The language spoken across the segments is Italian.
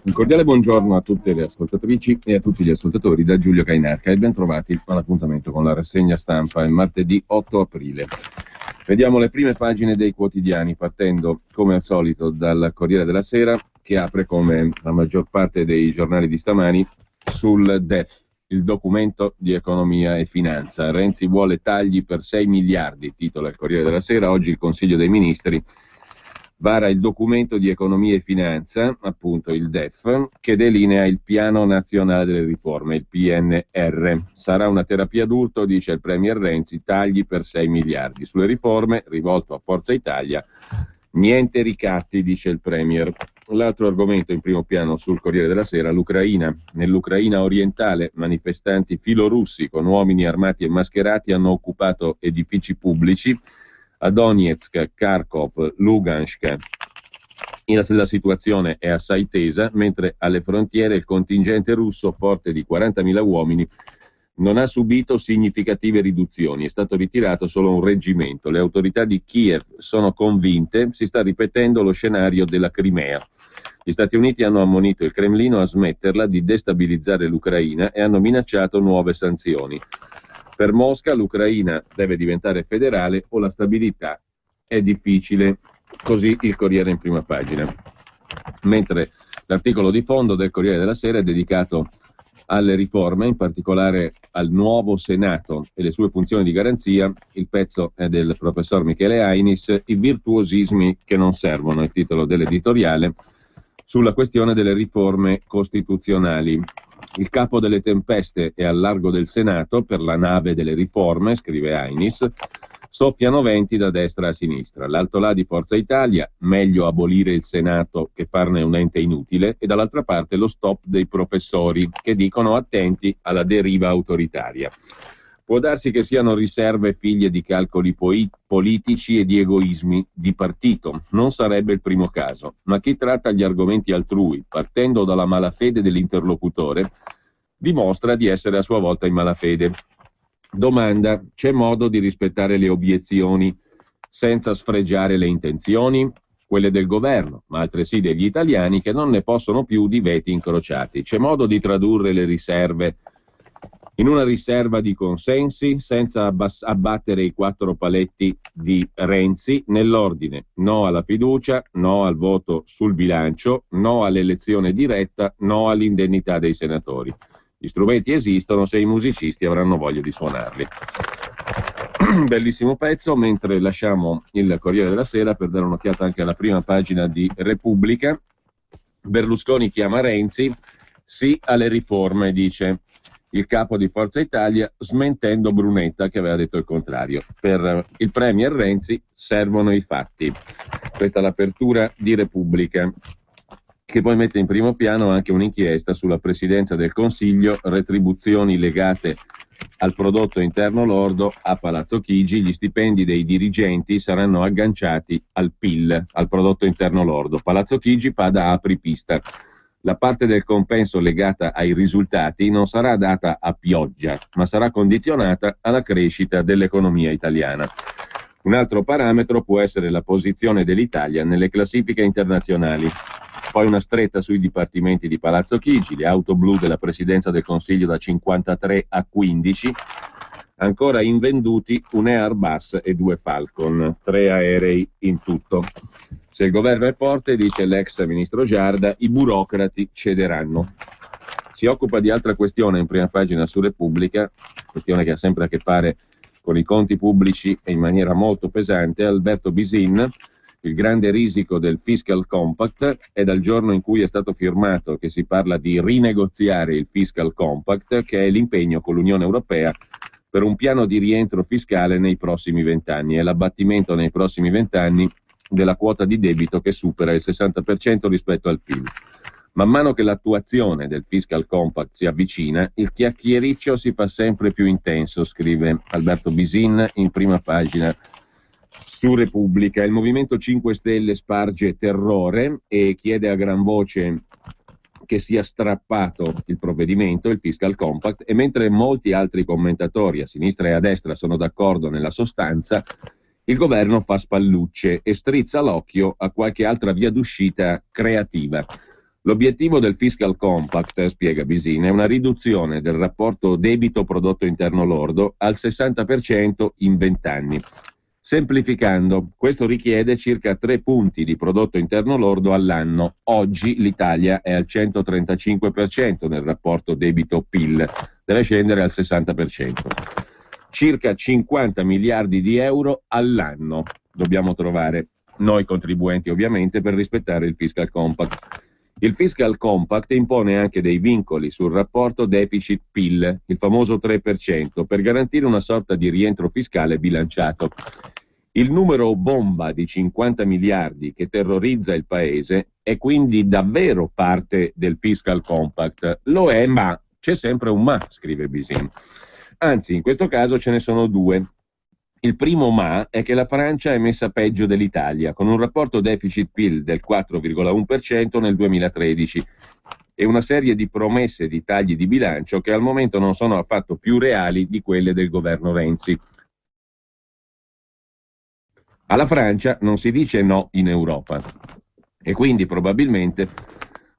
Un cordiale buongiorno a tutte le ascoltatrici e a tutti gli ascoltatori da Giulio Cainarca e ben trovati all'appuntamento con la rassegna stampa il martedì 8 aprile. Vediamo le prime pagine dei quotidiani, partendo come al solito dal Corriere della Sera, che apre come la maggior parte dei giornali di stamani sul DEF, il documento di economia e finanza. Renzi vuole tagli per 6 miliardi, titola il Corriere della Sera. Oggi il Consiglio dei Ministri vara il documento di economia e finanza, appunto il DEF, che delinea il Piano Nazionale delle Riforme, il PNR. Sarà una terapia d'urto, dice il Premier Renzi, tagli per 6 miliardi. Sulle riforme, rivolto a Forza Italia, niente ricatti, dice il Premier. L'altro argomento in primo piano sul Corriere della Sera, l'Ucraina. Nell'Ucraina orientale, manifestanti filorussi con uomini armati e mascherati hanno occupato edifici pubblici a Donetsk, Kharkov, Lugansk. La situazione è assai tesa, mentre alle frontiere il contingente russo, forte di 40.000 uomini, non ha subito significative riduzioni, è stato ritirato solo un reggimento. Le autorità di Kiev sono convinte, si sta ripetendo lo scenario della Crimea. Gli Stati Uniti hanno ammonito il Cremlino a smetterla di destabilizzare l'Ucraina e hanno minacciato nuove sanzioni. Per Mosca l'Ucraina deve diventare federale o la stabilità è difficile, così il Corriere in prima pagina. Mentre l'articolo di fondo del Corriere della Sera è dedicato alle riforme, in particolare al nuovo Senato e le sue funzioni di garanzia. Il pezzo è del professor Michele Ainis, i virtuosismi che non servono, il titolo dell'editoriale, sulla questione delle riforme costituzionali. Il capo delle tempeste è al largo del Senato per la nave delle riforme, scrive Ainis, soffiano venti da destra a sinistra. L'alto là di Forza Italia, meglio abolire il Senato che farne un ente inutile, e dall'altra parte lo stop dei professori che dicono attenti alla deriva autoritaria. Può darsi che siano riserve figlie di calcoli politici e di egoismi di partito, non sarebbe il primo caso, ma chi tratta gli argomenti altrui, partendo dalla malafede dell'interlocutore, dimostra di essere a sua volta in malafede. Domanda: c'è modo di rispettare le obiezioni senza sfregiare le intenzioni? Quelle del governo, ma altresì degli italiani che non ne possono più di veti incrociati. C'è modo di tradurre le riserve in una riserva di consensi senza abbattere i 4 paletti di Renzi nell'ordine: no alla fiducia, no al voto sul bilancio, no all'elezione diretta, no all'indennità dei senatori. Gli strumenti esistono se i musicisti avranno voglia di suonarli. Bellissimo pezzo, mentre lasciamo il Corriere della Sera per dare un'occhiata anche alla prima pagina di Repubblica. Berlusconi chiama Renzi, sì alle riforme, dice il capo di Forza Italia, smentendo Brunetta che aveva detto il contrario. Per il Premier Renzi servono i fatti. Questa è l'apertura di Repubblica, che poi mette in primo piano anche un'inchiesta sulla Presidenza del Consiglio, retribuzioni legate al prodotto interno lordo a Palazzo Chigi. Gli stipendi dei dirigenti saranno agganciati al PIL, al prodotto interno lordo. Palazzo Chigi fa da apripista. La parte del compenso legata ai risultati non sarà data a pioggia, ma sarà condizionata alla crescita dell'economia italiana. Un altro parametro può essere la posizione dell'Italia nelle classifiche internazionali. Poi una stretta sui dipartimenti di Palazzo Chigi, le auto blu della Presidenza del Consiglio da 53 a 15, ancora invenduti un Airbus e 2 Falcon, 3 aerei in tutto. Se il governo è forte, dice l'ex ministro Giarda, i burocrati cederanno. Si occupa di altra questione in prima pagina su Repubblica, questione che ha sempre a che fare con i conti pubblici e in maniera molto pesante. Alberto Bisin, il grande risico del Fiscal Compact, è dal giorno in cui è stato firmato che si parla di rinegoziare il Fiscal Compact, che è l'impegno con l'Unione Europea per un piano di rientro fiscale nei prossimi 20 anni e l'abbattimento nei prossimi 20 anni della quota di debito che supera il 60% rispetto al PIL. Man mano che l'attuazione del Fiscal Compact si avvicina, il chiacchiericcio si fa sempre più intenso, scrive Alberto Bisin in prima pagina Su Repubblica, il Movimento 5 Stelle sparge terrore e chiede a gran voce che sia strappato il provvedimento, il Fiscal Compact, e mentre molti altri commentatori a sinistra e a destra sono d'accordo nella sostanza, il governo fa spallucce e strizza l'occhio a qualche altra via d'uscita creativa. L'obiettivo del Fiscal Compact, spiega Bisin, è una riduzione del rapporto debito-prodotto interno lordo al 60% in 20 anni. Semplificando, questo richiede circa 3 punti di prodotto interno lordo all'anno. Oggi l'Italia è al 135% nel rapporto debito-PIL, deve scendere al 60%. Circa 50 miliardi di euro all'anno dobbiamo trovare noi contribuenti, ovviamente, per rispettare il Fiscal Compact. Il Fiscal Compact impone anche dei vincoli sul rapporto deficit-PIL, il famoso 3%, per garantire una sorta di rientro fiscale bilanciato. Il numero bomba di 50 miliardi che terrorizza il Paese è quindi davvero parte del Fiscal Compact. Lo è, ma c'è sempre un ma, scrive Bisin. Anzi, in questo caso ce ne sono due. Il primo ma è che la Francia è messa peggio dell'Italia, con un rapporto deficit-PIL del 4,1% nel 2013 e una serie di promesse di tagli di bilancio che al momento non sono affatto più reali di quelle del governo Renzi. Alla Francia non si dice no in Europa e quindi probabilmente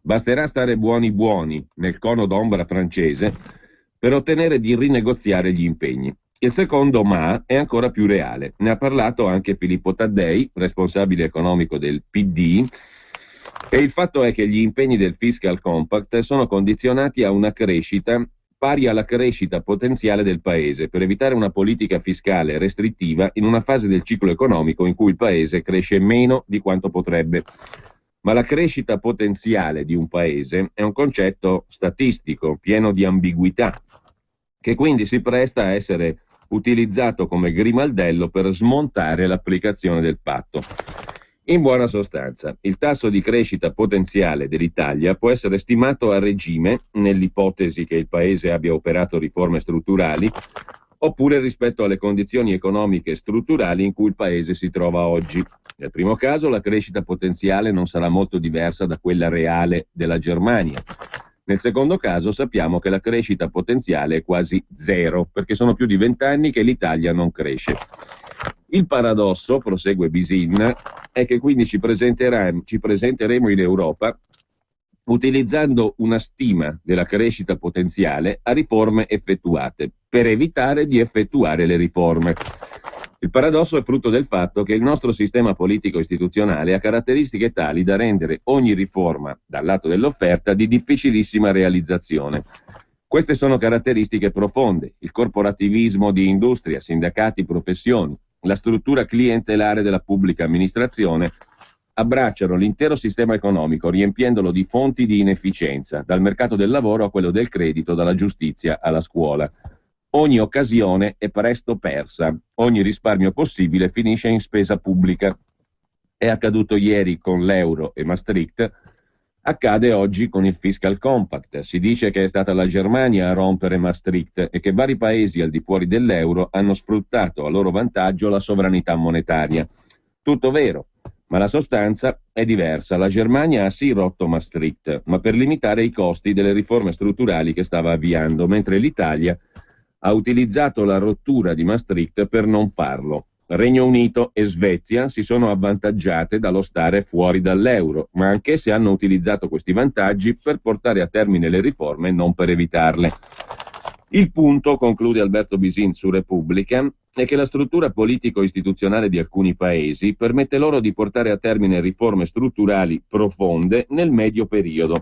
basterà stare buoni nel cono d'ombra francese per ottenere di rinegoziare gli impegni. Il secondo ma è ancora più reale. Ne ha parlato anche Filippo Taddei, responsabile economico del PD, e il fatto è che gli impegni del Fiscal Compact sono condizionati a una crescita pari alla crescita potenziale del Paese, per evitare una politica fiscale restrittiva in una fase del ciclo economico in cui il Paese cresce meno di quanto potrebbe. Ma la crescita potenziale di un Paese è un concetto statistico, pieno di ambiguità, che quindi si presta a essere utilizzato come grimaldello per smontare l'applicazione del patto. In buona sostanza, il tasso di crescita potenziale dell'Italia può essere stimato a regime, nell'ipotesi che il Paese abbia operato riforme strutturali, oppure rispetto alle condizioni economiche strutturali in cui il Paese si trova oggi. Nel primo caso la crescita potenziale non sarà molto diversa da quella reale della Germania. Nel secondo caso sappiamo che la crescita potenziale è quasi zero, perché sono più di 20 anni che l'Italia non cresce. Il paradosso, prosegue Bisin, è che quindi ci presenteremo in Europa utilizzando una stima della crescita potenziale a riforme effettuate, per evitare di effettuare le riforme. Il paradosso è frutto del fatto che il nostro sistema politico-istituzionale ha caratteristiche tali da rendere ogni riforma, dal lato dell'offerta, di difficilissima realizzazione. Queste sono caratteristiche profonde: il corporativismo di industria, sindacati, professioni, la struttura clientelare della pubblica amministrazione abbracciano l'intero sistema economico, riempiendolo di fonti di inefficienza, dal mercato del lavoro a quello del credito, dalla giustizia alla scuola. Ogni occasione è presto persa, ogni risparmio possibile finisce in spesa pubblica. È accaduto ieri con l'euro e Maastricht, accade oggi con il Fiscal Compact. Si dice che è stata la Germania a rompere Maastricht e che vari paesi al di fuori dell'euro hanno sfruttato a loro vantaggio la sovranità monetaria. Tutto vero, ma la sostanza è diversa. La Germania ha sì rotto Maastricht, ma per limitare i costi delle riforme strutturali che stava avviando, mentre l'Italia ha utilizzato la rottura di Maastricht per non farlo. Regno Unito e Svezia si sono avvantaggiate dallo stare fuori dall'euro, ma anch'esse hanno utilizzato questi vantaggi per portare a termine le riforme e non per evitarle. Il punto, conclude Alberto Bisin su Repubblica, è che la struttura politico-istituzionale di alcuni paesi permette loro di portare a termine riforme strutturali profonde nel medio periodo.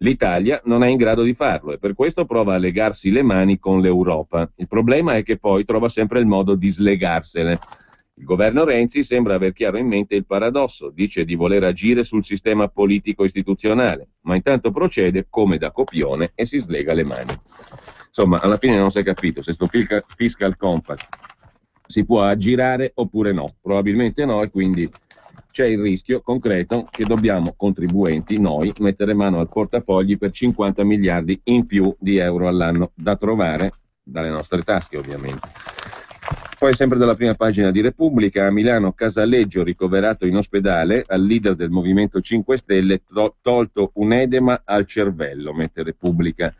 L'Italia non è in grado di farlo e per questo prova a legarsi le mani con l'Europa. Il problema è che poi trova sempre il modo di slegarsene. Il governo Renzi sembra aver chiaro in mente il paradosso, dice di voler agire sul sistema politico-istituzionale, ma intanto procede come da copione e si slega le mani. Insomma, alla fine non si è capito se sto Fiscal Compact si può aggirare oppure no. Probabilmente no, e quindi c'è il rischio concreto che dobbiamo, contribuenti, noi, mettere mano al portafogli per 50 miliardi in più di euro all'anno, da trovare dalle nostre tasche ovviamente. Poi sempre dalla prima pagina di Repubblica, a Milano Casaleggio ricoverato in ospedale, al leader del Movimento 5 Stelle tolto un edema al cervello, mette Repubblica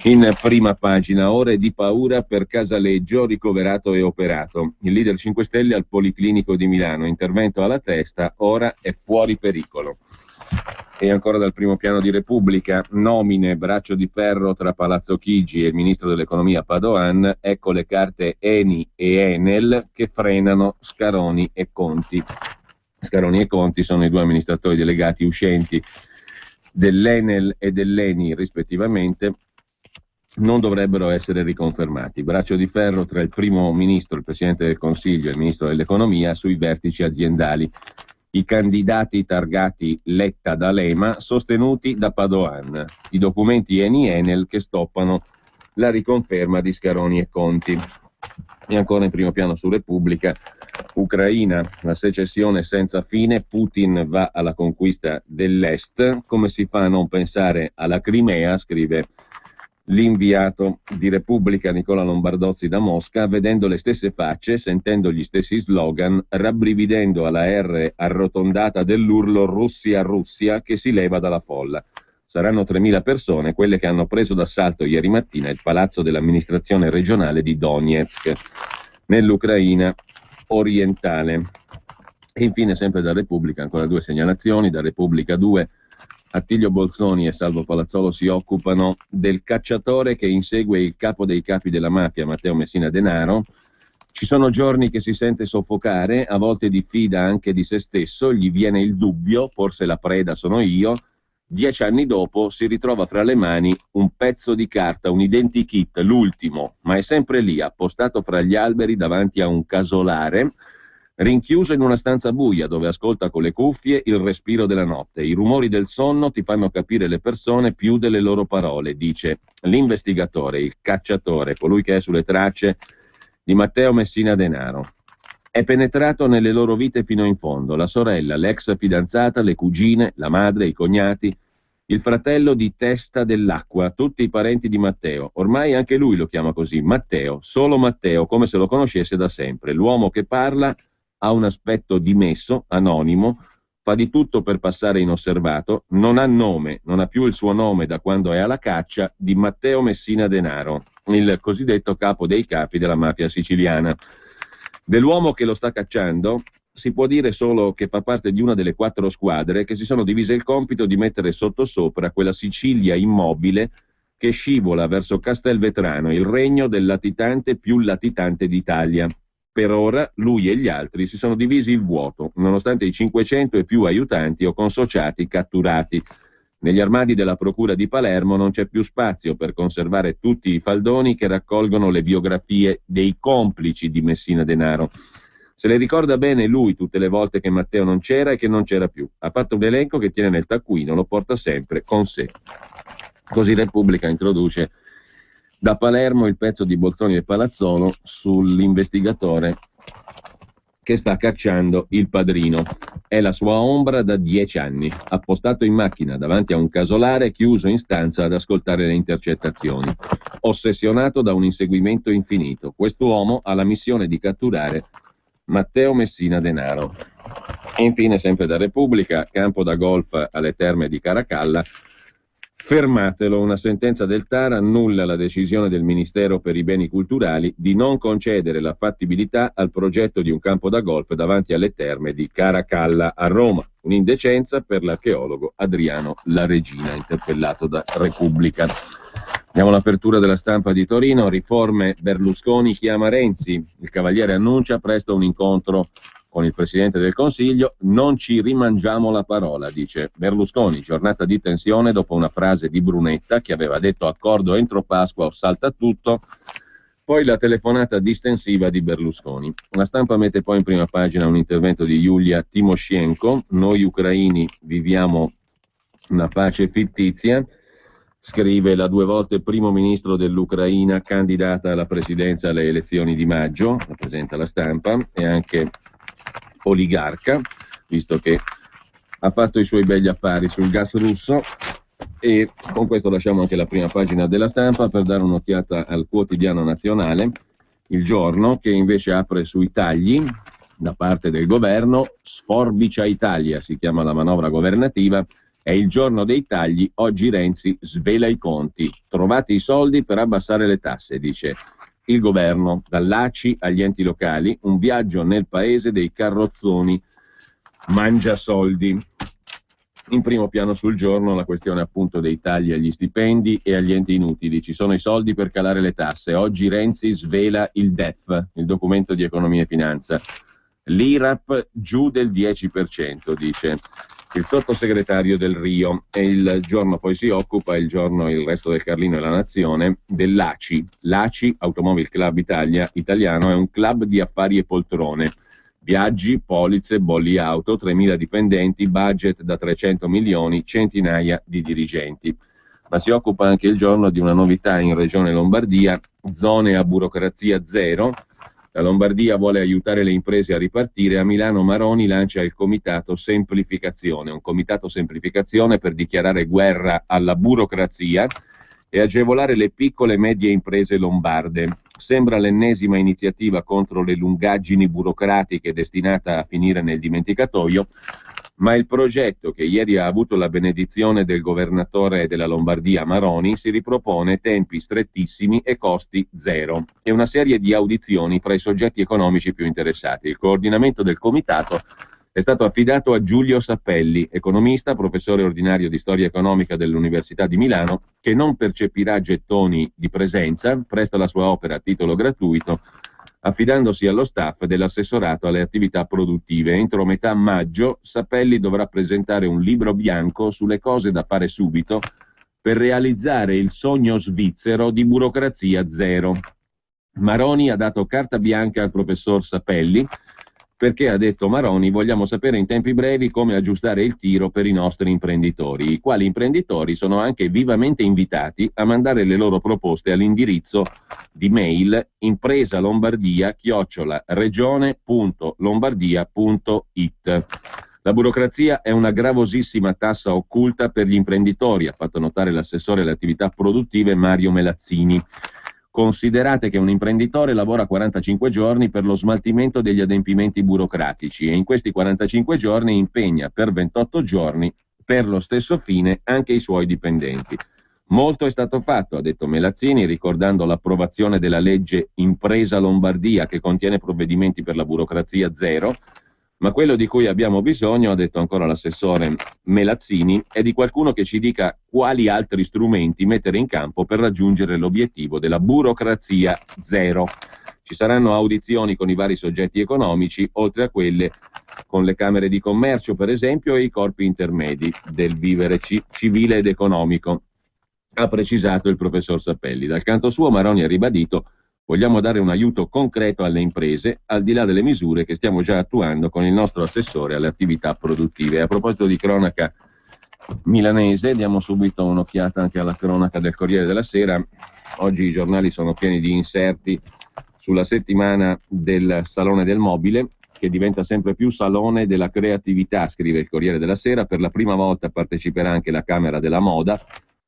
in prima pagina. Ore di paura per Casaleggio, ricoverato e operato. Il leader 5 Stelle al Policlinico di Milano, intervento alla testa, ora è fuori pericolo. E ancora dal primo piano di Repubblica, nomine, braccio di ferro tra Palazzo Chigi e il ministro dell'economia Padoan, ecco le carte Eni e Enel che frenano Scaroni e Conti. Scaroni e Conti sono i due amministratori delegati uscenti dell'Enel e dell'Eni rispettivamente, non dovrebbero essere riconfermati. Braccio di ferro tra il primo ministro, il presidente del Consiglio e il ministro dell'economia sui vertici aziendali. I candidati targati Letta D'Alema sostenuti da Padoan. I documenti Eni-Enel che stoppano la riconferma di Scaroni e Conti. E ancora in primo piano su Repubblica, Ucraina, la secessione senza fine, Putin va alla conquista dell'Est. Come si fa a non pensare alla Crimea, scrive l'inviato di Repubblica Nicola Lombardozzi da Mosca, vedendo le stesse facce, sentendo gli stessi slogan, rabbrividendo alla R arrotondata dell'urlo Russia Russia che si leva dalla folla. Saranno 3.000 persone quelle che hanno preso d'assalto ieri mattina il palazzo dell'amministrazione regionale di Donetsk, nell'Ucraina orientale. E infine, sempre da Repubblica, ancora due segnalazioni. Da Repubblica 2, Attilio Bolzoni e Salvo Palazzolo si occupano del cacciatore che insegue il capo dei capi della mafia, Matteo Messina Denaro. Ci sono giorni che si sente soffocare, a volte diffida anche di se stesso, gli viene il dubbio, forse la preda sono io. 10 anni dopo si ritrova fra le mani un pezzo di carta, un identikit, l'ultimo, ma è sempre lì, appostato fra gli alberi davanti a un casolare, rinchiuso in una stanza buia dove ascolta con le cuffie il respiro della notte. I rumori del sonno ti fanno capire le persone più delle loro parole, dice l'investigatore, il cacciatore, colui che è sulle tracce di Matteo Messina Denaro. È penetrato nelle loro vite fino in fondo, la sorella, l'ex fidanzata, le cugine, la madre, i cognati, il fratello di testa dell'acqua, tutti i parenti di Matteo. Ormai anche lui lo chiama così, Matteo, solo Matteo, come se lo conoscesse da sempre. L'uomo che parla ha un aspetto dimesso, anonimo, fa di tutto per passare inosservato, non ha nome, non ha più il suo nome da quando è alla caccia, di Matteo Messina Denaro, il cosiddetto capo dei capi della mafia siciliana. Dell'uomo che lo sta cacciando si può dire solo che fa parte di una delle 4 squadre che si sono divise il compito di mettere sottosopra quella Sicilia immobile che scivola verso Castelvetrano, il regno del latitante più latitante d'Italia. Per ora lui e gli altri si sono divisi il vuoto, nonostante i 500 e più aiutanti o consociati catturati. Negli armadi della Procura di Palermo non c'è più spazio per conservare tutti i faldoni che raccolgono le biografie dei complici di Messina Denaro. Se le ricorda bene lui tutte le volte che Matteo non c'era e che non c'era più. Ha fatto un elenco che tiene nel taccuino, lo porta sempre con sé. Così Repubblica introduce da Palermo il pezzo di Bolzoni e Palazzolo sull'investigatore che sta cacciando il padrino. È la sua ombra da 10 anni, appostato in macchina davanti a un casolare chiuso in stanza ad ascoltare le intercettazioni. Ossessionato da un inseguimento infinito, quest'uomo ha la missione di catturare Matteo Messina Denaro. E infine, sempre da Repubblica, campo da golf alle terme di Caracalla. Fermatelo, una sentenza del TAR annulla la decisione del Ministero per i beni culturali di non concedere la fattibilità al progetto di un campo da golf davanti alle terme di Caracalla a Roma. Un'indecenza per l'archeologo Adriano La Regina, interpellato da Repubblica. Andiamo all'apertura della Stampa di Torino. Riforme, Berlusconi chiama Renzi. Il Cavaliere annuncia presto un incontro con il Presidente del Consiglio. Non ci rimangiamo la parola, dice Berlusconi. Giornata di tensione dopo una frase di Brunetta che aveva detto accordo entro Pasqua o salta tutto. Poi la telefonata distensiva di Berlusconi. La Stampa mette poi in prima pagina un intervento di Yulia Tymoshenko. Noi ucraini viviamo una pace fittizia. Scrive la 2 volte primo ministro dell'Ucraina, candidata alla presidenza alle elezioni di maggio, rappresenta la Stampa, e anche oligarca, visto che ha fatto i suoi begli affari sul gas russo. E con questo lasciamo anche la prima pagina della Stampa per dare un'occhiata al quotidiano nazionale. Il Giorno, che invece apre sui tagli da parte del governo, sforbicia Italia, si chiama la manovra governativa, è il giorno dei tagli, oggi Renzi svela i conti, trovate i soldi per abbassare le tasse, dice il governo, dall'ACI agli enti locali, un viaggio nel paese dei carrozzoni mangia soldi. In primo piano sul Giorno la questione appunto dei tagli agli stipendi e agli enti inutili. Ci sono i soldi per calare le tasse. Oggi Renzi svela il DEF, il documento di economia e finanza. L'IRAP giù del 10%, dice il sottosegretario Del Rio. E il Giorno poi si occupa, il Giorno, il Resto del Carlino e la Nazione, dell'ACI. L'ACI, Automobile Club Italia, italiano, è un club di affari e poltrone. Viaggi, polizze, bolli auto, 3.000 dipendenti, budget da 300 milioni, centinaia di dirigenti. Ma si occupa anche il Giorno di una novità in Regione Lombardia, zone a burocrazia zero. La Lombardia vuole aiutare le imprese a ripartire. A Milano Maroni lancia il Comitato Semplificazione, un comitato semplificazione per dichiarare guerra alla burocrazia e agevolare le piccole e medie imprese lombarde. Sembra l'ennesima iniziativa contro le lungaggini burocratiche destinata a finire nel dimenticatoio, ma il progetto, che ieri ha avuto la benedizione del governatore della Lombardia Maroni, si ripropone tempi strettissimi e costi zero e una serie di audizioni fra i soggetti economici più interessati. Il coordinamento del comitato è stato affidato a Giulio Sappelli, economista, professore ordinario di storia economica dell'Università di Milano, che non percepirà gettoni di presenza, presta la sua opera a titolo gratuito, affidandosi allo staff dell'assessorato alle attività produttive. Entro metà maggio Sappelli dovrà presentare un libro bianco sulle cose da fare subito per realizzare il sogno svizzero di burocrazia zero. Maroni ha dato carta bianca al professor Sappelli, perché, ha detto Maroni, vogliamo sapere in tempi brevi come aggiustare il tiro per i nostri imprenditori, i quali imprenditori sono anche vivamente invitati a mandare le loro proposte all'indirizzo di mail impresalombardia@regione.lombardia.it. La burocrazia è una gravosissima tassa occulta per gli imprenditori, ha fatto notare l'assessore alle attività produttive Mario Melazzini. Considerate che un imprenditore lavora 45 giorni per lo smaltimento degli adempimenti burocratici e in questi 45 giorni impegna per 28 giorni per lo stesso fine anche i suoi dipendenti. Molto è stato fatto, ha detto Melazzini, ricordando l'approvazione della legge Impresa Lombardia, che contiene provvedimenti per la burocrazia zero, ma quello di cui abbiamo bisogno, ha detto ancora l'assessore Melazzini, è di qualcuno che ci dica quali altri strumenti mettere in campo per raggiungere l'obiettivo della burocrazia zero. Ci saranno audizioni con i vari soggetti economici, oltre a quelle con le camere di commercio, per esempio, e i corpi intermedi del vivere civile ed economico, ha precisato il professor Sappelli. Dal canto suo Maroni ha ribadito: vogliamo dare un aiuto concreto alle imprese, al di là delle misure che stiamo già attuando con il nostro assessore alle attività produttive. A proposito di cronaca milanese, diamo subito un'occhiata anche alla cronaca del Corriere della Sera. Oggi i giornali sono pieni di inserti sulla settimana del Salone del Mobile, che diventa sempre più salone della creatività, scrive il Corriere della Sera. Per la prima volta parteciperà anche la Camera della Moda.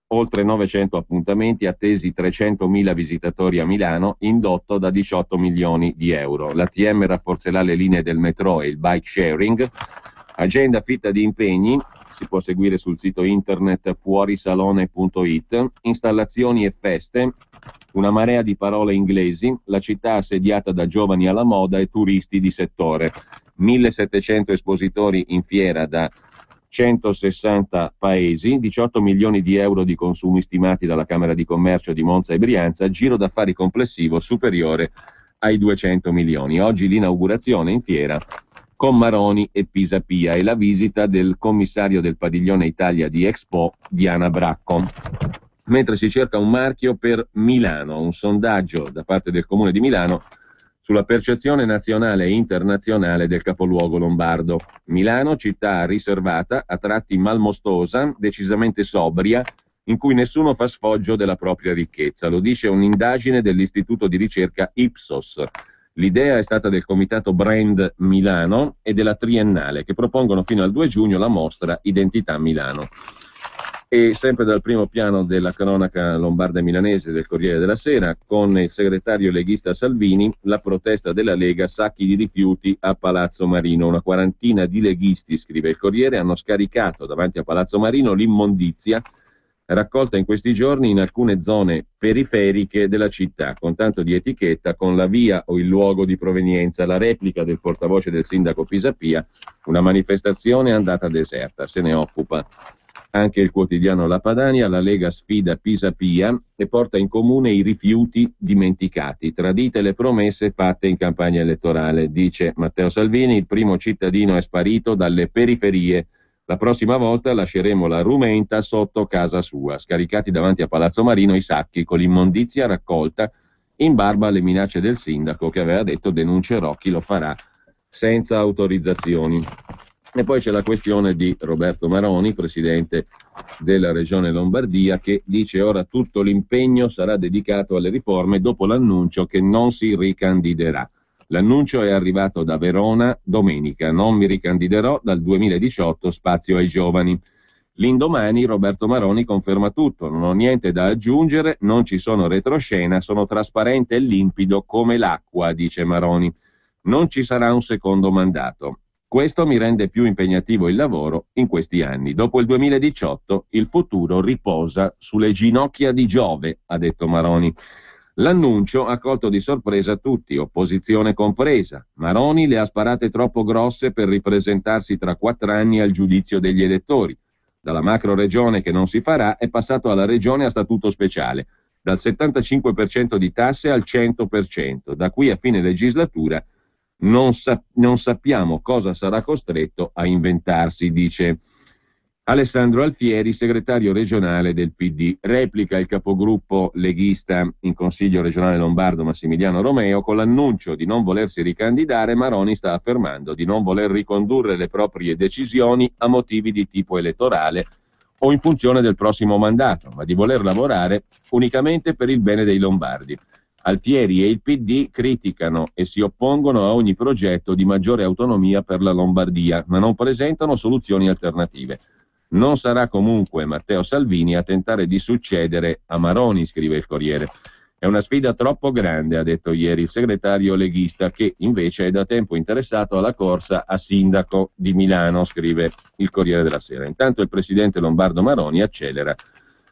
Oltre 900 appuntamenti, attesi 300.000 visitatori a Milano, indotto da 18 milioni di euro. L'ATM rafforzerà le linee del metro e il bike sharing. Agenda fitta di impegni, si può seguire sul sito internet fuorisalone.it. Installazioni e feste, una marea di parole inglesi, la città assediata da giovani alla moda e turisti di settore. 1700 espositori in fiera da 160 paesi, 18 milioni di euro di consumi stimati dalla Camera di Commercio di Monza e Brianza, giro d'affari complessivo superiore ai 200 milioni. Oggi l'inaugurazione in fiera con Maroni e Pisapia e la visita del commissario del padiglione Italia di Expo, Diana Bracco. Mentre si cerca un marchio per Milano, un sondaggio da parte del Comune di Milano sulla percezione nazionale e internazionale del capoluogo lombardo. Milano, città riservata, a tratti malmostosa, decisamente sobria, in cui nessuno fa sfoggio della propria ricchezza. Lo dice un'indagine dell'istituto di ricerca Ipsos. L'idea è stata del comitato Brand Milano e della Triennale, che propongono fino al 2 giugno la mostra Identità Milano. E sempre dal primo piano della cronaca lombarda e milanese del Corriere della Sera, con il segretario leghista Salvini, la protesta della Lega, sacchi di rifiuti a Palazzo Marino. Una quarantina di leghisti, scrive il Corriere, hanno scaricato davanti a Palazzo Marino l'immondizia raccolta in questi giorni in alcune zone periferiche della città, con tanto di etichetta con la via o il luogo di provenienza. La replica del portavoce del sindaco Pisapia, una manifestazione andata deserta, se ne occupa anche il quotidiano La Padania. La Lega sfida Pisapia e porta in comune i rifiuti dimenticati, tradite le promesse fatte in campagna elettorale, dice Matteo Salvini. Il primo cittadino è sparito dalle periferie. La prossima volta lasceremo la rumenta sotto casa sua. Scaricati davanti a Palazzo Marino i sacchi con l'immondizia raccolta in barba alle minacce del sindaco, che aveva detto denuncerò chi lo farà senza autorizzazioni. E poi c'è la questione di Roberto Maroni, presidente della Regione Lombardia, che dice ora tutto l'impegno sarà dedicato alle riforme dopo l'annuncio che non si ricandiderà. L'annuncio è arrivato da Verona domenica: non mi ricandiderò dal 2018, spazio ai giovani. L'indomani Roberto Maroni conferma tutto: non ho niente da aggiungere, non ci sono retroscena, sono trasparente e limpido come l'acqua, dice Maroni. Non ci sarà un secondo mandato. Questo mi rende più impegnativo il lavoro in questi anni. Dopo il 2018 il futuro riposa sulle ginocchia di Giove, ha detto Maroni. L'annuncio ha colto di sorpresa tutti, opposizione compresa. Maroni le ha sparate troppo grosse per ripresentarsi tra 4 anni al giudizio degli elettori. Dalla macro regione che non si farà è passato alla regione a statuto speciale, dal 75% di tasse al 100%. Da qui a fine legislatura non sappiamo cosa sarà costretto a inventarsi, dice Alessandro Alfieri, segretario regionale del PD. Replica il capogruppo leghista in Consiglio regionale lombardo Massimiliano Romeo: con l'annuncio di non volersi ricandidare, Maroni sta affermando di non voler ricondurre le proprie decisioni a motivi di tipo elettorale o in funzione del prossimo mandato, ma di voler lavorare unicamente per il bene dei lombardi. Alfieri e il PD criticano e si oppongono a ogni progetto di maggiore autonomia per la Lombardia, ma non presentano soluzioni alternative. Non sarà comunque Matteo Salvini a tentare di succedere a Maroni, scrive il Corriere. È una sfida troppo grande, ha detto ieri il segretario leghista, che invece è da tempo interessato alla corsa a sindaco di Milano, scrive il Corriere della Sera. Intanto il presidente lombardo Maroni accelera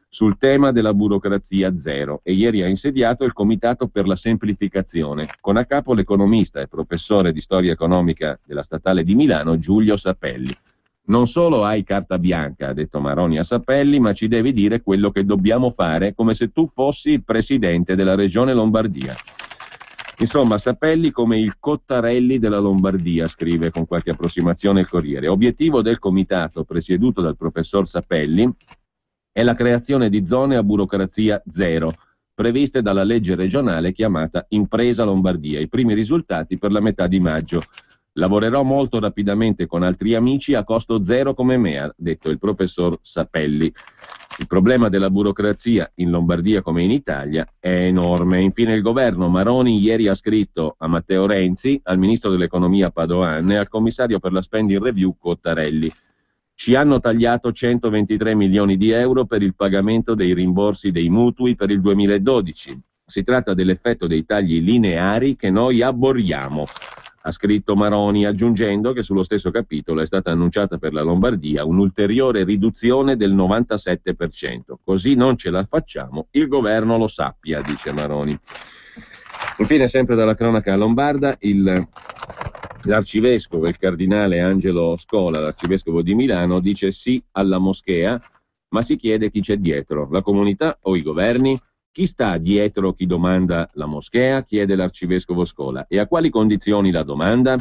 sul tema della burocrazia zero e ieri ha insediato il Comitato per la Semplificazione, con a capo l'economista e professore di storia economica della Statale di Milano Giulio Sapelli. Non solo hai carta bianca, ha detto Maroni a Sapelli, ma ci devi dire quello che dobbiamo fare, come se tu fossi il presidente della regione Lombardia. Insomma, Sapelli come il Cottarelli della Lombardia, scrive con qualche approssimazione il Corriere. Obiettivo del comitato presieduto dal professor Sapelli è la creazione di zone a burocrazia zero, previste dalla legge regionale chiamata Impresa Lombardia. I primi risultati per la metà di maggio. Lavorerò molto rapidamente con altri amici a costo zero come me, ha detto il professor Sapelli. Il problema della burocrazia in Lombardia come in Italia è enorme. Infine il governo. Maroni ieri ha scritto a Matteo Renzi, al ministro dell'economia Padoan e al commissario per la spending review Cottarelli. Ci hanno tagliato 123 milioni di euro per il pagamento dei rimborsi dei mutui per il 2012. Si tratta dell'effetto dei tagli lineari che noi aborriamo, ha scritto Maroni, aggiungendo che sullo stesso capitolo è stata annunciata per la Lombardia un'ulteriore riduzione del 97%. Così non ce la facciamo, il governo lo sappia, dice Maroni. Infine, sempre dalla cronaca lombarda, l'arcivescovo, il cardinale Angelo Scola, l'arcivescovo di Milano, dice sì alla moschea, ma si chiede chi c'è dietro, la comunità o i governi? Chi sta dietro chi domanda la moschea? Chiede l'arcivescovo Scola. E a quali condizioni la domanda?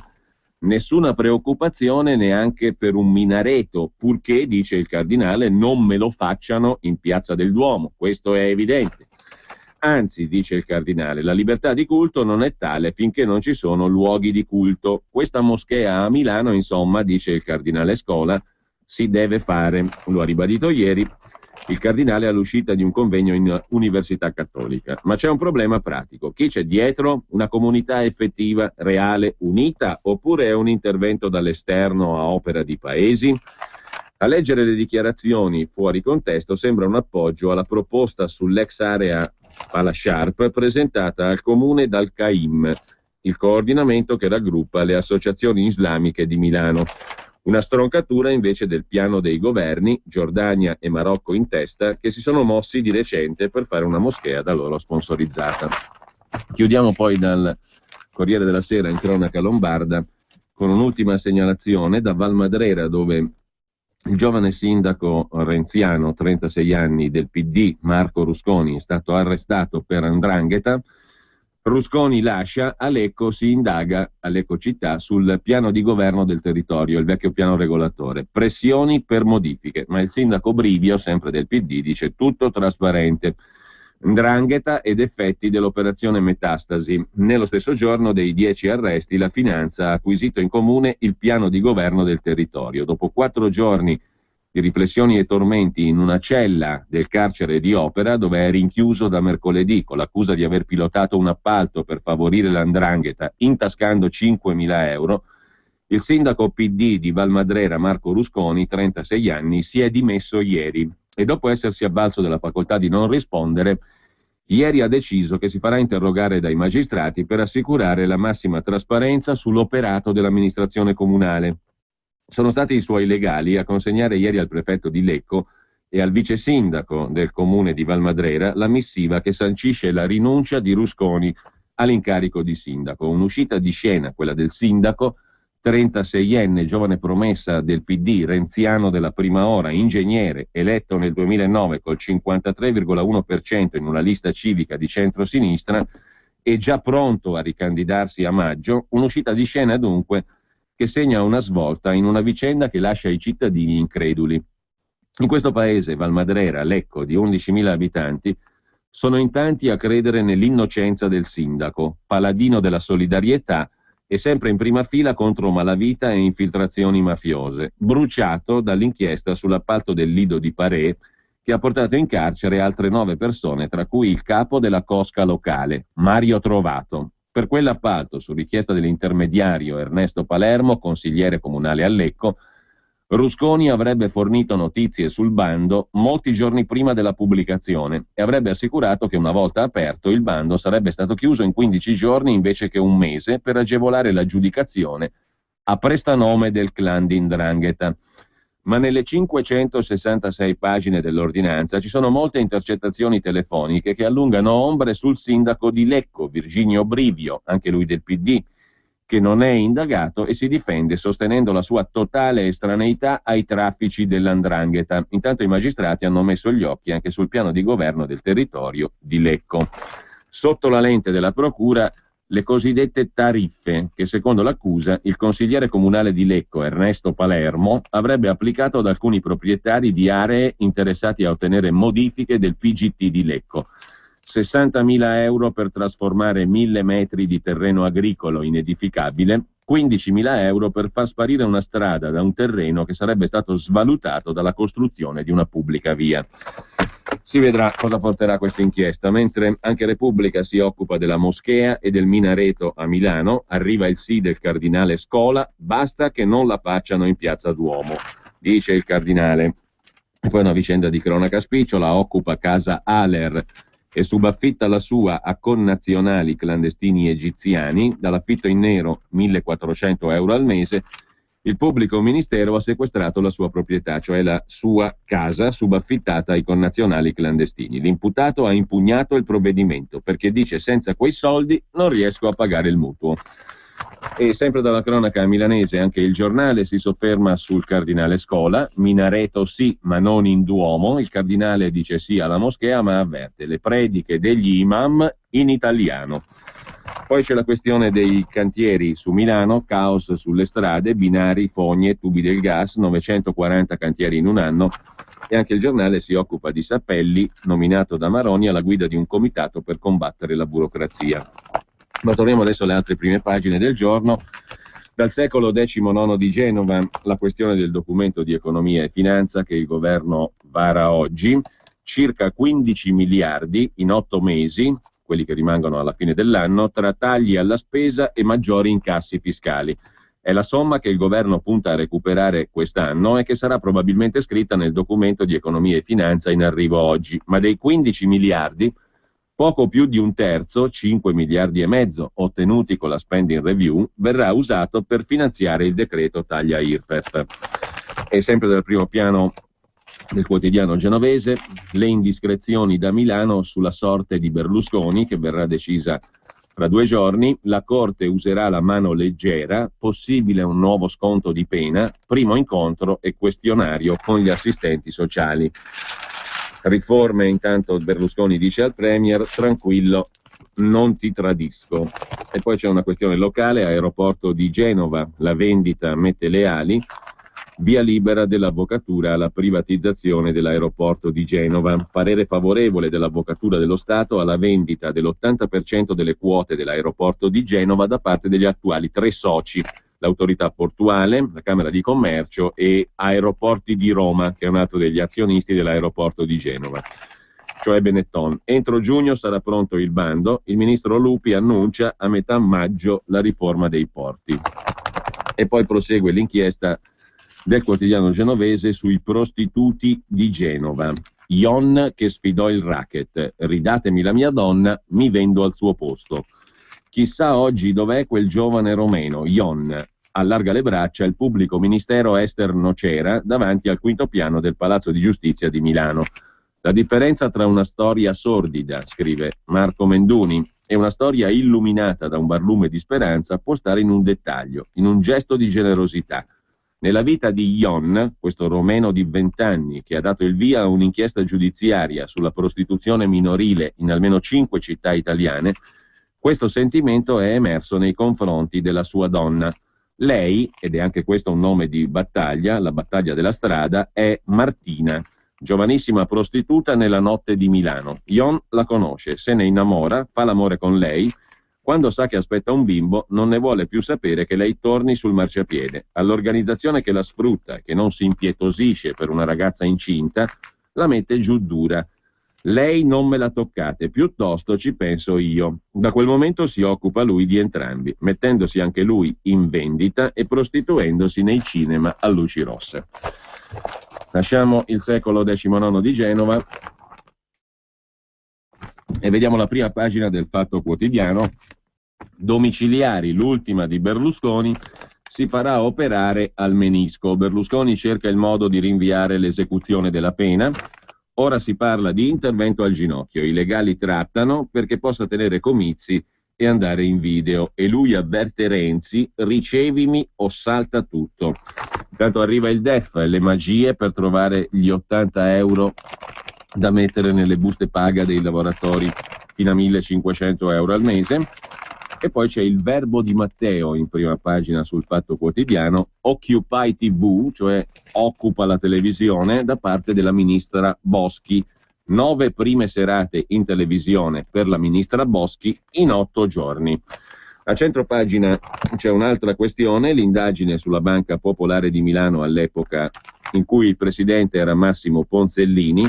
Nessuna preoccupazione neanche per un minareto, purché, dice il cardinale, non me lo facciano in Piazza del Duomo. Questo è evidente. Anzi, dice il cardinale, la libertà di culto non è tale finché non ci sono luoghi di culto. Questa moschea a Milano, insomma, dice il cardinale Scola, si deve fare. Lo ha ribadito ieri il cardinale all'uscita di un convegno in Università Cattolica. Ma c'è un problema pratico. Chi c'è dietro? Una comunità effettiva, reale, unita? Oppure è un intervento dall'esterno a opera di paesi? A leggere le dichiarazioni fuori contesto sembra un appoggio alla proposta sull'ex area Pala Sharp presentata al comune dal CAIM, il coordinamento che raggruppa le associazioni islamiche di Milano. Una stroncatura invece del piano dei governi, Giordania e Marocco in testa, che si sono mossi di recente per fare una moschea da loro sponsorizzata. Chiudiamo poi dal Corriere della Sera in cronaca lombarda con un'ultima segnalazione da Valmadrera, dove il giovane sindaco renziano, 36 anni, del PD, Marco Rusconi, è stato arrestato per 'ndrangheta. Rusconi lascia, a Lecco si indaga, a Lecco città, sul piano di governo del territorio, il vecchio piano regolatore. Pressioni per modifiche, ma il sindaco Brivio, sempre del PD, dice tutto trasparente. 'Ndrangheta ed effetti dell'operazione Metastasi. Nello stesso giorno dei 10 arresti, la Finanza ha acquisito in comune il piano di governo del territorio. Dopo 4 giorni di riflessioni e tormenti in una cella del carcere di Opera, dove è rinchiuso da mercoledì con l'accusa di aver pilotato un appalto per favorire la 'ndrangheta, intascando 5.000 euro, il sindaco PD di Valmadrera, Marco Rusconi, 36 anni, si è dimesso ieri e dopo essersi avvalso della facoltà di non rispondere, ieri ha deciso che si farà interrogare dai magistrati per assicurare la massima trasparenza sull'operato dell'amministrazione comunale. Sono stati i suoi legali a consegnare ieri al prefetto di Lecco e al vice sindaco del comune di Valmadrera la missiva che sancisce la rinuncia di Rusconi all'incarico di sindaco. Un'uscita di scena, quella del sindaco, 36enne, giovane promessa del PD, renziano della prima ora, ingegnere, eletto nel 2009 col 53,1% in una lista civica di centrosinistra e già pronto a ricandidarsi a maggio. Un'uscita di scena dunque che segna una svolta in una vicenda che lascia i cittadini increduli. In questo paese, Valmadrera, Lecco, di 11.000 abitanti, sono in tanti a credere nell'innocenza del sindaco, paladino della solidarietà e sempre in prima fila contro malavita e infiltrazioni mafiose, bruciato dall'inchiesta sull'appalto del Lido di Parè, che ha portato in carcere altre 9 persone, tra cui il capo della cosca locale, Mario Trovato. Per quell'appalto, su richiesta dell'intermediario Ernesto Palermo, consigliere comunale a Lecco, Rusconi avrebbe fornito notizie sul bando molti giorni prima della pubblicazione e avrebbe assicurato che una volta aperto il bando sarebbe stato chiuso in 15 giorni invece che un mese per agevolare l'aggiudicazione a prestanome del clan di 'ndrangheta. Ma nelle 566 pagine dell'ordinanza ci sono molte intercettazioni telefoniche che allungano ombre sul sindaco di Lecco, Virginio Brivio, anche lui del PD, che non è indagato e si difende sostenendo la sua totale estraneità ai traffici della 'ndrangheta. Intanto i magistrati hanno messo gli occhi anche sul piano di governo del territorio di Lecco. Sotto la lente della procura le cosiddette tariffe che, secondo l'accusa, il consigliere comunale di Lecco, Ernesto Palermo, avrebbe applicato ad alcuni proprietari di aree interessati a ottenere modifiche del PGT di Lecco. 60.000 euro per trasformare 1.000 metri di terreno agricolo inedificabile, 15.000 euro per far sparire una strada da un terreno che sarebbe stato svalutato dalla costruzione di una pubblica via. Si vedrà cosa porterà questa inchiesta. Mentre anche Repubblica si occupa della moschea e del minareto a Milano, arriva il sì del cardinale Scola, basta che non la facciano in piazza Duomo, dice il cardinale. E poi una vicenda di cronaca spicciola, occupa casa Aler e subaffitta la sua a connazionali clandestini egiziani, dall'affitto in nero 1.400 euro al mese. Il pubblico ministero ha sequestrato la sua proprietà, cioè la sua casa subaffittata ai connazionali clandestini. L'imputato ha impugnato il provvedimento perché dice: senza quei soldi non riesco a pagare il mutuo. E sempre dalla cronaca milanese anche il Giornale si sofferma sul cardinale Scola. Minareto sì, ma non in Duomo. Il cardinale dice sì alla moschea, ma avverte le prediche degli imam in italiano. Poi c'è la questione dei cantieri su Milano, caos sulle strade, binari, fogne, tubi del gas, 940 cantieri in un anno. E anche il Giornale si occupa di Sappelli, nominato da Maroni alla guida di un comitato per combattere la burocrazia. Ma torniamo adesso alle altre prime pagine del giorno. Dal secolo XIX di Genova, la questione del documento di economia e finanza che il governo vara oggi, circa 15 miliardi in 8 mesi, quelli che rimangono alla fine dell'anno, tra tagli alla spesa e maggiori incassi fiscali. È la somma che il governo punta a recuperare quest'anno e che sarà probabilmente scritta nel documento di economia e finanza in arrivo oggi, ma dei 15 miliardi, poco più di un terzo, 5 miliardi e mezzo, ottenuti con la spending review, verrà usato per finanziare il decreto taglia IRPEF. E sempre dal primo piano del quotidiano genovese, le indiscrezioni da Milano sulla sorte di Berlusconi, che verrà decisa fra 2 giorni. La Corte userà la mano leggera, possibile un nuovo sconto di pena, primo incontro e questionario con gli assistenti sociali. Riforme, intanto Berlusconi dice al Premier, tranquillo, non ti tradisco. E poi c'è una questione locale, aeroporto di Genova, la vendita mette le ali, via libera dell'avvocatura alla privatizzazione dell'aeroporto di Genova. Parere favorevole dell'Avvocatura dello Stato alla vendita dell'80% delle quote dell'aeroporto di Genova da parte degli attuali 3 soci, l'autorità portuale, la Camera di Commercio e Aeroporti di Roma, che è un altro degli azionisti dell'aeroporto di Genova, cioè Benetton. Entro giugno sarà pronto il bando, il ministro Lupi annuncia a metà maggio la riforma dei porti. E poi prosegue l'inchiesta del quotidiano genovese sui prostituti di Genova. Ion che sfidò il racket, ridatemi la mia donna, mi vendo al suo posto. Chissà oggi dov'è quel giovane romeno, Ion. Allarga le braccia il pubblico ministero Ester Nocera davanti al quinto piano del Palazzo di Giustizia di Milano. La differenza tra una storia sordida, scrive Marco Menduni, e una storia illuminata da un barlume di speranza può stare in un dettaglio, in un gesto di generosità. Nella vita di Ion, questo romeno di 20 anni che ha dato il via a un'inchiesta giudiziaria sulla prostituzione minorile in almeno 5 città italiane, questo sentimento è emerso nei confronti della sua donna. Lei, ed è anche questo un nome di battaglia, la battaglia della strada, è Martina, giovanissima prostituta nella notte di Milano. Ion la conosce, se ne innamora, fa l'amore con lei. Quando sa che aspetta un bimbo, non ne vuole più sapere che lei torni sul marciapiede. All'organizzazione che la sfrutta e che non si impietosisce per una ragazza incinta, la mette giù dura. Lei non me la toccate, piuttosto ci penso io. Da quel momento si occupa lui di entrambi, mettendosi anche lui in vendita e prostituendosi nei cinema a luci rosse. Lasciamo il secolo XIX di Genova e vediamo la prima pagina del Fatto Quotidiano. Domiciliari, l'ultima di Berlusconi, si farà operare al menisco. Berlusconi cerca il modo di rinviare l'esecuzione della pena. Ora si parla di intervento al ginocchio. I legali trattano perché possa tenere comizi e andare in video. E lui avverte Renzi, ricevimi o salta tutto. Intanto arriva il DEF, le magie per trovare gli 80 euro da mettere nelle buste paga dei lavoratori fino a 1.500 euro al mese. E poi c'è il verbo di Matteo in prima pagina sul Fatto Quotidiano, Occupy TV, cioè occupa la televisione, da parte della ministra Boschi. 9 prime serate in televisione per la ministra Boschi in 8 giorni. A centropagina c'è un'altra questione, l'indagine sulla Banca Popolare di Milano all'epoca in cui il presidente era Massimo Ponzellini.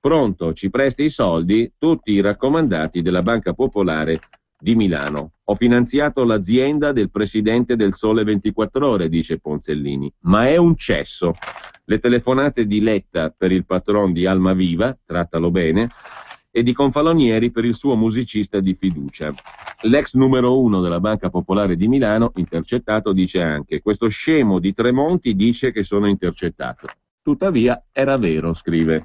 Pronto, ci presti i soldi? Tutti i raccomandati della Banca Popolare di Milano. Ho finanziato l'azienda del presidente del Sole 24 Ore, dice Ponzellini, ma è un cesso. Le telefonate di Letta per il patron di Almaviva, trattalo bene, e di Confalonieri per il suo musicista di fiducia. L'ex numero 1 della Banca Popolare di Milano, intercettato, dice anche: questo scemo di Tremonti dice che sono intercettato. Tuttavia era vero, scrive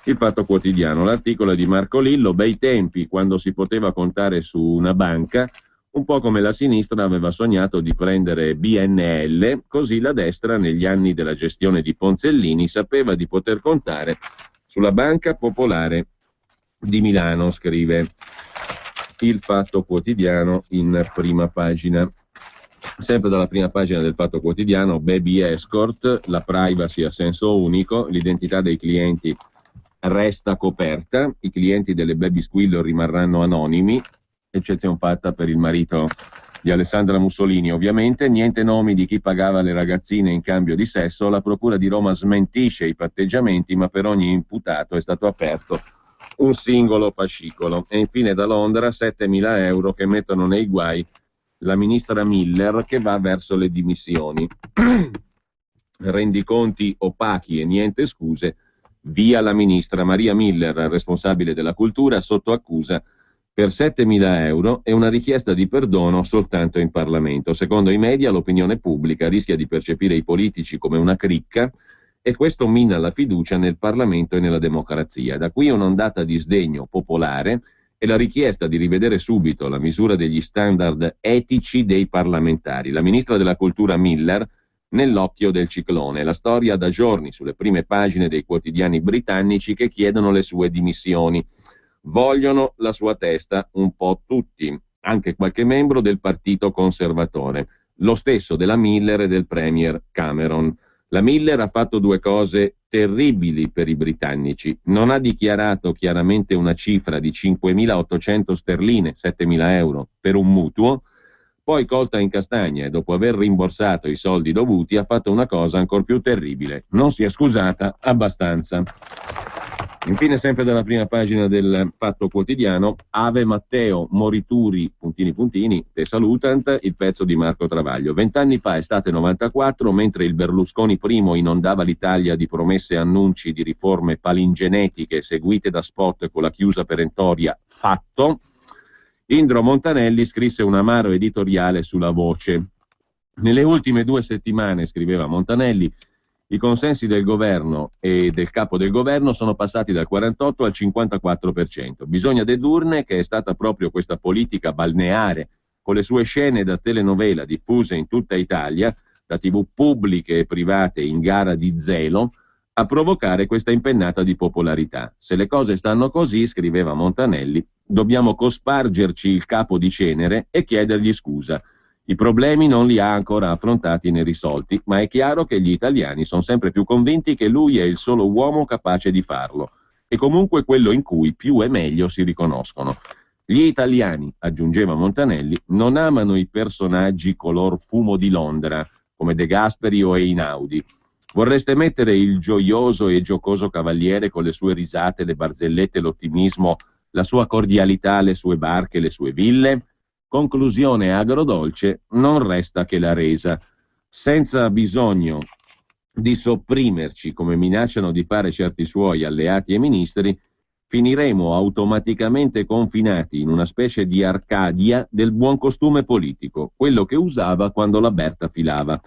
il Fatto Quotidiano. L'articolo è di Marco Lillo, bei tempi quando si poteva contare su una banca, un po' come la sinistra aveva sognato di prendere BNL, così la destra negli anni della gestione di Ponzellini sapeva di poter contare sulla Banca Popolare di Milano, scrive il Fatto Quotidiano in prima pagina. Sempre dalla prima pagina del Fatto Quotidiano, baby escort, la privacy a senso unico, l'identità dei clienti resta coperta, i clienti delle baby squillo rimarranno anonimi, eccezione fatta per il marito di Alessandra Mussolini ovviamente, niente nomi di chi pagava le ragazzine in cambio di sesso, la Procura di Roma smentisce i patteggiamenti, ma per ogni imputato è stato aperto un singolo fascicolo. E infine da Londra 7.000 euro che mettono nei guai la ministra Miller che va verso le dimissioni. Rendiconti opachi e niente scuse, via la ministra Maria Miller, responsabile della cultura, sotto accusa per 7.000 euro e una richiesta di perdono soltanto in Parlamento. Secondo i media l'opinione pubblica rischia di percepire i politici come una cricca e questo mina la fiducia nel Parlamento e nella democrazia. Da qui un'ondata di sdegno popolare e la richiesta di rivedere subito la misura degli standard etici dei parlamentari. La ministra della cultura Miller nell'occhio del ciclone, la storia da giorni sulle prime pagine dei quotidiani britannici che chiedono le sue dimissioni. Vogliono la sua testa un po' tutti, anche qualche membro del partito conservatore, lo stesso della Miller e del premier Cameron. La Miller ha fatto due cose terribili per i britannici. Non ha dichiarato chiaramente una cifra di 5.800 sterline, 7.000 euro, per un mutuo. Poi, colta in castagna e dopo aver rimborsato i soldi dovuti, ha fatto una cosa ancora più terribile. Non si è scusata abbastanza. Infine, sempre dalla prima pagina del Fatto Quotidiano, Ave Matteo, morituri, puntini puntini, te salutant, il pezzo di Marco Travaglio. 20 anni fa, estate 94, mentre il Berlusconi primo inondava l'Italia di promesse e annunci di riforme palingenetiche seguite da spot con la chiusa perentoria fatto, Indro Montanelli scrisse un amaro editoriale sulla Voce. Nelle ultime 2 settimane, scriveva Montanelli, i consensi del governo e del capo del governo sono passati dal 48 al 54%. Bisogna dedurne che è stata proprio questa politica balneare, con le sue scene da telenovela diffuse in tutta Italia, da TV pubbliche e private in gara di zelo, a provocare questa impennata di popolarità. Se le cose stanno così, scriveva Montanelli, dobbiamo cospargerci il capo di cenere e chiedergli scusa. I problemi non li ha ancora affrontati né risolti, ma è chiaro che gli italiani sono sempre più convinti che lui è il solo uomo capace di farlo, e comunque quello in cui più e meglio si riconoscono. Gli italiani, aggiungeva Montanelli, non amano i personaggi color fumo di Londra, come De Gasperi o Einaudi. Vorreste mettere il gioioso e giocoso cavaliere con le sue risate, le barzellette, l'ottimismo, la sua cordialità, le sue barche, le sue ville? Conclusione agrodolce, non resta che la resa. Senza bisogno di sopprimerci, come minacciano di fare certi suoi alleati e ministri, finiremo automaticamente confinati in una specie di Arcadia del buon costume politico, quello che usava quando la Berta filava.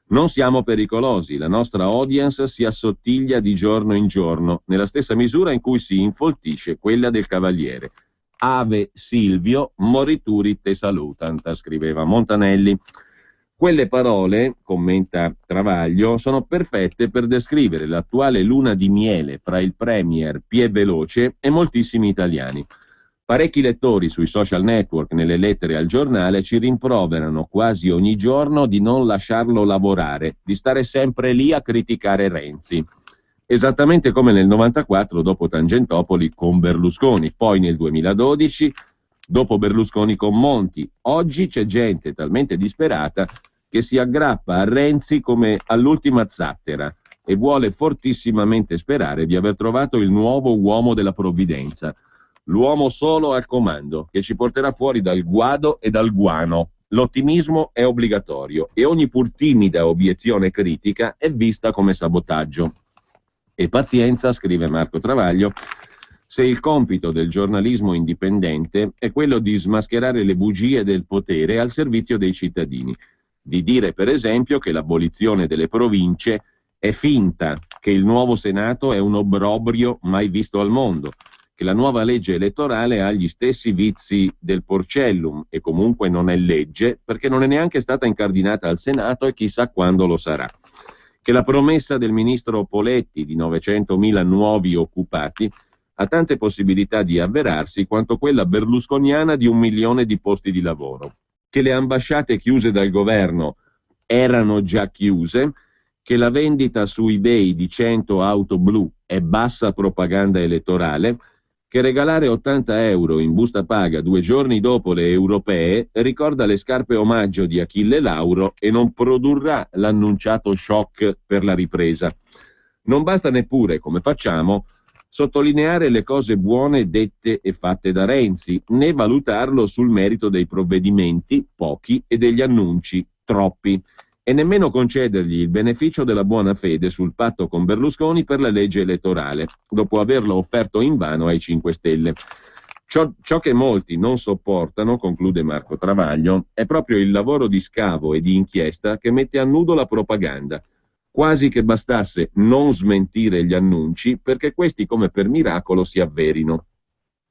Non siamo pericolosi, la nostra audience si assottiglia di giorno in giorno, nella stessa misura in cui si infoltisce quella del cavaliere. Ave Silvio, morituri te salutant, scriveva Montanelli. Quelle parole, commenta Travaglio, sono perfette per descrivere l'attuale luna di miele fra il premier Pieveloce e moltissimi italiani. Parecchi lettori sui social network, nelle lettere al giornale, ci rimproverano quasi ogni giorno di non lasciarlo lavorare, di stare sempre lì a criticare Renzi. Esattamente come nel 94 dopo Tangentopoli con Berlusconi, poi nel 2012 dopo Berlusconi con Monti. Oggi c'è gente talmente disperata che si aggrappa a Renzi come all'ultima zattera e vuole fortissimamente sperare di aver trovato il nuovo uomo della provvidenza, l'uomo solo al comando, che ci porterà fuori dal guado e dal guano. L'ottimismo è obbligatorio e ogni pur timida obiezione critica è vista come sabotaggio. E pazienza, scrive Marco Travaglio, se il compito del giornalismo indipendente è quello di smascherare le bugie del potere al servizio dei cittadini, di dire per esempio che l'abolizione delle province è finta, che il nuovo Senato è un obbrobrio mai visto al mondo, che la nuova legge elettorale ha gli stessi vizi del Porcellum e comunque non è legge perché non è neanche stata incardinata al Senato e chissà quando lo sarà. Che la promessa del ministro Poletti di 900.000 nuovi occupati ha tante possibilità di avverarsi quanto quella berlusconiana di 1 milione di posti di lavoro, che le ambasciate chiuse dal governo erano già chiuse, che la vendita su eBay di 100 auto blu è bassa propaganda elettorale, che regalare 80 euro in busta paga 2 giorni dopo le europee ricorda le scarpe omaggio di Achille Lauro e non produrrà l'annunciato shock per la ripresa. Non basta neppure, come facciamo, sottolineare le cose buone dette e fatte da Renzi, né valutarlo sul merito dei provvedimenti, pochi, e degli annunci, troppi, e nemmeno concedergli il beneficio della buona fede sul patto con Berlusconi per la legge elettorale, dopo averlo offerto invano ai 5 Stelle. Ciò che molti non sopportano, conclude Marco Travaglio, è proprio il lavoro di scavo e di inchiesta che mette a nudo la propaganda, quasi che bastasse non smentire gli annunci perché questi come per miracolo si avverino.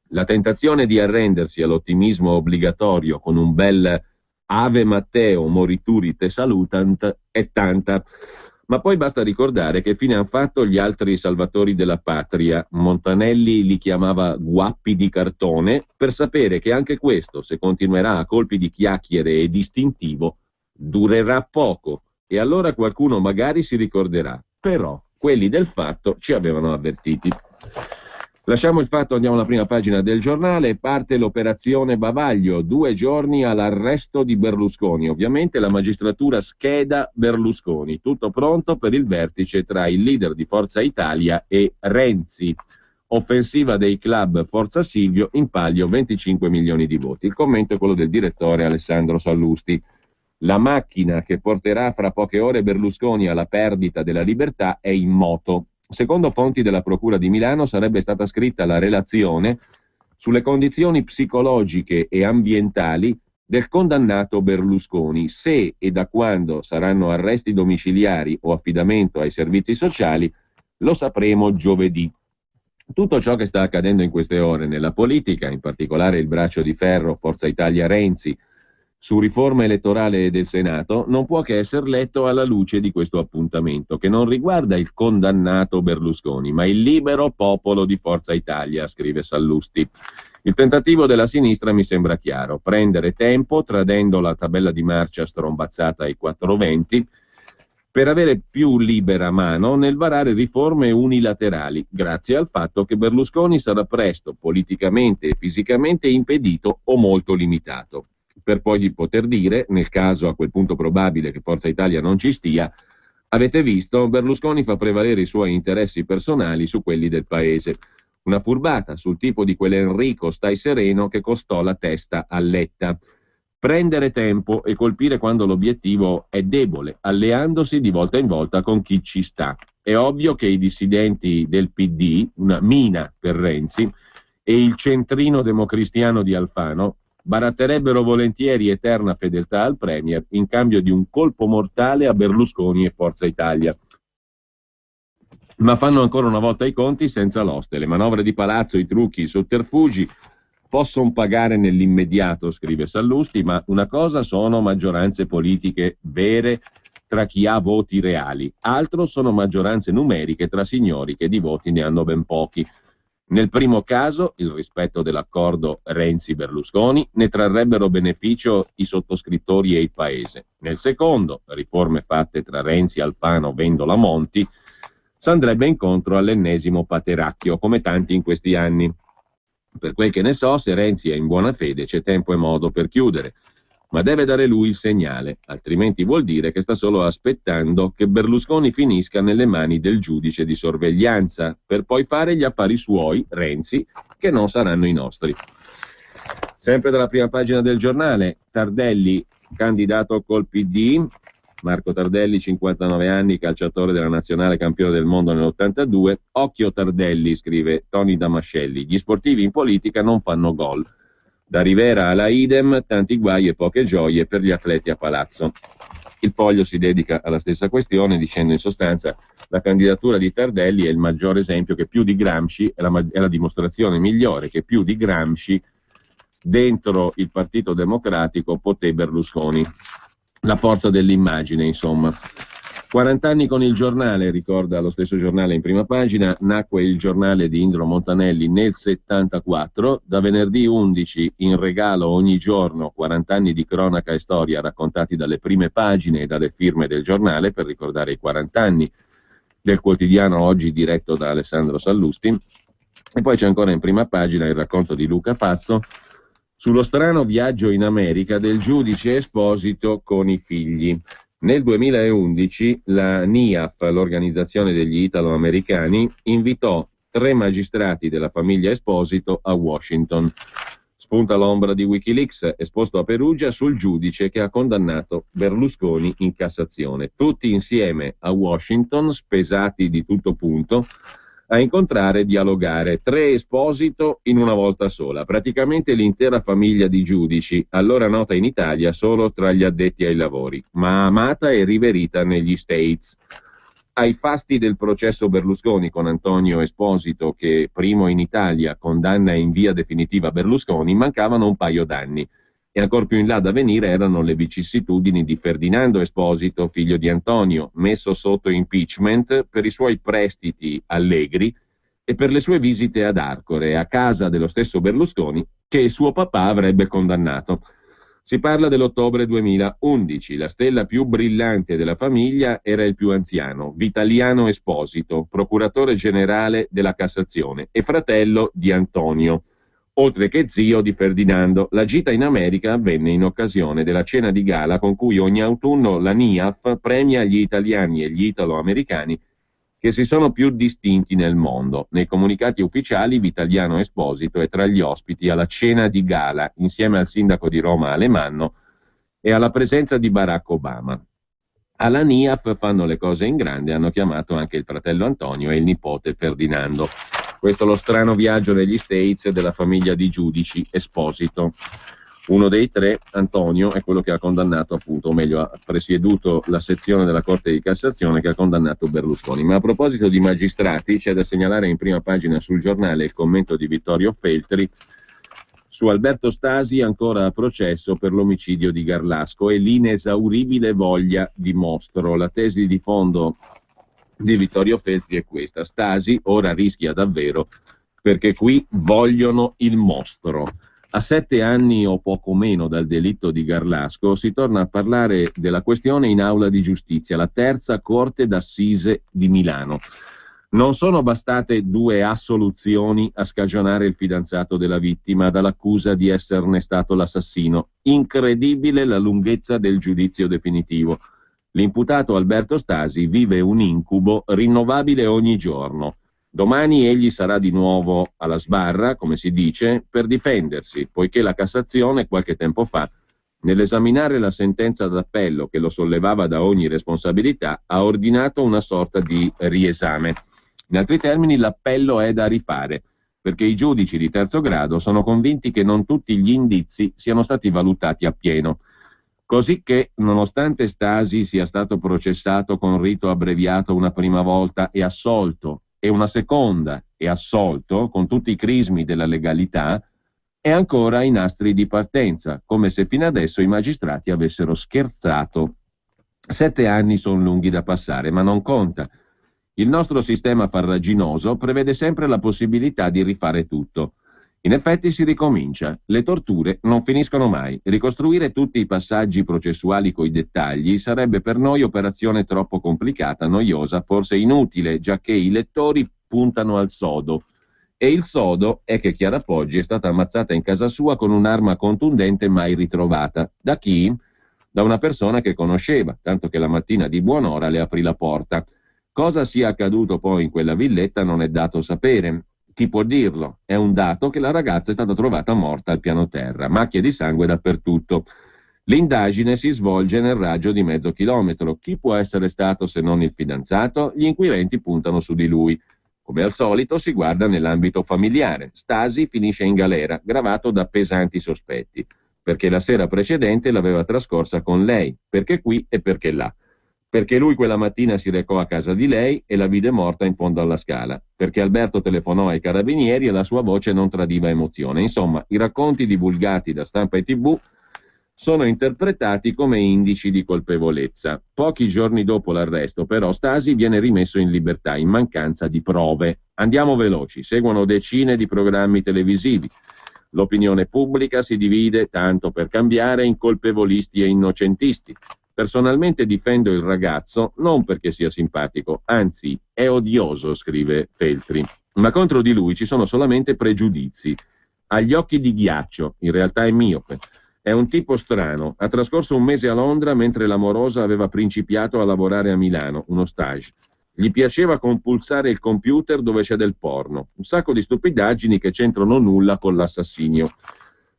La tentazione di arrendersi all'ottimismo obbligatorio con un bel Ave Matteo morituri te salutant è tanta, ma poi basta ricordare che fine hanno fatto gli altri salvatori della patria. Montanelli li chiamava guappi di cartone, per sapere che anche questo, se continuerà a colpi di chiacchiere e distintivo, durerà poco, e allora qualcuno magari si ricorderà, però quelli del Fatto ci avevano avvertiti. Lasciamo il Fatto, andiamo alla prima pagina del giornale. Parte l'operazione Bavaglio, 2 giorni all'arresto di Berlusconi. Ovviamente la magistratura scheda Berlusconi, tutto pronto per il vertice tra il leader di Forza Italia e Renzi. Offensiva dei club Forza Silvio, in palio 25 milioni di voti. Il commento è quello del direttore Alessandro Sallusti. La macchina che porterà fra poche ore Berlusconi alla perdita della libertà è in moto. Secondo fonti della Procura di Milano sarebbe stata scritta la relazione sulle condizioni psicologiche e ambientali del condannato Berlusconi, se e da quando saranno arresti domiciliari o affidamento ai servizi sociali lo sapremo giovedì. Tutto ciò che sta accadendo in queste ore nella politica, in particolare il braccio di ferro Forza Italia Renzi, su riforma elettorale del Senato, non può che essere letto alla luce di questo appuntamento, che non riguarda il condannato Berlusconi, ma il libero popolo di Forza Italia, scrive Sallusti. Il tentativo della sinistra mi sembra chiaro: prendere tempo, tradendo la tabella di marcia strombazzata ai 420, per avere più libera mano nel varare riforme unilaterali, grazie al fatto che Berlusconi sarà presto, politicamente e fisicamente, impedito o molto limitato, per poi poter dire, nel caso a quel punto probabile che Forza Italia non ci stia: avete visto, Berlusconi fa prevalere i suoi interessi personali su quelli del paese. Una furbata sul tipo di quell'Enrico stai sereno che costò la testa a Letta. Prendere tempo e colpire quando l'obiettivo è debole, alleandosi di volta in volta con chi ci sta. È ovvio che i dissidenti del PD, una mina per Renzi, e il centrino democristiano di Alfano baratterebbero volentieri eterna fedeltà al Premier in cambio di un colpo mortale a Berlusconi e Forza Italia. Ma fanno ancora una volta i conti senza l'oste. Le manovre di palazzo, i trucchi, i sotterfugi possono pagare nell'immediato, scrive Sallusti, ma una cosa sono maggioranze politiche vere tra chi ha voti reali, altro sono maggioranze numeriche tra signori che di voti ne hanno ben pochi. Nel primo caso, il rispetto dell'accordo Renzi-Berlusconi, ne trarrebbero beneficio i sottoscrittori e il Paese. Nel secondo, riforme fatte tra Renzi, Alfano, Vendola, Monti, s'andrebbe incontro all'ennesimo pateracchio, come tanti in questi anni. Per quel che ne so, se Renzi è in buona fede c'è tempo e modo per chiudere, ma deve dare lui il segnale, altrimenti vuol dire che sta solo aspettando che Berlusconi finisca nelle mani del giudice di sorveglianza, per poi fare gli affari suoi, Renzi, che non saranno i nostri. Sempre dalla prima pagina del giornale, Tardelli, candidato col PD, Marco Tardelli, 59 anni, calciatore della nazionale, campione del mondo nell'82. Occhio Tardelli, scrive Tony Damascelli, gli sportivi in politica non fanno gol. Da Rivera alla idem, tanti guai e poche gioie per gli atleti a palazzo. Il Foglio si dedica alla stessa questione dicendo in sostanza: la candidatura di Tardelli è il maggior esempio che più di Gramsci, è la dimostrazione migliore che più di Gramsci dentro il Partito Democratico poté Berlusconi. La forza dell'immagine, insomma. 40 anni con il giornale, ricorda lo stesso giornale in prima pagina. Nacque il giornale di Indro Montanelli nel 74, da venerdì 11 in regalo ogni giorno 40 anni di cronaca e storia raccontati dalle prime pagine e dalle firme del giornale per ricordare i 40 anni del quotidiano, oggi diretto da Alessandro Sallusti. E poi c'è ancora in prima pagina il racconto di Luca Fazzo sullo strano viaggio in America del giudice Esposito con i figli. Nel 2011 la NIAF, l'organizzazione degli italo-americani, invitò 3 magistrati della famiglia Esposito a Washington. Spunta l'ombra di Wikileaks, esposto a Perugia, sul giudice che ha condannato Berlusconi in Cassazione. Tutti insieme a Washington, spesati di tutto punto, a incontrare e dialogare. 3 Esposito in una volta sola, praticamente l'intera famiglia di giudici, allora nota in Italia solo tra gli addetti ai lavori, ma amata e riverita negli States. Ai fasti del processo Berlusconi con Antonio Esposito, che primo in Italia condanna in via definitiva Berlusconi, mancavano un paio d'anni. E ancor più in là da venire erano le vicissitudini di Ferdinando Esposito, figlio di Antonio, messo sotto impeachment per i suoi prestiti allegri e per le sue visite ad Arcore, a casa dello stesso Berlusconi, che suo papà avrebbe condannato. Si parla dell'ottobre 2011, la stella più brillante della famiglia era il più anziano, Vitaliano Esposito, procuratore generale della Cassazione e fratello di Antonio, oltre che zio di Ferdinando. La gita in America avvenne in occasione della cena di gala con cui ogni autunno la NIAF premia gli italiani e gli italo-americani che si sono più distinti nel mondo. Nei comunicati ufficiali Vitaliano Esposito è tra gli ospiti alla cena di gala, insieme al sindaco di Roma Alemanno e alla presenza di Barack Obama. Alla NIAF fanno le cose in grande, hanno chiamato anche il fratello Antonio e il nipote Ferdinando. Questo è lo strano viaggio negli States della famiglia di giudici Esposito. Uno dei 3, Antonio, è quello che ha condannato, appunto, o meglio, ha presieduto la sezione della Corte di Cassazione che ha condannato Berlusconi. Ma a proposito di magistrati, c'è da segnalare in prima pagina sul giornale il commento di Vittorio Feltri su Alberto Stasi ancora a processo per l'omicidio di Garlasco e l'inesauribile voglia di mostro. La tesi di fondo di Vittorio Feltri è questa: Stasi ora rischia davvero perché qui vogliono il mostro. A 7 anni o poco meno dal delitto di Garlasco si torna a parlare della questione in aula di giustizia, la terza corte d'assise di Milano. Non sono bastate 2 assoluzioni a scagionare il fidanzato della vittima dall'accusa di esserne stato l'assassino. Incredibile la lunghezza del giudizio definitivo. L'imputato Alberto Stasi vive un incubo rinnovabile ogni giorno. Domani egli sarà di nuovo alla sbarra, come si dice, per difendersi, poiché la Cassazione qualche tempo fa, nell'esaminare la sentenza d'appello che lo sollevava da ogni responsabilità, ha ordinato una sorta di riesame. In altri termini, l'appello è da rifare, perché i giudici di terzo grado sono convinti che non tutti gli indizi siano stati valutati appieno. Così che, nonostante Stasi sia stato processato con rito abbreviato una prima volta e assolto, e una seconda e assolto, con tutti i crismi della legalità, è ancora ai nastri di partenza, come se fino adesso i magistrati avessero scherzato. 7 anni sono lunghi da passare, ma non conta. Il nostro sistema farraginoso prevede sempre la possibilità di rifare tutto. In effetti si ricomincia, le torture non finiscono mai. Ricostruire tutti i passaggi processuali coi dettagli sarebbe per noi operazione troppo complicata, noiosa, forse inutile, giacché i lettori puntano al sodo. E il sodo è che Chiara Poggi è stata ammazzata in casa sua con un'arma contundente mai ritrovata. Da chi? Da una persona che conosceva, tanto che la mattina di buon'ora le aprì la porta. Cosa sia accaduto poi in quella villetta non è dato sapere. Chi può dirlo? È un dato che la ragazza è stata trovata morta al piano terra, macchie di sangue dappertutto. L'indagine si svolge nel raggio di mezzo chilometro. Chi può essere stato se non il fidanzato? Gli inquirenti puntano su di lui. Come al solito si guarda nell'ambito familiare. Stasi finisce in galera, gravato da pesanti sospetti, perché la sera precedente l'aveva trascorsa con lei, perché qui e perché là. Perché lui quella mattina si recò a casa di lei e la vide morta in fondo alla scala, perché Alberto telefonò ai carabinieri e la sua voce non tradiva emozione. Insomma, i racconti divulgati da stampa e TV sono interpretati come indici di colpevolezza. Pochi giorni dopo l'arresto, però, Stasi viene rimesso in libertà in mancanza di prove. Andiamo veloci, seguono decine di programmi televisivi. L'opinione pubblica si divide, tanto per cambiare, in colpevolisti e innocentisti. Personalmente difendo il ragazzo non perché sia simpatico, anzi è odioso, scrive Feltri, ma contro di lui ci sono solamente pregiudizi. Ha gli occhi di ghiaccio, in realtà è miope. È un tipo strano, ha trascorso un mese a Londra mentre l'amorosa aveva principiato a lavorare a Milano, uno stage. Gli piaceva compulsare il computer dove c'è del porno. Un sacco di stupidaggini che c'entrano nulla con l'assassinio.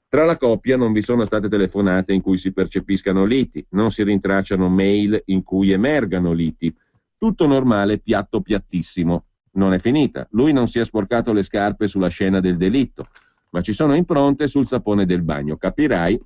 Tra la coppia non vi sono state telefonate in cui si percepiscano liti, non si rintracciano mail in cui emergano liti. Tutto normale, piatto piattissimo. Non è finita. Lui non si è sporcato le scarpe sulla scena del delitto, ma ci sono impronte sul sapone del bagno. Capirai,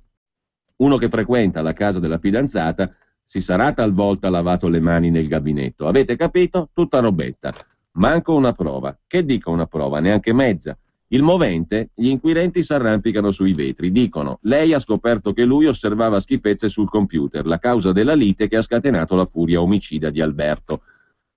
uno che frequenta la casa della fidanzata si sarà talvolta lavato le mani nel gabinetto. Avete capito? Tutta robetta. Manco una prova. Che dica una prova? Neanche mezza. Il movente, gli inquirenti s'arrampicano sui vetri. Dicono, lei ha scoperto che lui osservava schifezze sul computer, la causa della lite che ha scatenato la furia omicida di Alberto.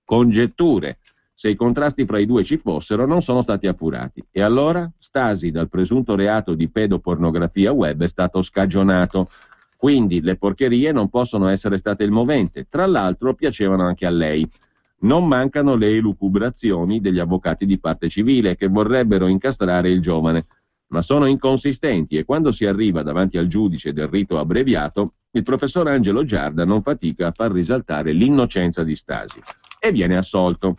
Congetture. Se i contrasti fra i due ci fossero, non sono stati appurati. E allora? Stasi dal presunto reato di pedopornografia web è stato scagionato. Quindi le porcherie non possono essere state il movente. Tra l'altro piacevano anche a lei. Non mancano le elucubrazioni degli avvocati di parte civile che vorrebbero incastrare il giovane, ma sono inconsistenti e quando si arriva davanti al giudice del rito abbreviato, il professor Angelo Giarda non fatica a far risaltare l'innocenza di Stasi e viene assolto.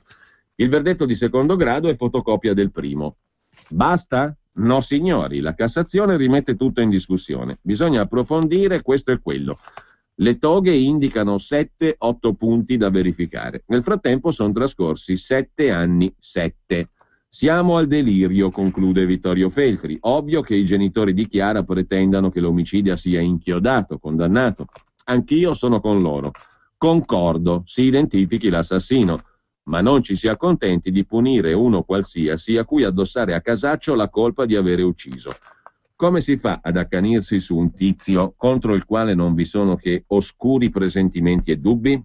Il verdetto di secondo grado è fotocopia del primo. Basta? No signori, la Cassazione rimette tutto in discussione. Bisogna approfondire questo e quello. Le toghe indicano 7-8 punti da verificare. Nel frattempo sono trascorsi 7 anni, 7. Siamo al delirio, conclude Vittorio Feltri. Ovvio che i genitori di Chiara pretendano che l'omicida sia inchiodato, condannato. Anch'io sono con loro. Concordo, si identifichi l'assassino, ma non ci si accontenti di punire uno qualsiasi a cui addossare a casaccio la colpa di avere ucciso. Come si fa ad accanirsi su un tizio contro il quale non vi sono che oscuri presentimenti e dubbi?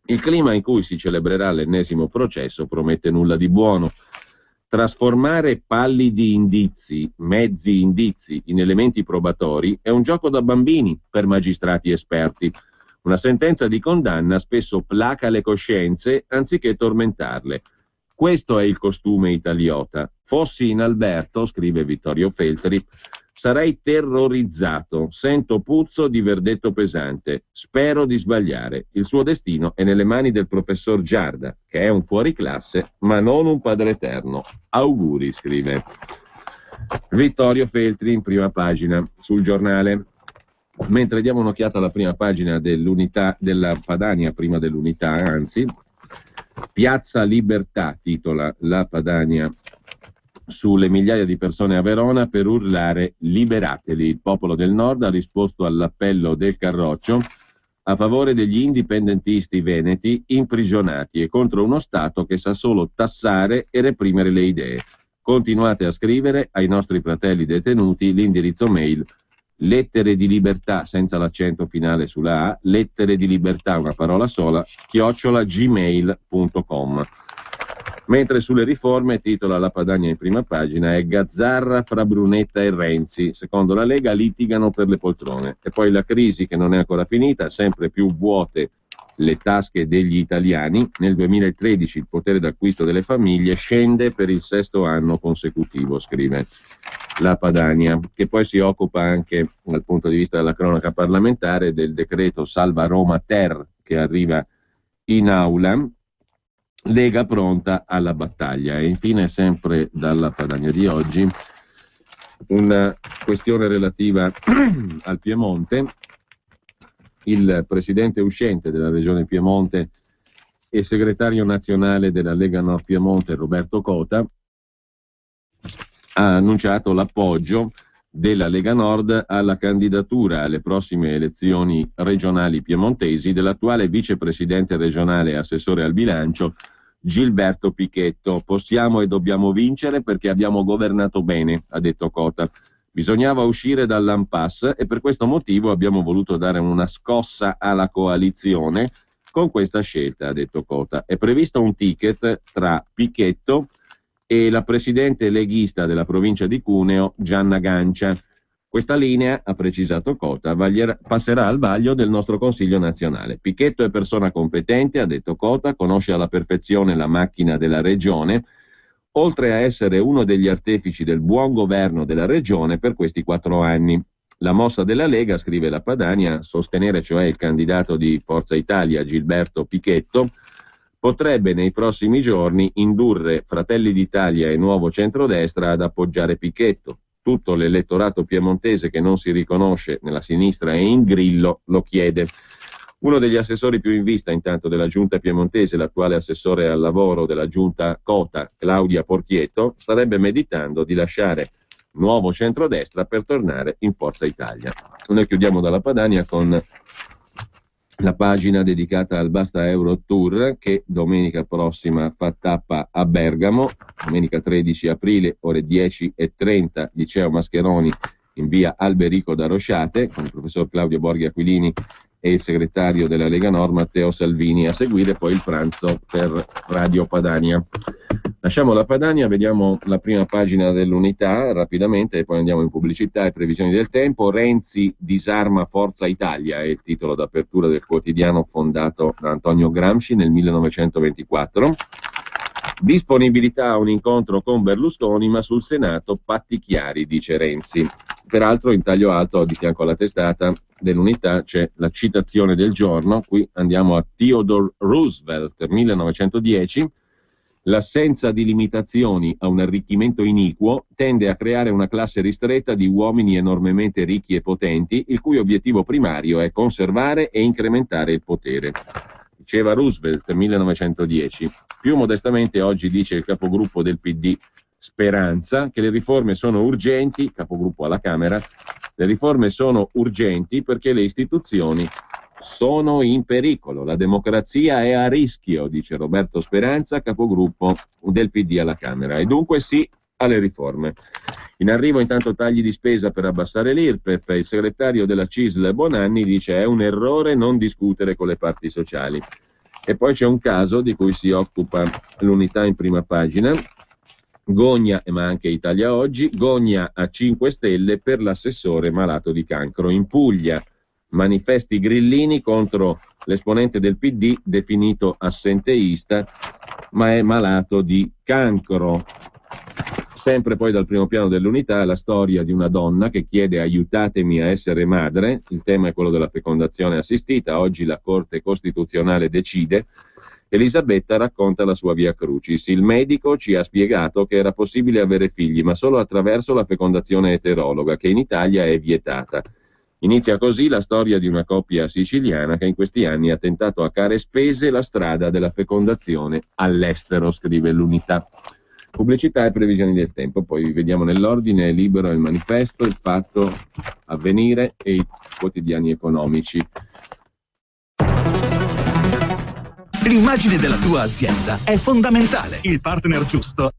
Il clima in cui si celebrerà l'ennesimo processo promette nulla di buono. Trasformare pallidi indizi, mezzi indizi, in elementi probatori è un gioco da bambini per magistrati esperti. Una sentenza di condanna spesso placa le coscienze anziché tormentarle. Questo è il costume italiota. Fossi in Alberto, scrive Vittorio Feltri, sarei terrorizzato, sento puzzo di verdetto pesante, spero di sbagliare. Il suo destino è nelle mani del professor Giarda, che è un fuoriclasse, ma non un padre eterno. Auguri, scrive Vittorio Feltri in prima pagina sul Giornale. Mentre diamo un'occhiata alla prima pagina dell'Unità, della Padania, prima dell'Unità, anzi, Piazza Libertà titola la Padania sulle migliaia di persone a Verona per urlare liberateli. Il popolo del nord ha risposto all'appello del Carroccio a favore degli indipendentisti veneti imprigionati e contro uno Stato che sa solo tassare e reprimere le idee. Continuate a scrivere ai nostri fratelli detenuti. L'indirizzo mail lettere di libertà senza l'accento finale sulla A, lettere di libertà una parola sola @gmail.com. Mentre sulle riforme, titola la Padania in prima pagina, è Gazzarra fra Brunetta e Renzi. Secondo la Lega litigano per le poltrone. E poi la crisi che non è ancora finita, sempre più vuote le tasche degli italiani. Nel 2013 il potere d'acquisto delle famiglie scende per il 6º anno consecutivo, scrive la Padania, che poi si occupa anche, dal punto di vista della cronaca parlamentare, del decreto Salva Roma Ter che arriva in aula. Lega pronta alla battaglia. E infine, sempre dalla Padania di oggi, una questione relativa al Piemonte. Il presidente uscente della regione Piemonte e segretario nazionale della Lega Nord Piemonte, Roberto Cota, ha annunciato l'appoggio della Lega Nord alla candidatura alle prossime elezioni regionali piemontesi dell'attuale vicepresidente regionale e assessore al bilancio Gilberto Pichetto. Possiamo e dobbiamo vincere perché abbiamo governato bene, ha detto Cota. Bisognava uscire dall'impasse e per questo motivo abbiamo voluto dare una scossa alla coalizione con questa scelta, ha detto Cota. È previsto un ticket tra Pichetto e la presidente leghista della provincia di Cuneo, Gianna Gancia. Questa linea, ha precisato Cota, passerà al vaglio del nostro Consiglio nazionale. Pichetto è persona competente, ha detto Cota, conosce alla perfezione la macchina della regione, oltre a essere uno degli artefici del buon governo della regione per questi 4 anni. La mossa della Lega, scrive la Padania, sostenere cioè il candidato di Forza Italia Gilberto Pichetto, potrebbe nei prossimi giorni indurre Fratelli d'Italia e Nuovo Centrodestra ad appoggiare Pichetto. Tutto l'elettorato piemontese che non si riconosce nella sinistra e in Grillo lo chiede. Uno degli assessori più in vista intanto della giunta piemontese, l'attuale assessore al lavoro della giunta Cota, Claudia Porchietto, starebbe meditando di lasciare Nuovo Centrodestra per tornare in Forza Italia. Noi chiudiamo dalla Padania con la pagina dedicata al Basta Euro Tour che domenica prossima fa tappa a Bergamo, domenica 13 aprile, ore 10:30, Liceo Mascheroni in via Alberico da Rosciate, con il professor Claudio Borghi Aquilini e il segretario della Lega Nord Matteo Salvini, a seguire poi il pranzo per Radio Padania. Lasciamo la Padania, vediamo la prima pagina dell'Unità rapidamente e poi andiamo in pubblicità e previsioni del tempo. Renzi disarma Forza Italia è il titolo d'apertura del quotidiano fondato da Antonio Gramsci nel 1924. Disponibilità a un incontro con Berlusconi, ma sul Senato patti chiari, dice Renzi. Peraltro in taglio alto di fianco alla testata dell'Unità c'è la citazione del giorno. Qui andiamo a Theodore Roosevelt, 1910. L'assenza di limitazioni a un arricchimento iniquo tende a creare una classe ristretta di uomini enormemente ricchi e potenti, il cui obiettivo primario è conservare e incrementare il potere. Diceva Roosevelt, 1910. Più modestamente oggi dice il capogruppo del PD Speranza che le riforme sono urgenti, capogruppo alla Camera, le riforme sono urgenti perché le istituzioni sono in pericolo, la democrazia è a rischio, dice Roberto Speranza, capogruppo del PD alla Camera, e dunque sì alle riforme. In arrivo intanto tagli di spesa per abbassare l'IRPEF, il segretario della CISL Bonanni dice è un errore non discutere con le parti sociali. E poi c'è un caso di cui si occupa l'Unità in prima pagina, Gogna, ma anche Italia Oggi, Gogna a 5 Stelle per l'assessore malato di cancro. In Puglia manifesti grillini contro l'esponente del PD definito assenteista, ma è malato di cancro. Sempre poi dal primo piano dell'Unità la storia di una donna che chiede aiutatemi a essere madre, il tema è quello della fecondazione assistita, oggi la Corte Costituzionale decide. Elisabetta racconta la sua via crucis. Il medico ci ha spiegato che era possibile avere figli, ma solo attraverso la fecondazione eterologa, che in Italia è vietata. Inizia così la storia di una coppia siciliana che in questi anni ha tentato a care spese la strada della fecondazione all'estero, scrive l'Unità. Pubblicità e previsioni del tempo, poi vediamo nell'ordine Libero, il Manifesto, il Fatto, Avvenire e i quotidiani economici. L'immagine della tua azienda è fondamentale. Il partner giusto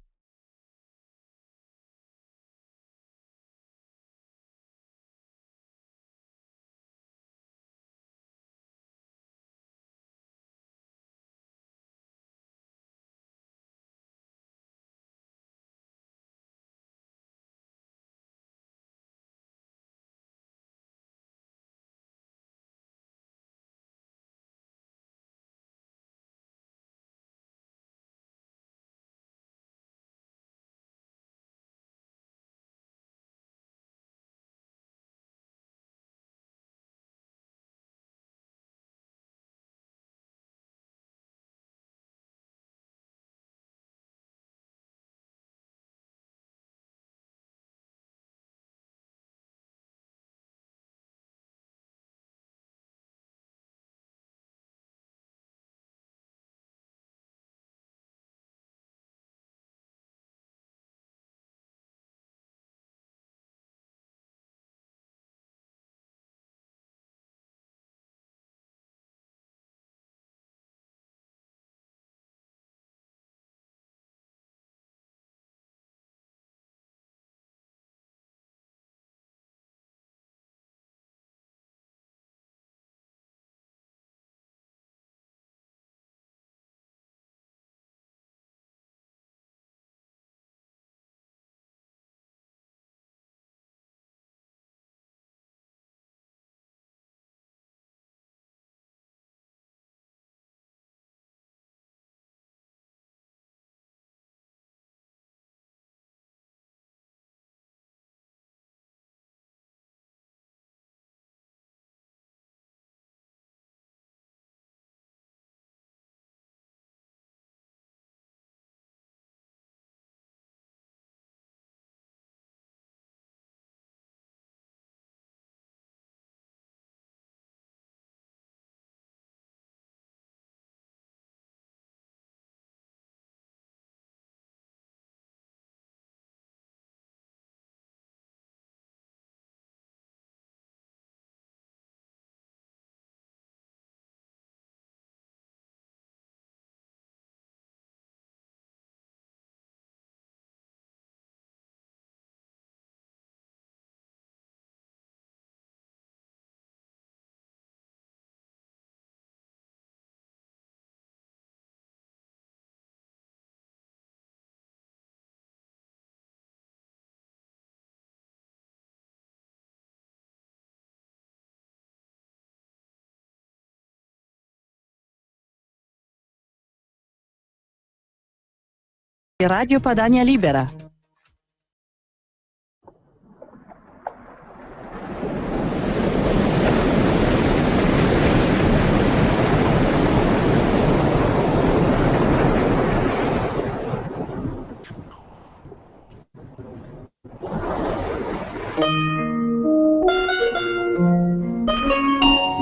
Radio Padania Libera.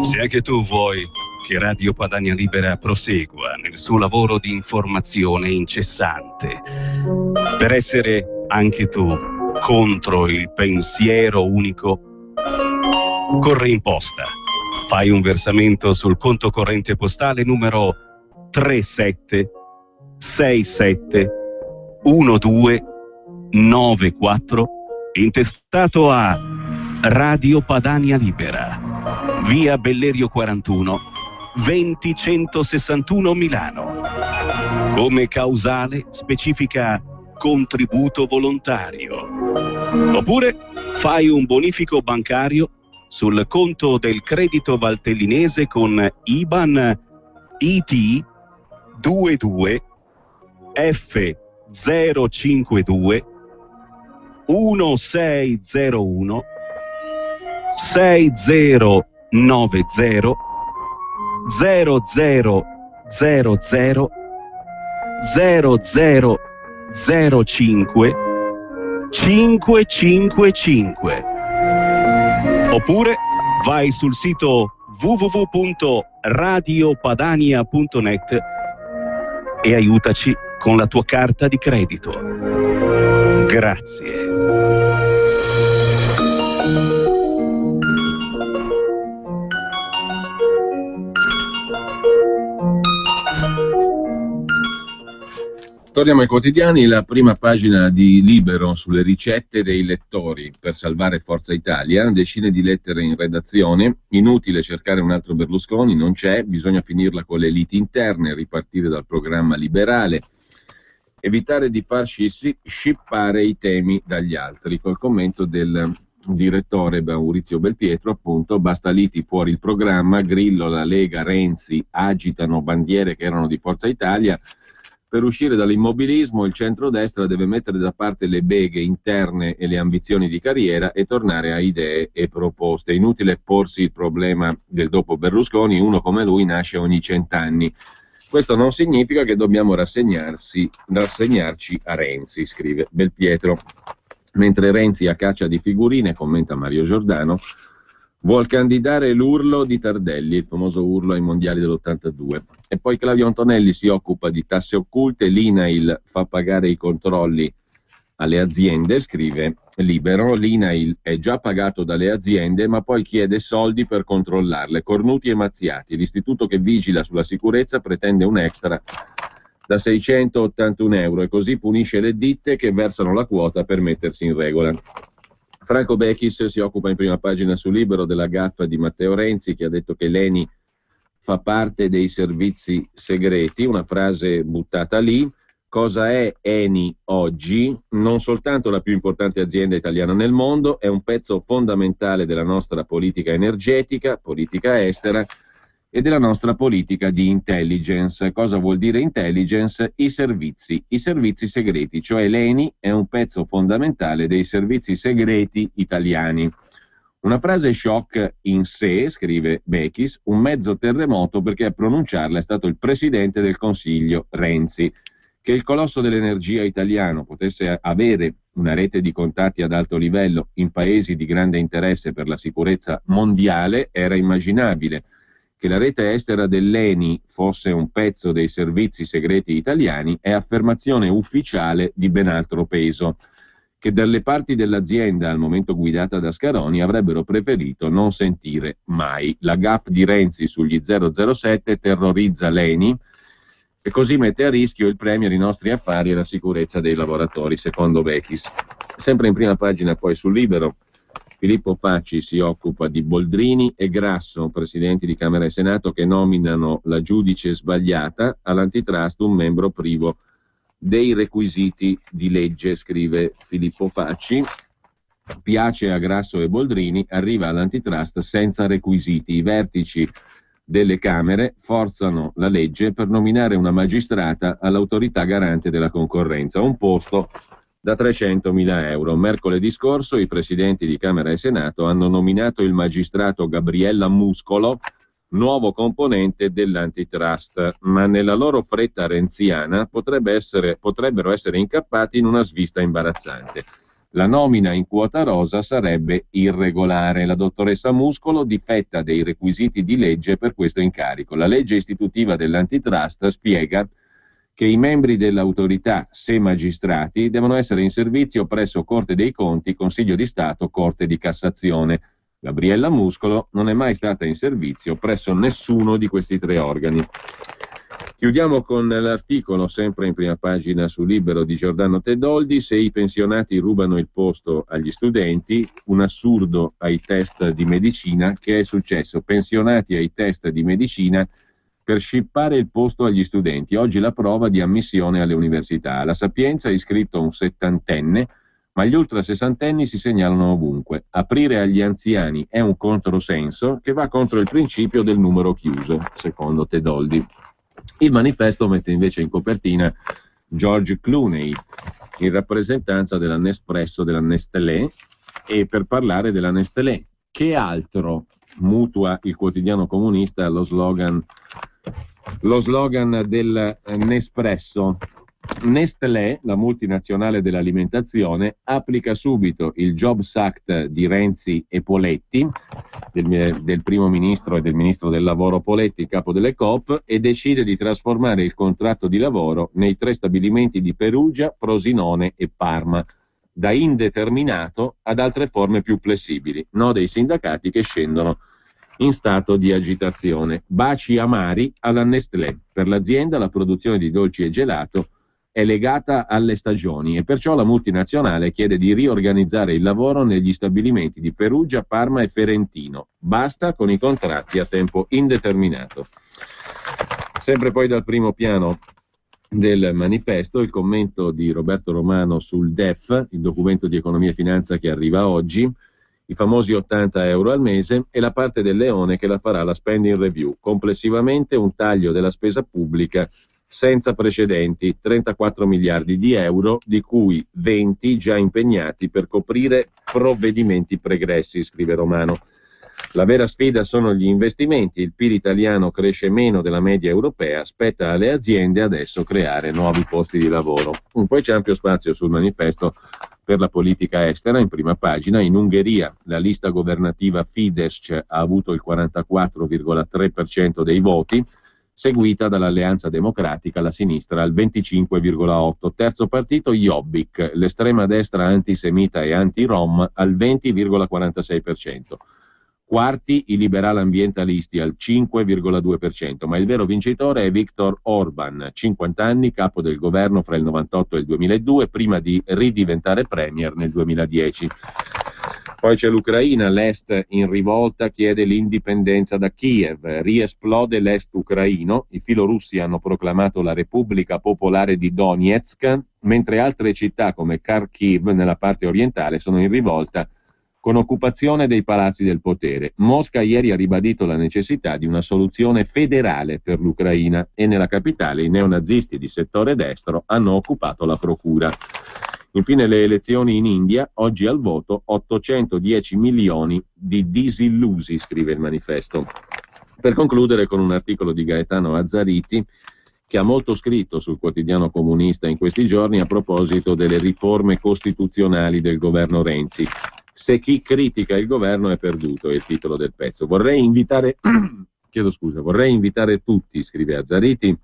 Se anche tu vuoi che Radio Padania Libera prosegua nel suo lavoro di informazione incessante, per essere anche tu contro il pensiero unico, corri in posta. Fai un versamento sul conto corrente postale numero 37671294, intestato a Radio Padania Libera, via Bellerio 41, 20161 Milano. Come causale specifica contributo volontario. Oppure fai un bonifico bancario sul conto del Credito Valtellinese con IBAN IT 22 F052 1601 6090 0000 0005 555. Oppure vai sul sito www.radiopadania.net e aiutaci con la tua carta di credito. Grazie. Torniamo ai quotidiani, la prima pagina di Libero sulle ricette dei lettori per salvare Forza Italia, decine di lettere in redazione, inutile cercare un altro Berlusconi, non c'è, bisogna finirla con le liti interne, ripartire dal programma liberale, evitare di farci scippare i temi dagli altri, col commento del direttore Maurizio Belpietro, appunto, basta liti fuori il programma, Grillo, la Lega, Renzi agitano bandiere che erano di Forza Italia. Per uscire dall'immobilismo il centrodestra deve mettere da parte le beghe interne e le ambizioni di carriera e tornare a idee e proposte. Inutile porsi il problema del dopo Berlusconi, uno come lui nasce ogni 100 anni. Questo non significa che dobbiamo rassegnarci a Renzi, scrive Belpietro. Mentre Renzi a caccia di figurine, commenta Mario Giordano, vuol candidare l'urlo di Tardelli, il famoso urlo ai mondiali dell'82. E poi Claudio Antonelli si occupa di tasse occulte, l'INAIL fa pagare i controlli alle aziende, scrive Libero, l'INAIL è già pagato dalle aziende ma poi chiede soldi per controllarle, cornuti e mazziati. L'istituto che vigila sulla sicurezza pretende un extra da 681 euro e così punisce le ditte che versano la quota per mettersi in regola. Franco Bechis si occupa in prima pagina su Libero della gaffa di Matteo Renzi, che ha detto che l'ENI fa parte dei servizi segreti, una frase buttata lì. Cosa è ENI oggi? Non soltanto la più importante azienda italiana nel mondo, è un pezzo fondamentale della nostra politica energetica, politica estera e della nostra politica di intelligence. Cosa vuol dire intelligence? I servizi segreti, cioè l'ENI è un pezzo fondamentale dei servizi segreti italiani. Una frase shock in sé, scrive Bechis, un mezzo terremoto perché a pronunciarla è stato il Presidente del Consiglio Renzi. Che il colosso dell'energia italiano potesse avere una rete di contatti ad alto livello in paesi di grande interesse per la sicurezza mondiale era immaginabile. Che la rete estera dell'ENI fosse un pezzo dei servizi segreti italiani è affermazione ufficiale di ben altro peso, che dalle parti dell'azienda, al momento guidata da Scaroni, avrebbero preferito non sentire mai. La gaffe di Renzi sugli 007 terrorizza l'ENI e così mette a rischio il Premier, i nostri affari e la sicurezza dei lavoratori, secondo Bechis. Sempre in prima pagina poi sul Libero, Filippo Facci si occupa di Boldrini e Grasso, presidenti di Camera e Senato, che nominano la giudice sbagliata, all'antitrust un membro privo dei requisiti di legge, scrive Filippo Facci. Piace a Grasso e Boldrini, arriva all'antitrust senza requisiti. I vertici delle Camere forzano la legge per nominare una magistrata all'autorità garante della concorrenza, un posto da 300.000 euro. Mercoledì scorso i presidenti di Camera e Senato hanno nominato il magistrato Gabriella Muscolo nuovo componente dell'antitrust, ma nella loro fretta renziana potrebbero essere incappati in una svista imbarazzante. La nomina in quota rosa sarebbe irregolare. La dottoressa Muscolo difetta dei requisiti di legge per questo incarico. La legge istitutiva dell'antitrust spiega che i membri dell'autorità, se magistrati, devono essere in servizio presso Corte dei Conti, Consiglio di Stato, Corte di Cassazione. Gabriella Muscolo non è mai stata in servizio presso nessuno di questi tre organi. Chiudiamo con l'articolo, sempre in prima pagina su Libero, di Giordano Tedoldi: se i pensionati rubano il posto agli studenti, un assurdo ai test di medicina. Che è successo? Pensionati ai test di medicina per scippare il posto agli studenti. Oggi la prova di ammissione alle università. Alla Sapienza è iscritto un 70enne, ma gli ultrasessantenni si segnalano ovunque. Aprire agli anziani è un controsenso che va contro il principio del numero chiuso, secondo Tedoldi. Il Manifesto mette invece in copertina George Clooney, in rappresentanza della Nespresso, della Nestlé, e per parlare della Nestlé. Che altro mutua il quotidiano comunista lo slogan del Nespresso? Nestlé, la multinazionale dell'alimentazione, applica subito il Jobs Act di Renzi e Poletti, del primo ministro e del ministro del lavoro Poletti, capo delle Coop, e decide di trasformare il contratto di lavoro nei 3 stabilimenti di Perugia, Frosinone e Parma, da indeterminato ad altre forme più flessibili. No dei sindacati che scendono in stato di agitazione. Baci amari alla Nestlé. Per l'azienda la produzione di dolci e gelato è legata alle stagioni e perciò la multinazionale chiede di riorganizzare il lavoro negli stabilimenti di Perugia, Parma e Ferentino. Basta con i contratti a tempo indeterminato. Sempre poi dal primo piano del Manifesto il commento di Roberto Romano sul DEF, il documento di economia e finanza che arriva oggi, i famosi 80 euro al mese, e la parte del leone che la farà la spending review. Complessivamente un taglio della spesa pubblica senza precedenti, 34 miliardi di euro, di cui 20 già impegnati per coprire provvedimenti pregressi, scrive Romano. La vera sfida sono gli investimenti, il PIL italiano cresce meno della media europea, spetta alle aziende adesso creare nuovi posti di lavoro. Poi c'è ampio spazio sul Manifesto per la politica estera, in prima pagina. In Ungheria la lista governativa Fidesz ha avuto il 44,3% dei voti, seguita dall'Alleanza Democratica, la sinistra al 25,8%. Terzo partito Jobbik, l'estrema destra antisemita e anti-rom al 20,46%. Quarti i liberal ambientalisti al 5,2%, ma il vero vincitore è Viktor Orban, 50 anni, capo del governo fra il 98 e il 2002, prima di ridiventare premier nel 2010. Poi c'è l'Ucraina, l'Est in rivolta chiede l'indipendenza da Kiev, riesplode l'Est ucraino, i filorussi hanno proclamato la Repubblica Popolare di Donetsk, mentre altre città come Kharkiv nella parte orientale sono in rivolta con occupazione dei palazzi del potere. Mosca ieri ha ribadito la necessità di una soluzione federale per l'Ucraina e nella capitale i neonazisti di settore destro hanno occupato la procura. Infine le elezioni in India, oggi al voto 810 milioni di disillusi, scrive il Manifesto. Per concludere con un articolo di Gaetano Azzariti, che ha molto scritto sul quotidiano comunista in questi giorni a proposito delle riforme costituzionali del governo Renzi. Se chi critica il governo è perduto, è il titolo del pezzo. Vorrei invitare tutti, scrive Azzariti,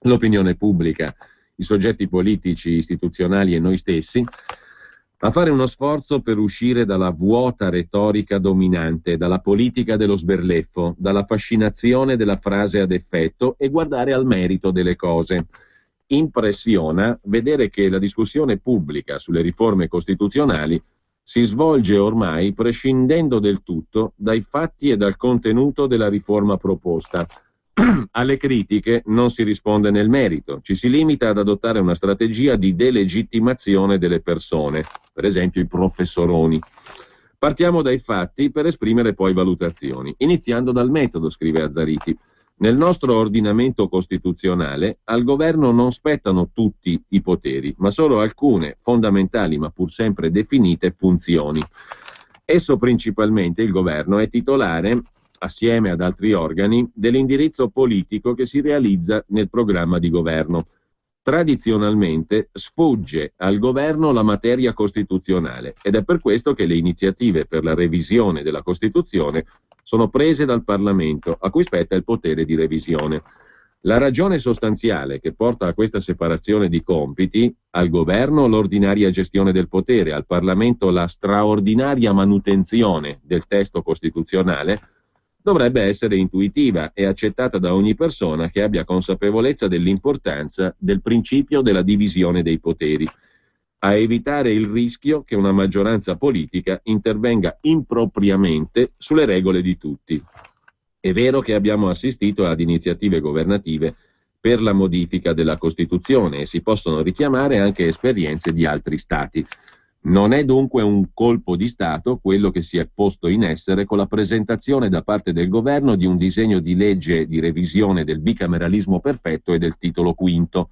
l'opinione pubblica, i soggetti politici, istituzionali e noi stessi, a fare uno sforzo per uscire dalla vuota retorica dominante, dalla politica dello sberleffo, dalla fascinazione della frase ad effetto e guardare al merito delle cose. Impressiona vedere che la discussione pubblica sulle riforme costituzionali si svolge ormai prescindendo del tutto dai fatti e dal contenuto della riforma proposta. Alle critiche non si risponde nel merito, ci si limita ad adottare una strategia di delegittimazione delle persone, per esempio i professoroni. Partiamo dai fatti per esprimere poi valutazioni, iniziando dal metodo, scrive Azzariti. Nel nostro ordinamento costituzionale al governo non spettano tutti i poteri, ma solo alcune fondamentali ma pur sempre definite funzioni. Esso principalmente, il governo, è titolare, assieme ad altri organi, dell'indirizzo politico che si realizza nel programma di governo. Tradizionalmente sfugge al governo la materia costituzionale ed è per questo che le iniziative per la revisione della Costituzione sono prese dal Parlamento, a cui spetta il potere di revisione. La ragione sostanziale che porta a questa separazione di compiti, al governo l'ordinaria gestione del potere, al Parlamento la straordinaria manutenzione del testo costituzionale, dovrebbe essere intuitiva e accettata da ogni persona che abbia consapevolezza dell'importanza del principio della divisione dei poteri, a evitare il rischio che una maggioranza politica intervenga impropriamente sulle regole di tutti. È vero che abbiamo assistito ad iniziative governative per la modifica della Costituzione e si possono richiamare anche esperienze di altri Stati. Non è dunque un colpo di Stato quello che si è posto in essere con la presentazione da parte del governo di un disegno di legge di revisione del bicameralismo perfetto e del titolo V.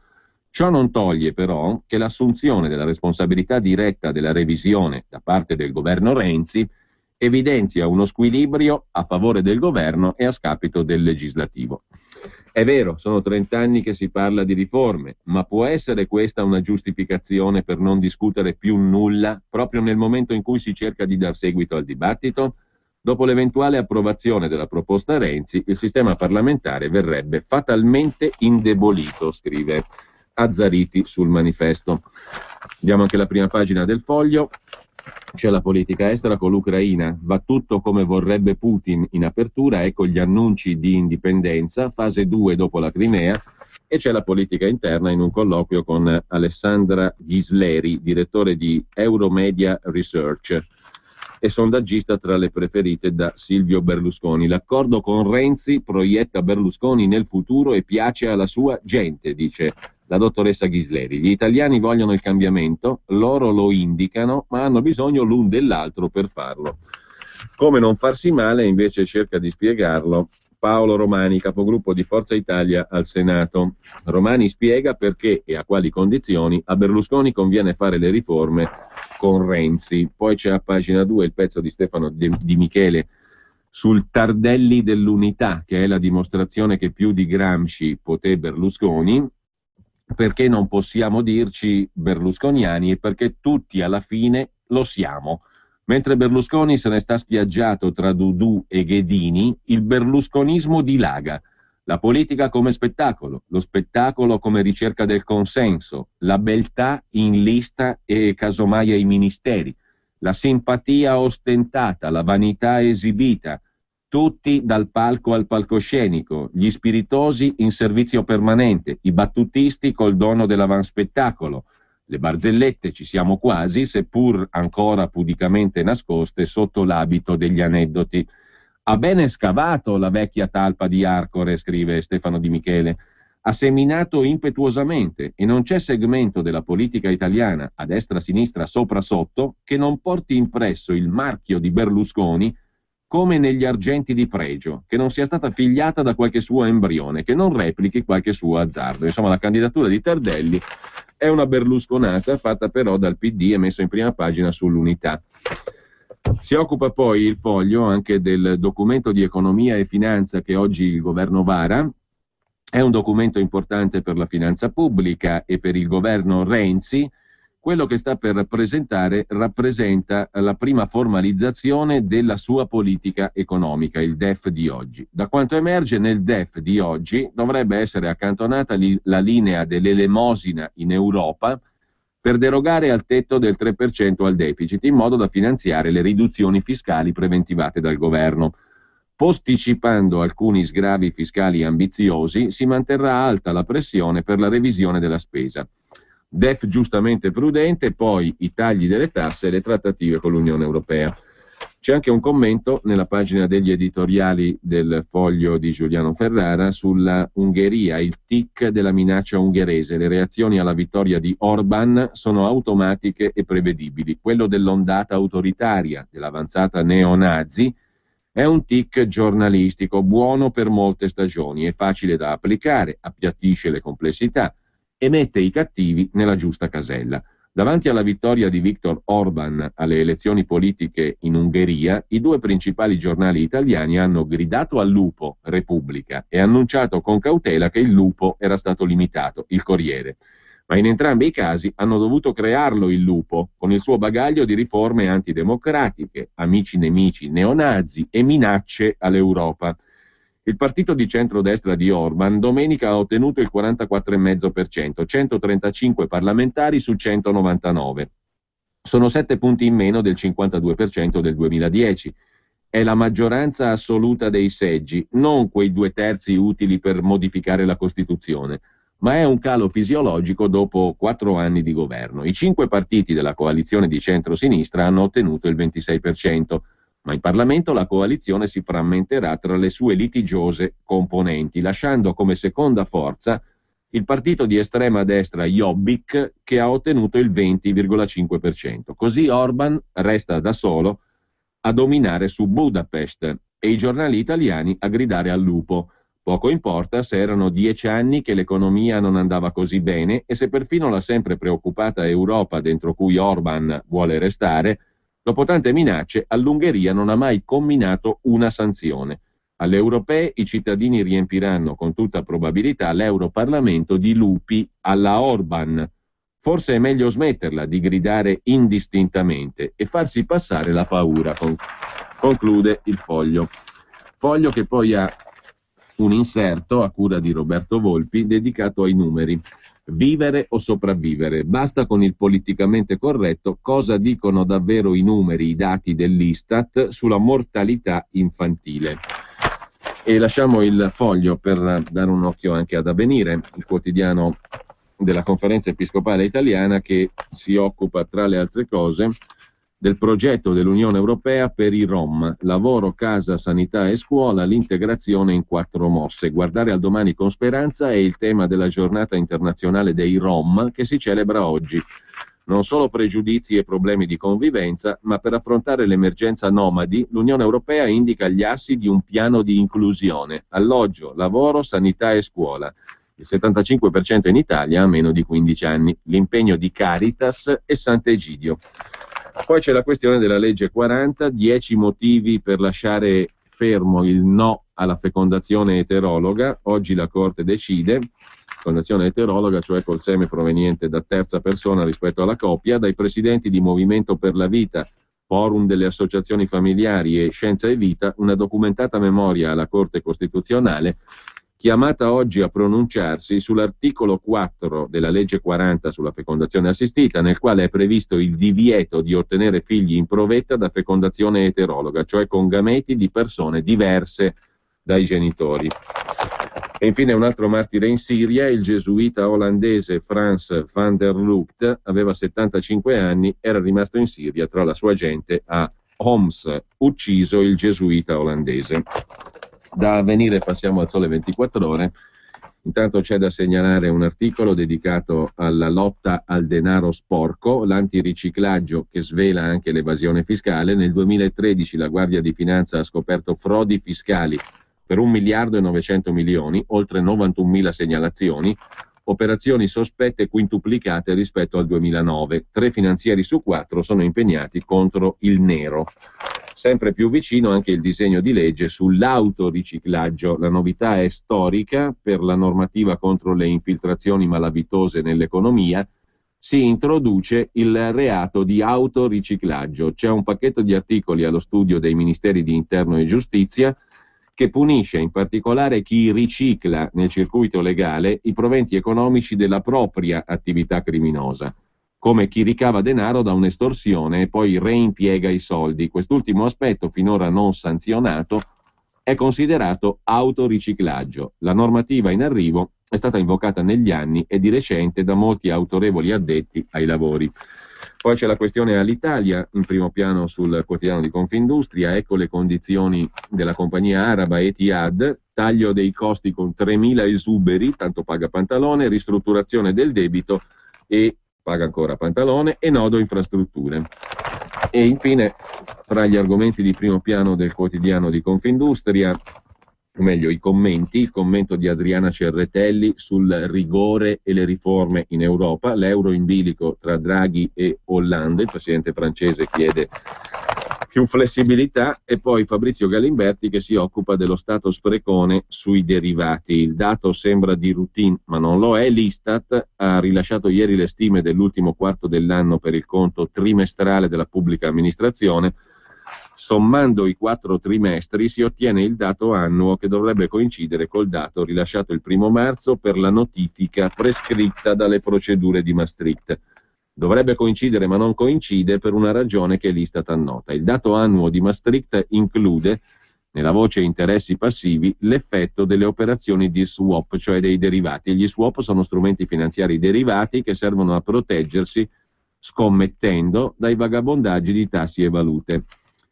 Ciò non toglie però che l'assunzione della responsabilità diretta della revisione da parte del governo Renzi evidenzia uno squilibrio a favore del governo e a scapito del legislativo. È vero, sono 30 anni che si parla di riforme, ma può essere questa una giustificazione per non discutere più nulla proprio nel momento in cui si cerca di dar seguito al dibattito? Dopo l'eventuale approvazione della proposta Renzi, il sistema parlamentare verrebbe fatalmente indebolito, scrive Azzariti sul Manifesto. Vediamo anche la prima pagina del Foglio. C'è la politica estera con l'Ucraina, va tutto come vorrebbe Putin in apertura, ecco gli annunci di indipendenza, fase 2 dopo la Crimea, e c'è la politica interna in un colloquio con Alessandra Ghisleri, direttore di Euromedia Research e sondaggista tra le preferite da Silvio Berlusconi. L'accordo con Renzi proietta Berlusconi nel futuro e piace alla sua gente, dice la dottoressa Ghisleri. Gli italiani vogliono il cambiamento, loro lo indicano, ma hanno bisogno l'un dell'altro per farlo. Come non farsi male, invece, cerca di spiegarlo Paolo Romani, capogruppo di Forza Italia al Senato. Romani spiega perché e a quali condizioni a Berlusconi conviene fare le riforme con Renzi. Poi c'è a pagina 2 il pezzo di Stefano Di Michele sul Tardelli dell'unità, che è la dimostrazione che più di Gramsci poté Berlusconi, perché non possiamo dirci berlusconiani e perché tutti alla fine lo siamo. Mentre Berlusconi se ne sta spiaggiato tra Dudu e Ghedini, il berlusconismo dilaga. La politica come spettacolo, lo spettacolo come ricerca del consenso, la beltà in lista e casomai ai ministeri, la simpatia ostentata, la vanità esibita, tutti dal palco al palcoscenico, gli spiritosi in servizio permanente, i battutisti col dono dell'avanspettacolo, le barzellette ci siamo quasi, seppur ancora pudicamente nascoste sotto l'abito degli aneddoti. Ha bene scavato la vecchia talpa di Arcore, scrive Stefano Di Michele, ha seminato impetuosamente e non c'è segmento della politica italiana, a destra, a sinistra, sopra, sotto, che non porti impresso il marchio di Berlusconi come negli argenti di pregio, che non sia stata figliata da qualche suo embrione, che non replichi qualche suo azzardo. Insomma, la candidatura di Tardelli è una berlusconata fatta però dal PD e messa in prima pagina sull'Unità. Si occupa poi il Foglio anche del documento di economia e finanza che oggi il governo vara. È un documento importante per la finanza pubblica e per il governo Renzi. Quello che sta per presentare rappresenta la prima formalizzazione della sua politica economica, il DEF di oggi. Da quanto emerge nel DEF di oggi dovrebbe essere accantonata la linea dell'elemosina in Europa per derogare al tetto del 3% al deficit, in modo da finanziare le riduzioni fiscali preventivate dal governo. Posticipando alcuni sgravi fiscali ambiziosi, si manterrà alta la pressione per la revisione della spesa. DEF giustamente prudente, poi i tagli delle tasse e le trattative con l'Unione Europea. C'è anche un commento nella pagina degli editoriali del Foglio di Giuliano Ferrara sulla Ungheria, il tic della minaccia ungherese. Le reazioni alla vittoria di Orban sono automatiche e prevedibili. Quello dell'ondata autoritaria, dell'avanzata neonazi, è un tic giornalistico buono per molte stagioni, è facile da applicare, appiattisce le complessità e mette i cattivi nella giusta casella. Davanti alla vittoria di Viktor Orban alle elezioni politiche in Ungheria, i due principali giornali italiani hanno gridato al lupo, Repubblica, e annunciato con cautela che il lupo era stato limitato, il Corriere. Ma in entrambi i casi hanno dovuto crearlo il lupo, con il suo bagaglio di riforme antidemocratiche, amici-nemici neonazi e minacce all'Europa. Il partito di centrodestra di Orban domenica ha ottenuto il 44,5%, 135 parlamentari su 199. Sono 7 punti in meno del 52% del 2010. È la maggioranza assoluta dei seggi, non quei 2/3 utili per modificare la Costituzione, ma è un calo fisiologico dopo 4 anni di governo. I 5 partiti della coalizione di centro-sinistra hanno ottenuto il 26%. Ma in Parlamento la coalizione si frammenterà tra le sue litigiose componenti, lasciando come seconda forza il partito di estrema destra Jobbik, che ha ottenuto il 20,5%. Così Orban resta da solo a dominare su Budapest e i giornali italiani a gridare al lupo. Poco importa se erano 10 anni che l'economia non andava così bene e se perfino la sempre preoccupata Europa, dentro cui Orban vuole restare, dopo tante minacce, all'Ungheria non ha mai comminato una sanzione. Alle europee i cittadini riempiranno con tutta probabilità l'Europarlamento di lupi alla Orban. Forse è meglio smetterla di gridare indistintamente e farsi passare la paura, conclude il Foglio. Foglio che poi ha un inserto a cura di Roberto Volpi dedicato ai numeri. Vivere o sopravvivere? Basta con il politicamente corretto. Cosa dicono davvero i numeri, i dati dell'Istat sulla mortalità infantile? E lasciamo il Foglio per dare un occhio anche ad Avvenire, il quotidiano della Conferenza Episcopale Italiana, che si occupa, tra le altre cose, del progetto dell'Unione Europea per i Rom: lavoro, casa, sanità e scuola, l'integrazione in 4 mosse. Guardare al domani con speranza è il tema della giornata internazionale dei Rom, che si celebra oggi. Non solo pregiudizi e problemi di convivenza, ma per affrontare l'emergenza nomadi, l'Unione Europea indica gli assi di un piano di inclusione: alloggio, lavoro, sanità e scuola. Il 75% in Italia ha meno di 15 anni. L'impegno di Caritas e Sant'Egidio. Poi c'è la questione della legge 40, 10 motivi per lasciare fermo il no alla fecondazione eterologa. Oggi la Corte decide, fecondazione eterologa, cioè col seme proveniente da terza persona rispetto alla coppia, dai presidenti di Movimento per la Vita, Forum delle Associazioni Familiari e Scienza e Vita, una documentata memoria alla Corte Costituzionale, chiamata oggi a pronunciarsi sull'articolo 4 della legge 40 sulla fecondazione assistita, nel quale è previsto il divieto di ottenere figli in provetta da fecondazione eterologa, cioè con gameti di persone diverse dai genitori. E infine un altro martire in Siria, il gesuita olandese Frans van der Lugt, aveva 75 anni, era rimasto in Siria tra la sua gente a Homs, ucciso il gesuita olandese. Da Avvenire passiamo al Sole 24 Ore. Intanto c'è da segnalare un articolo dedicato alla lotta al denaro sporco, l'antiriciclaggio che svela anche l'evasione fiscale. Nel 2013 la Guardia di Finanza ha scoperto frodi fiscali per 1 miliardo e 900 milioni, oltre 91.000 segnalazioni, operazioni sospette quintuplicate rispetto al 2009. 3 finanzieri su 4 sono impegnati contro il nero. Sempre più vicino anche il disegno di legge sull'autoriciclaggio. La novità è storica: per la normativa contro le infiltrazioni malavitose nell'economia si introduce il reato di autoriciclaggio. C'è un pacchetto di articoli allo studio dei Ministeri di Interno e Giustizia che punisce in particolare chi ricicla nel circuito legale i proventi economici della propria attività criminosa, come chi ricava denaro da un'estorsione e poi reimpiega i soldi. Quest'ultimo aspetto, finora non sanzionato, è considerato autoriciclaggio. La normativa in arrivo è stata invocata negli anni e di recente da molti autorevoli addetti ai lavori. Poi c'è la questione Alitalia, in primo piano sul quotidiano di Confindustria. Ecco le condizioni della compagnia araba Etihad: taglio dei costi con 3.000 esuberi, tanto paga Pantalone, ristrutturazione del debito e paga ancora Pantalone, e nodo infrastrutture. E infine, tra gli argomenti di primo piano del quotidiano di Confindustria, o meglio i commenti, il commento di Adriana Cerretelli sul rigore e le riforme in Europa, l'euro in bilico tra Draghi e Hollande, il presidente francese chiede più flessibilità, e poi Fabrizio Galimberti che si occupa dello stato sprecone sui derivati. Il dato sembra di routine ma non lo è. L'Istat ha rilasciato ieri le stime dell'ultimo quarto dell'anno per il conto trimestrale della pubblica amministrazione. Sommando i 4 trimestri si ottiene il dato annuo che dovrebbe coincidere col dato rilasciato il 1 marzo per la notifica prescritta dalle procedure di Maastricht. Dovrebbe coincidere ma non coincide per una ragione che l'Istat annota. Il dato annuo di Maastricht include, nella voce interessi passivi, l'effetto delle operazioni di swap, cioè dei derivati. Gli swap sono strumenti finanziari derivati che servono a proteggersi, scommettendo, dai vagabondaggi di tassi e valute.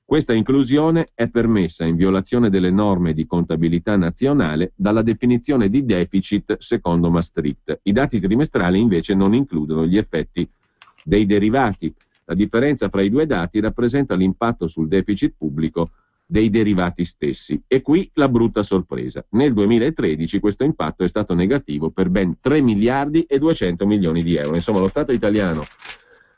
Questa inclusione è permessa in violazione delle norme di contabilità nazionale dalla definizione di deficit secondo Maastricht. I dati trimestrali invece non includono gli effetti dei derivati. La differenza fra i due dati rappresenta l'impatto sul deficit pubblico dei derivati stessi. E qui la brutta sorpresa. Nel 2013 questo impatto è stato negativo per ben 3 miliardi e 200 milioni di euro. Insomma, lo Stato italiano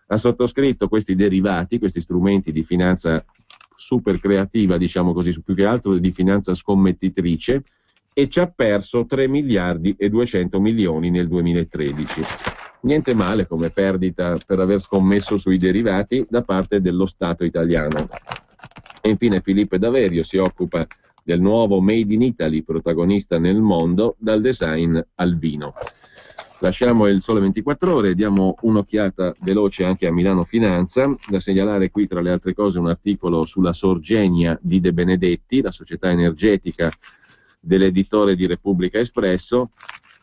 ha sottoscritto questi derivati, questi strumenti di finanza super creativa, diciamo così, più che altro di finanza scommettitrice, e ci ha perso 3 miliardi e 200 milioni nel 2013. Niente male come perdita per aver scommesso sui derivati da parte dello Stato italiano. E infine Filippo Daverio si occupa del nuovo Made in Italy, protagonista nel mondo, dal design al vino. Lasciamo il Sole 24 Ore e diamo un'occhiata veloce anche a Milano Finanza. Da segnalare qui, tra le altre cose, un articolo sulla Sorgenia di De Benedetti, la società energetica dell'editore di Repubblica Espresso.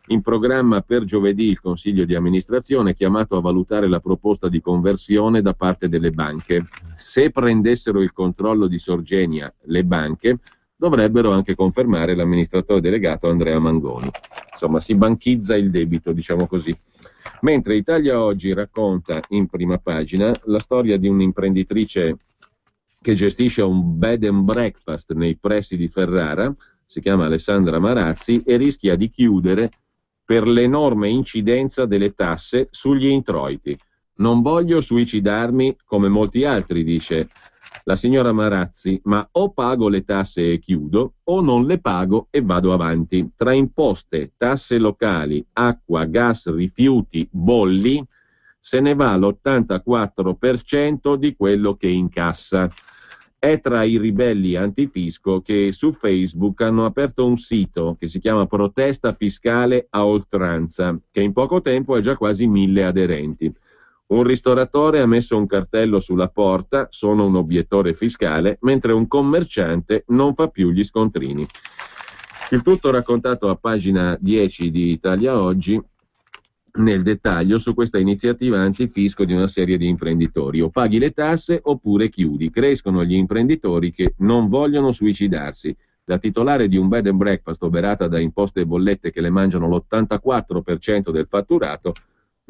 In programma per giovedì il Consiglio di amministrazione è chiamato a valutare la proposta di conversione da parte delle banche. Se prendessero il controllo di Sorgenia le banche, dovrebbero anche confermare l'amministratore delegato Andrea Mangoni. Insomma, si banchizza il debito, diciamo così. Mentre Italia Oggi racconta in prima pagina la storia di un'imprenditrice che gestisce un bed and breakfast nei pressi di Ferrara, si chiama Alessandra Marazzi, e rischia di chiudere per l'enorme incidenza delle tasse sugli introiti. Non voglio suicidarmi come molti altri, dice la signora Marazzi, ma o pago le tasse e chiudo, o non le pago e vado avanti. Tra imposte, tasse locali, acqua, gas, rifiuti, bolli, se ne va l'84% di quello che incassa. È tra i ribelli antifisco che su Facebook hanno aperto un sito che si chiama Protesta Fiscale a Oltranza, che in poco tempo ha già quasi 1000 aderenti. Un ristoratore ha messo un cartello sulla porta: sono un obiettore fiscale, mentre un commerciante non fa più gli scontrini. Il tutto raccontato a pagina 10 di Italia Oggi, nel dettaglio su questa iniziativa antifisco di una serie di imprenditori. O paghi le tasse oppure chiudi. Crescono gli imprenditori che non vogliono suicidarsi. La titolare di un bed and breakfast oberata da imposte e bollette che le mangiano l'84% del fatturato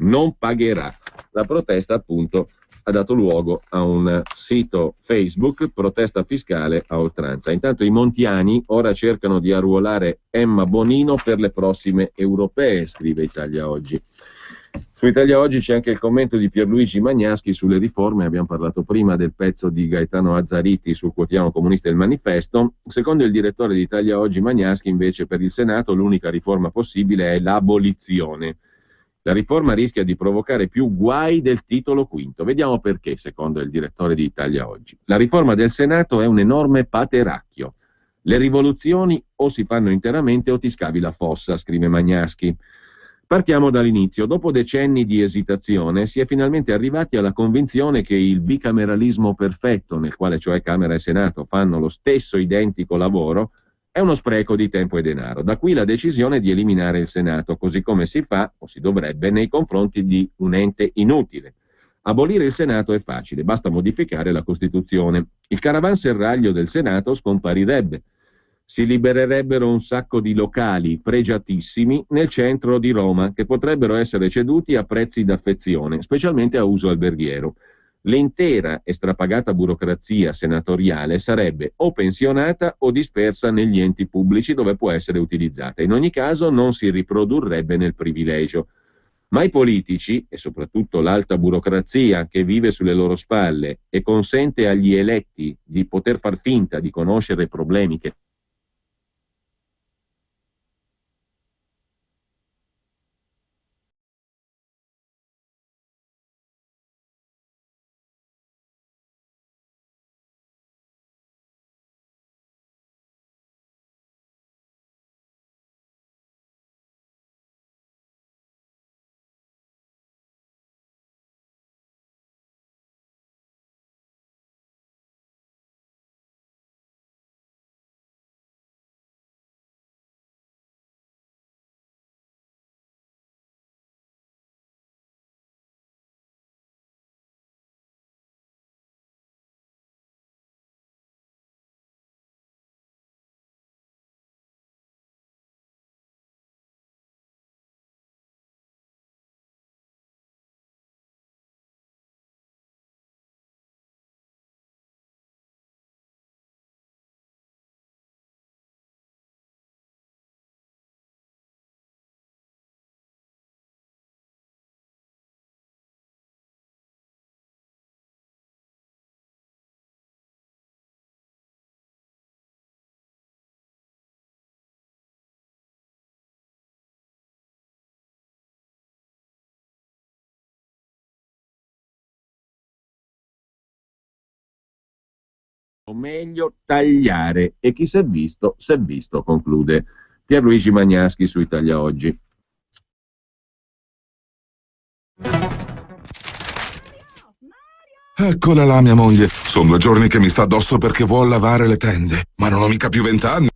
non pagherà. La protesta, appunto, ha dato luogo a un sito Facebook, Protesta Fiscale a Oltranza. Intanto i montiani ora cercano di arruolare Emma Bonino per le prossime europee, scrive Italia Oggi. Su Italia Oggi c'è anche il commento di Pierluigi Magnaschi sulle riforme. Abbiamo parlato prima del pezzo di Gaetano Azzariti sul quotidiano comunista Il Manifesto. Secondo il direttore di Italia Oggi Magnaschi, invece, per il Senato l'unica riforma possibile è l'abolizione. La riforma rischia di provocare più guai del titolo quinto. Vediamo perché, secondo il direttore di Italia Oggi. La riforma del Senato è un enorme pateracchio. Le rivoluzioni o si fanno interamente o ti scavi la fossa, scrive Magnaschi. Partiamo dall'inizio. Dopo decenni di esitazione si è finalmente arrivati alla convinzione che il bicameralismo perfetto, nel quale cioè Camera e Senato fanno lo stesso identico lavoro, è uno spreco di tempo e denaro. Da qui la decisione di eliminare il Senato, così come si fa, o si dovrebbe, nei confronti di un ente inutile. Abolire il Senato è facile, basta modificare la Costituzione. Il caravanserraglio del Senato scomparirebbe. Si libererebbero un sacco di locali pregiatissimi nel centro di Roma che potrebbero essere ceduti a prezzi d'affezione, specialmente a uso alberghiero. L'intera e strapagata burocrazia senatoriale sarebbe o pensionata o dispersa negli enti pubblici dove può essere utilizzata. In ogni caso non si riprodurrebbe nel privilegio. Ma i politici, e soprattutto l'alta burocrazia che vive sulle loro spalle e consente agli eletti di poter far finta di conoscere problemi che o meglio tagliare. E chi s'è visto, conclude Pierluigi Magnaschi su Italia Oggi. Eccola là, mia moglie. Sono 2 giorni che mi sta addosso perché vuol lavare le tende. Ma non ho mica più 20 anni.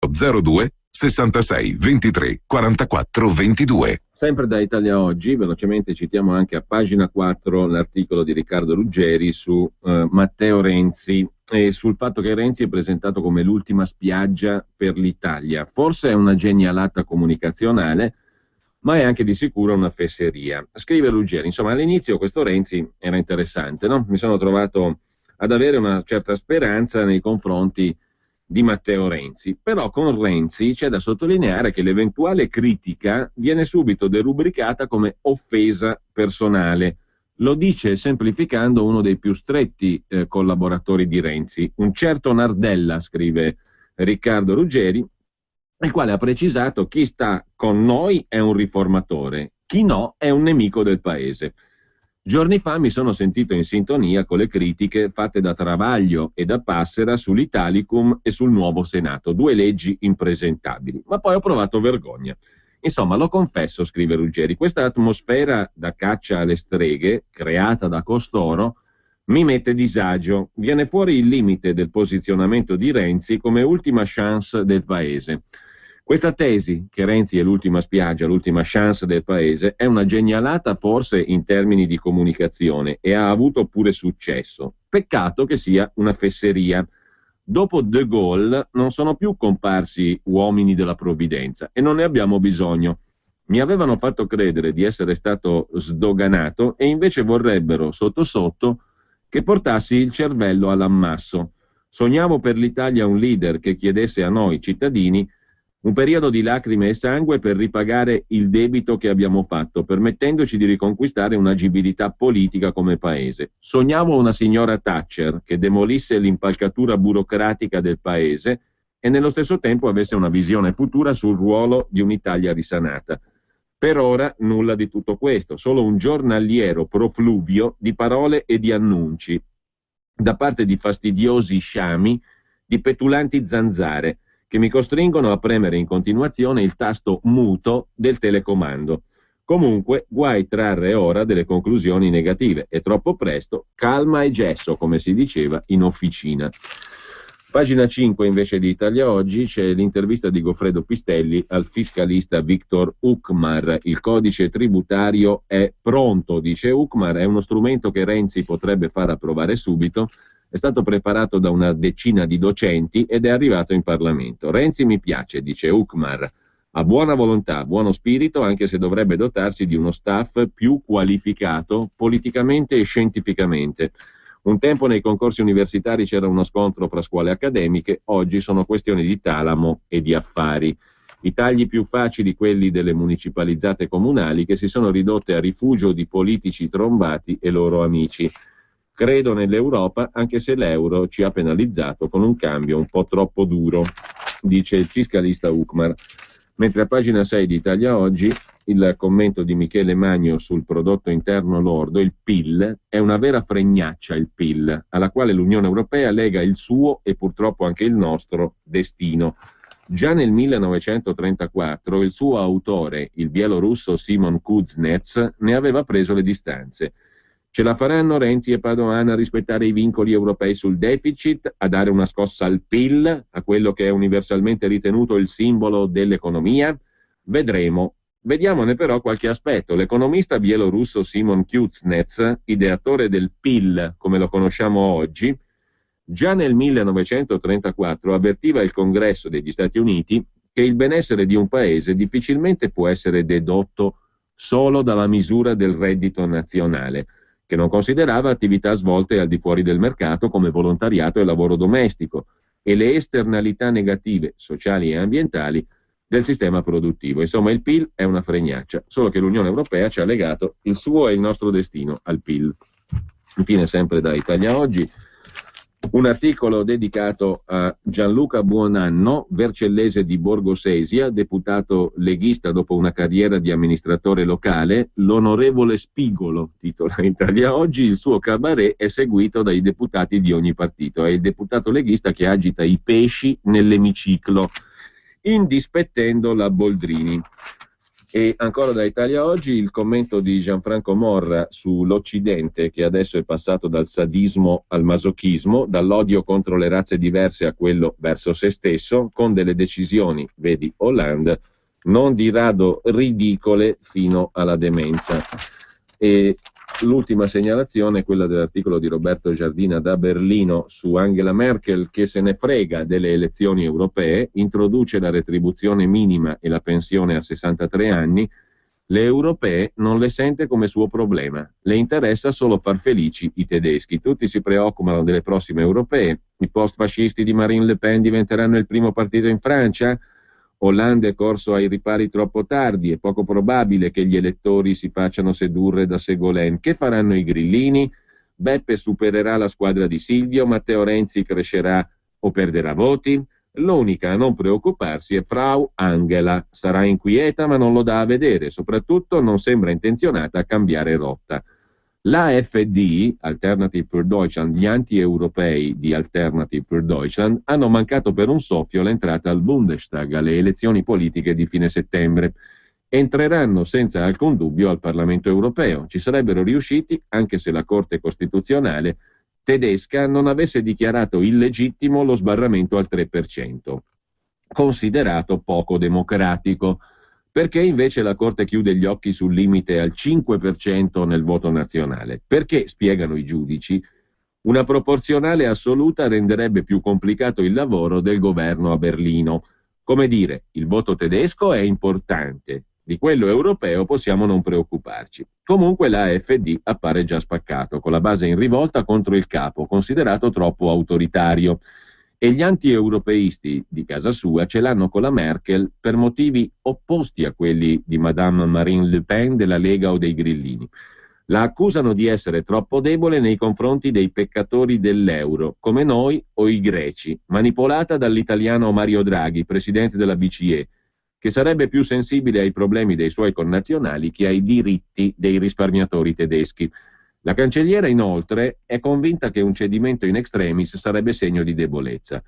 Lo 02 66 23 44 22. Sempre da Italia Oggi, velocemente citiamo anche a pagina 4 l'articolo di Riccardo Ruggeri su Matteo Renzi e sul fatto che Renzi è presentato come l'ultima spiaggia per l'Italia. Forse è una genialata comunicazionale, ma è anche di sicuro una fesseria. Scrive Ruggeri, insomma, all'inizio questo Renzi era interessante, no? Mi sono trovato ad avere una certa speranza nei confronti di Matteo Renzi, però con Renzi c'è da sottolineare che l'eventuale critica viene subito derubricata come offesa personale. Lo dice semplificando uno dei più stretti collaboratori di Renzi, un certo Nardella, scrive Riccardo Ruggeri, il quale ha precisato: chi sta con noi è un riformatore, chi no è un nemico del paese. Giorni fa mi sono sentito in sintonia con le critiche fatte da Travaglio e da Passera sull'Italicum e sul nuovo Senato, due leggi impresentabili, ma poi ho provato vergogna. Insomma, lo confesso, scrive Ruggeri, questa atmosfera da caccia alle streghe, creata da costoro, mi mette disagio. Viene fuori il limite del posizionamento di Renzi come ultima chance del paese. Questa tesi, che Renzi è l'ultima spiaggia, l'ultima chance del paese, è una genialata forse in termini di comunicazione e ha avuto pure successo. Peccato che sia una fesseria. Dopo De Gaulle non sono più comparsi uomini della provvidenza e non ne abbiamo bisogno. Mi avevano fatto credere di essere stato sdoganato e invece vorrebbero sotto sotto che portassi il cervello all'ammasso. Sognavo per l'Italia un leader che chiedesse a noi cittadini un periodo di lacrime e sangue per ripagare il debito che abbiamo fatto, permettendoci di riconquistare un'agibilità politica come paese. Sognavo una signora Thatcher che demolisse l'impalcatura burocratica del paese e nello stesso tempo avesse una visione futura sul ruolo di un'Italia risanata. Per ora nulla di tutto questo, solo un giornaliero profluvio di parole e di annunci, da parte di fastidiosi sciami, di petulanti zanzare, che mi costringono a premere in continuazione il tasto muto del telecomando. Comunque, guai trarre ora delle conclusioni negative. È troppo presto, calma e gesso, come si diceva in officina. Pagina 5 invece di Italia Oggi c'è l'intervista di Goffredo Pistelli al fiscalista Viktor Ukmar. Il codice tributario è pronto, dice Ukmar, è uno strumento che Renzi potrebbe far approvare subito. È stato preparato da una decina di docenti ed è arrivato in Parlamento. Renzi mi piace, dice Ukmar, ha buona volontà, buono spirito, anche se dovrebbe dotarsi di uno staff più qualificato politicamente e scientificamente. Un tempo nei concorsi universitari c'era uno scontro fra scuole accademiche, oggi sono questioni di talamo e di affari. I tagli più facili, quelli delle municipalizzate comunali, che si sono ridotte a rifugio di politici trombati e loro amici. Credo nell'Europa, anche se l'euro ci ha penalizzato con un cambio un po' troppo duro, dice il fiscalista Ukmar. Mentre a pagina 6 di Italia Oggi il commento di Michele Magno sul prodotto interno lordo, il PIL, è una vera fregnaccia il PIL, alla quale l'Unione Europea lega il suo e purtroppo anche il nostro destino. Già nel 1934 il suo autore, il bielorusso Simon Kuznets, ne aveva preso le distanze. Ce la faranno Renzi e Padoan a rispettare i vincoli europei sul deficit, a dare una scossa al PIL, a quello che è universalmente ritenuto il simbolo dell'economia? Vedremo. Vediamone però qualche aspetto. L'economista bielorusso Simon Kuznets, ideatore del PIL come lo conosciamo oggi, già nel 1934 avvertiva il Congresso degli Stati Uniti che il benessere di un paese difficilmente può essere dedotto solo dalla misura del reddito nazionale, che non considerava attività svolte al di fuori del mercato come volontariato e lavoro domestico, e le esternalità negative, sociali e ambientali, del sistema produttivo. Insomma, il PIL è una fregnaccia, solo che l'Unione Europea ci ha legato il suo e il nostro destino al PIL. Infine, sempre da Italia Oggi, un articolo dedicato a Gianluca Buonanno, vercellese di Borgosesia, deputato leghista dopo una carriera di amministratore locale. L'onorevole Spigolo, titola Italia Oggi, il suo cabaret è seguito dai deputati di ogni partito. È il deputato leghista che agita i pesci nell'emiciclo, indispettendo la Boldrini. E ancora da Italia Oggi il commento di Gianfranco Morra sull'Occidente, che adesso è passato dal sadismo al masochismo, dall'odio contro le razze diverse a quello verso se stesso, con delle decisioni, vedi Hollande, non di rado ridicole fino alla demenza. E l'ultima segnalazione è quella dell'articolo di Roberto Giardina da Berlino su Angela Merkel, che se ne frega delle elezioni europee, introduce la retribuzione minima e la pensione a 63 anni, le europee non le sente come suo problema, le interessa solo far felici i tedeschi, tutti si preoccupano delle prossime europee, i post-fascisti di Marine Le Pen diventeranno il primo partito in Francia, Hollande è corso ai ripari troppo tardi, è poco probabile che gli elettori si facciano sedurre da Ségolène. Che faranno i grillini? Beppe supererà la squadra di Silvio, Matteo Renzi crescerà o perderà voti? L'unica a non preoccuparsi è Frau Angela. Sarà inquieta ma non lo dà a vedere, soprattutto non sembra intenzionata a cambiare rotta. L'AfD, Alternative für Deutschland, gli anti-europei di Alternative für Deutschland, hanno mancato per un soffio l'entrata al Bundestag, alle elezioni politiche di fine settembre. Entreranno senza alcun dubbio al Parlamento europeo. Ci sarebbero riusciti anche se la Corte Costituzionale tedesca non avesse dichiarato illegittimo lo sbarramento al 3%, considerato poco democratico. Perché invece la Corte chiude gli occhi sul limite al 5% nel voto nazionale? Perché, spiegano i giudici, una proporzionale assoluta renderebbe più complicato il lavoro del governo a Berlino. Come dire, il voto tedesco è importante, di quello europeo possiamo non preoccuparci. Comunque l'AfD appare già spaccato, con la base in rivolta contro il capo, considerato troppo autoritario. E gli anti-europeisti di casa sua ce l'hanno con la Merkel per motivi opposti a quelli di Madame Marine Le Pen, della Lega o dei grillini. La accusano di essere troppo debole nei confronti dei peccatori dell'euro, come noi o i greci, manipolata dall'italiano Mario Draghi, presidente della BCE, che sarebbe più sensibile ai problemi dei suoi connazionali che ai diritti dei risparmiatori tedeschi. La cancelliera, inoltre, è convinta che un cedimento in extremis sarebbe segno di debolezza.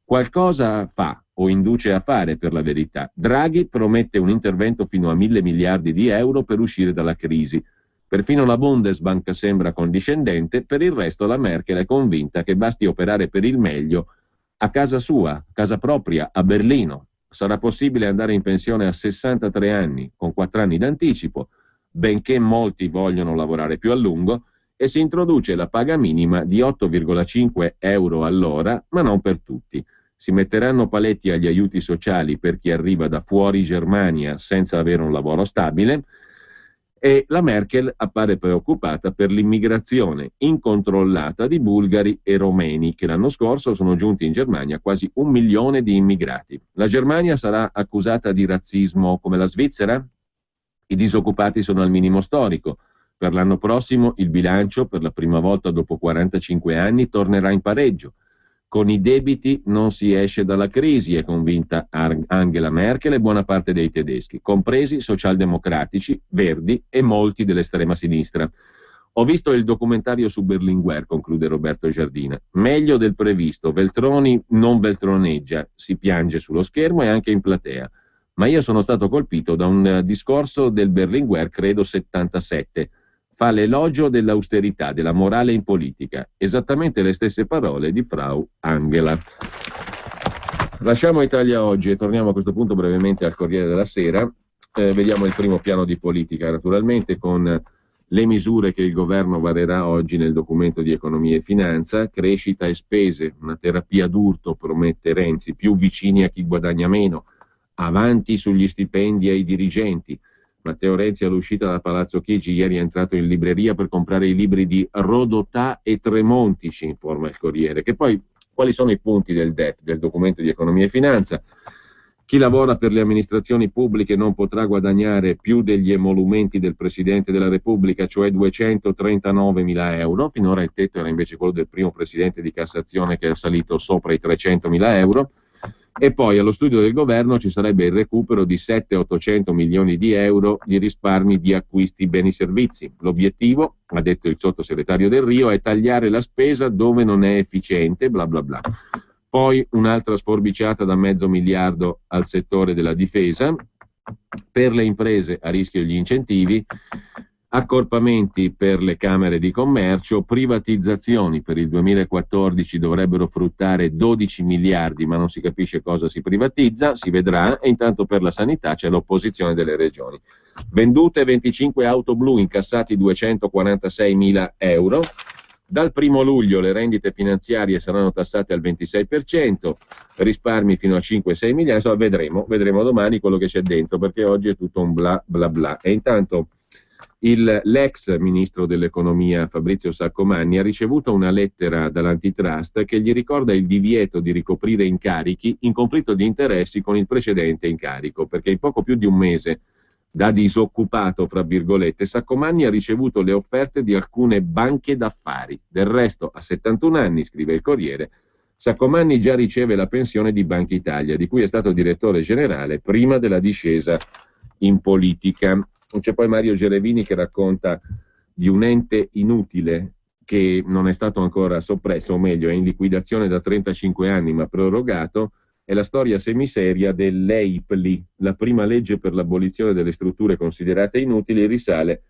Qualcosa fa o induce a fare, per la verità. Draghi promette un intervento fino a 1.000 miliardi di euro per uscire dalla crisi. Perfino la Bundesbank sembra condiscendente, per il resto la Merkel è convinta che basti operare per il meglio a casa sua, casa propria, a Berlino. Sarà possibile andare in pensione a 63 anni, con 4 anni d'anticipo, benché molti vogliono lavorare più a lungo, e si introduce la paga minima di 8,5 euro all'ora, ma non per tutti. Si metteranno paletti agli aiuti sociali per chi arriva da fuori Germania senza avere un lavoro stabile, e la Merkel appare preoccupata per l'immigrazione incontrollata di bulgari e romeni, che l'anno scorso sono giunti in Germania quasi 1 milione di immigrati. La Germania sarà accusata di razzismo come la Svizzera? I disoccupati sono al minimo storico. Per l'anno prossimo il bilancio, per la prima volta dopo 45 anni, tornerà in pareggio. Con i debiti non si esce dalla crisi, è convinta Angela Merkel e buona parte dei tedeschi, compresi socialdemocratici, verdi e molti dell'estrema sinistra. Ho visto il documentario su Berlinguer, conclude Roberto Giardina. Meglio del previsto, Veltroni non veltroneggia, si piange sullo schermo e anche in platea. Ma io sono stato colpito da un discorso del Berlinguer, credo 77. Fa l'elogio dell'austerità, della morale in politica, esattamente le stesse parole di Frau Angela. Lasciamo Italia Oggi e torniamo a questo punto brevemente al Corriere della Sera. Vediamo il primo piano di politica, naturalmente, con le misure che il governo varerà oggi nel documento di economia e finanza. Crescita e spese, una terapia d'urto, promette Renzi, più vicini a chi guadagna meno, avanti sugli stipendi ai dirigenti. Matteo Renzi all'uscita da Palazzo Chigi ieri è entrato in libreria per comprare i libri di Rodotà e Tremonti, ci informa il Corriere. Che poi, quali sono i punti del DEF, del documento di economia e finanza? Chi lavora per le amministrazioni pubbliche non potrà guadagnare più degli emolumenti del Presidente della Repubblica, cioè 239.000 euro. Finora il tetto era invece quello del primo Presidente di Cassazione, che è salito sopra i 300.000 euro. E poi allo studio del governo ci sarebbe il recupero di 700-800 milioni di euro di risparmi di acquisti beni e servizi. L'obiettivo, ha detto il sottosegretario Del Rio, è tagliare la spesa dove non è efficiente, bla bla bla. Poi un'altra sforbiciata da 500 milioni al settore della difesa, per le imprese a rischio gli incentivi, accorpamenti per le camere di commercio, privatizzazioni per il 2014 dovrebbero fruttare 12 miliardi, ma non si capisce cosa si privatizza, si vedrà, e intanto per la sanità c'è l'opposizione delle regioni. Vendute 25 auto blu, incassati 246 mila euro. Dal 1 luglio le rendite finanziarie saranno tassate al 26%, risparmi fino a 5-6 miliardi, insomma, vedremo domani quello che c'è dentro, perché oggi è tutto un bla bla bla. E intanto l'ex ministro dell'economia Fabrizio Saccomanni ha ricevuto una lettera dall'antitrust che gli ricorda il divieto di ricoprire incarichi in conflitto di interessi con il precedente incarico, perché in poco più di un mese da disoccupato, fra virgolette, Saccomanni ha ricevuto le offerte di alcune banche d'affari. Del resto, a 71 anni, scrive il Corriere, Saccomanni già riceve la pensione di Banca Italia, di cui è stato direttore generale prima della discesa in politica. C'è poi Mario Gerevini che racconta di un ente inutile che non è stato ancora soppresso, o meglio è in liquidazione da 35 anni ma prorogato. È la storia semiseria dell'EIPLI, la prima legge per l'abolizione delle strutture considerate inutili risale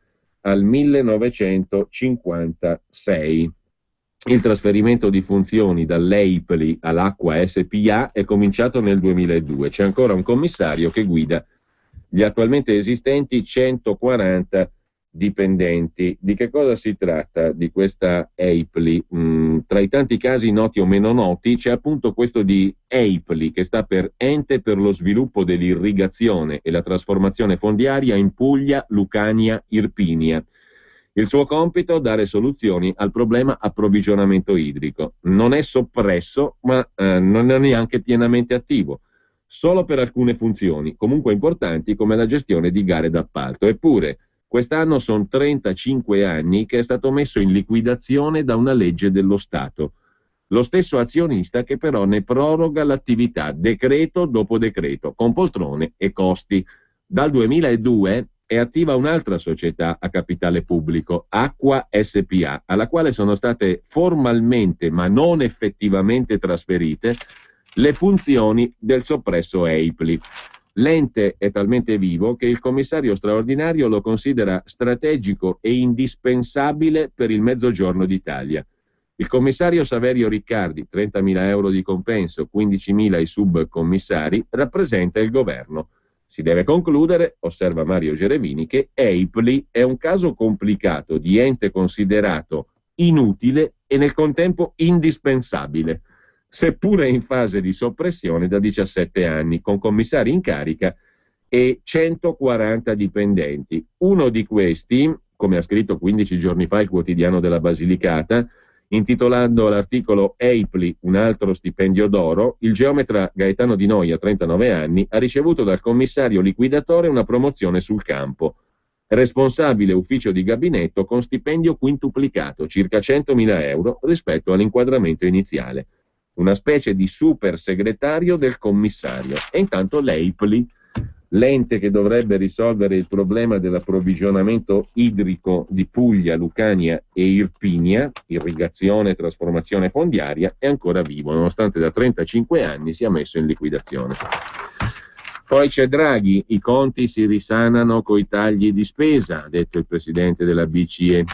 al 1956. Il trasferimento di funzioni dall'EIPLI all'Acqua SpA è cominciato nel 2002. C'è ancora un commissario che guida gli attualmente esistenti 140 dipendenti. Di che cosa si tratta di questa EIPLI? Tra i tanti casi noti o meno noti c'è appunto questo di EIPLI, che sta per Ente per lo sviluppo dell'irrigazione e la trasformazione fondiaria in Puglia, Lucania, Irpinia. Il suo compito è dare soluzioni al problema approvvigionamento idrico. Non è soppresso, ma non è neanche pienamente attivo. Solo per alcune funzioni, comunque importanti, come la gestione di gare d'appalto. Eppure, quest'anno sono 35 anni che è stato messo in liquidazione da una legge dello Stato. Lo stesso azionista che però ne proroga l'attività decreto dopo decreto, con poltrone e costi. Dal 2002 è attiva un'altra società a capitale pubblico, Acqua SpA, alla quale sono state formalmente ma non effettivamente trasferite le funzioni del soppresso EIPLI. L'ente è talmente vivo che il commissario straordinario lo considera strategico e indispensabile per il Mezzogiorno d'Italia. Il commissario Saverio Riccardi, 30.000 euro di compenso, 15.000 i subcommissari, rappresenta il governo. Si deve concludere, osserva Mario Gerevini, che EIPLI è un caso complicato di ente considerato inutile e nel contempo indispensabile, seppure in fase di soppressione da 17 anni, con commissari in carica e 140 dipendenti. Uno di questi, come ha scritto 15 giorni fa il quotidiano della Basilicata, intitolando l'articolo EIPLI un altro stipendio d'oro, il geometra Gaetano Di Noia, 39 anni, ha ricevuto dal commissario liquidatore una promozione sul campo. Responsabile ufficio di gabinetto con stipendio quintuplicato, circa 100.000 euro rispetto all'inquadramento iniziale. Una specie di super segretario del commissario. E intanto l'EIPLI, l'ente che dovrebbe risolvere il problema dell'approvvigionamento idrico di Puglia, Lucania e Irpinia, irrigazione e trasformazione fondiaria, è ancora vivo, nonostante da 35 anni sia messo in liquidazione. Poi c'è Draghi, i conti si risanano coi tagli di spesa, ha detto il presidente della BCE.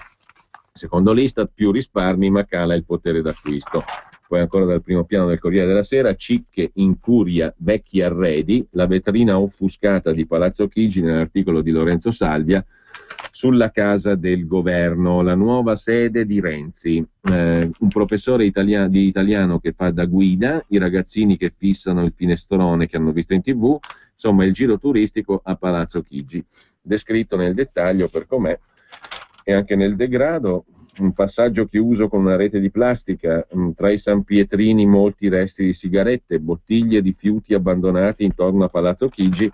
Secondo l'Istat più risparmi ma cala il potere d'acquisto. Poi ancora dal primo piano del Corriere della Sera, Cicche incuria vecchi arredi, la vetrina offuscata di Palazzo Chigi nell'articolo di Lorenzo Salvia sulla casa del governo, la nuova sede di Renzi, un professore di italiano che fa da guida, i ragazzini che fissano il finestrone che hanno visto in TV, insomma il giro turistico a Palazzo Chigi, descritto nel dettaglio per com'è e anche nel degrado. Un passaggio chiuso con una rete di plastica, tra i sanpietrini molti resti di sigarette, bottiglie, rifiuti abbandonati intorno a Palazzo Chigi,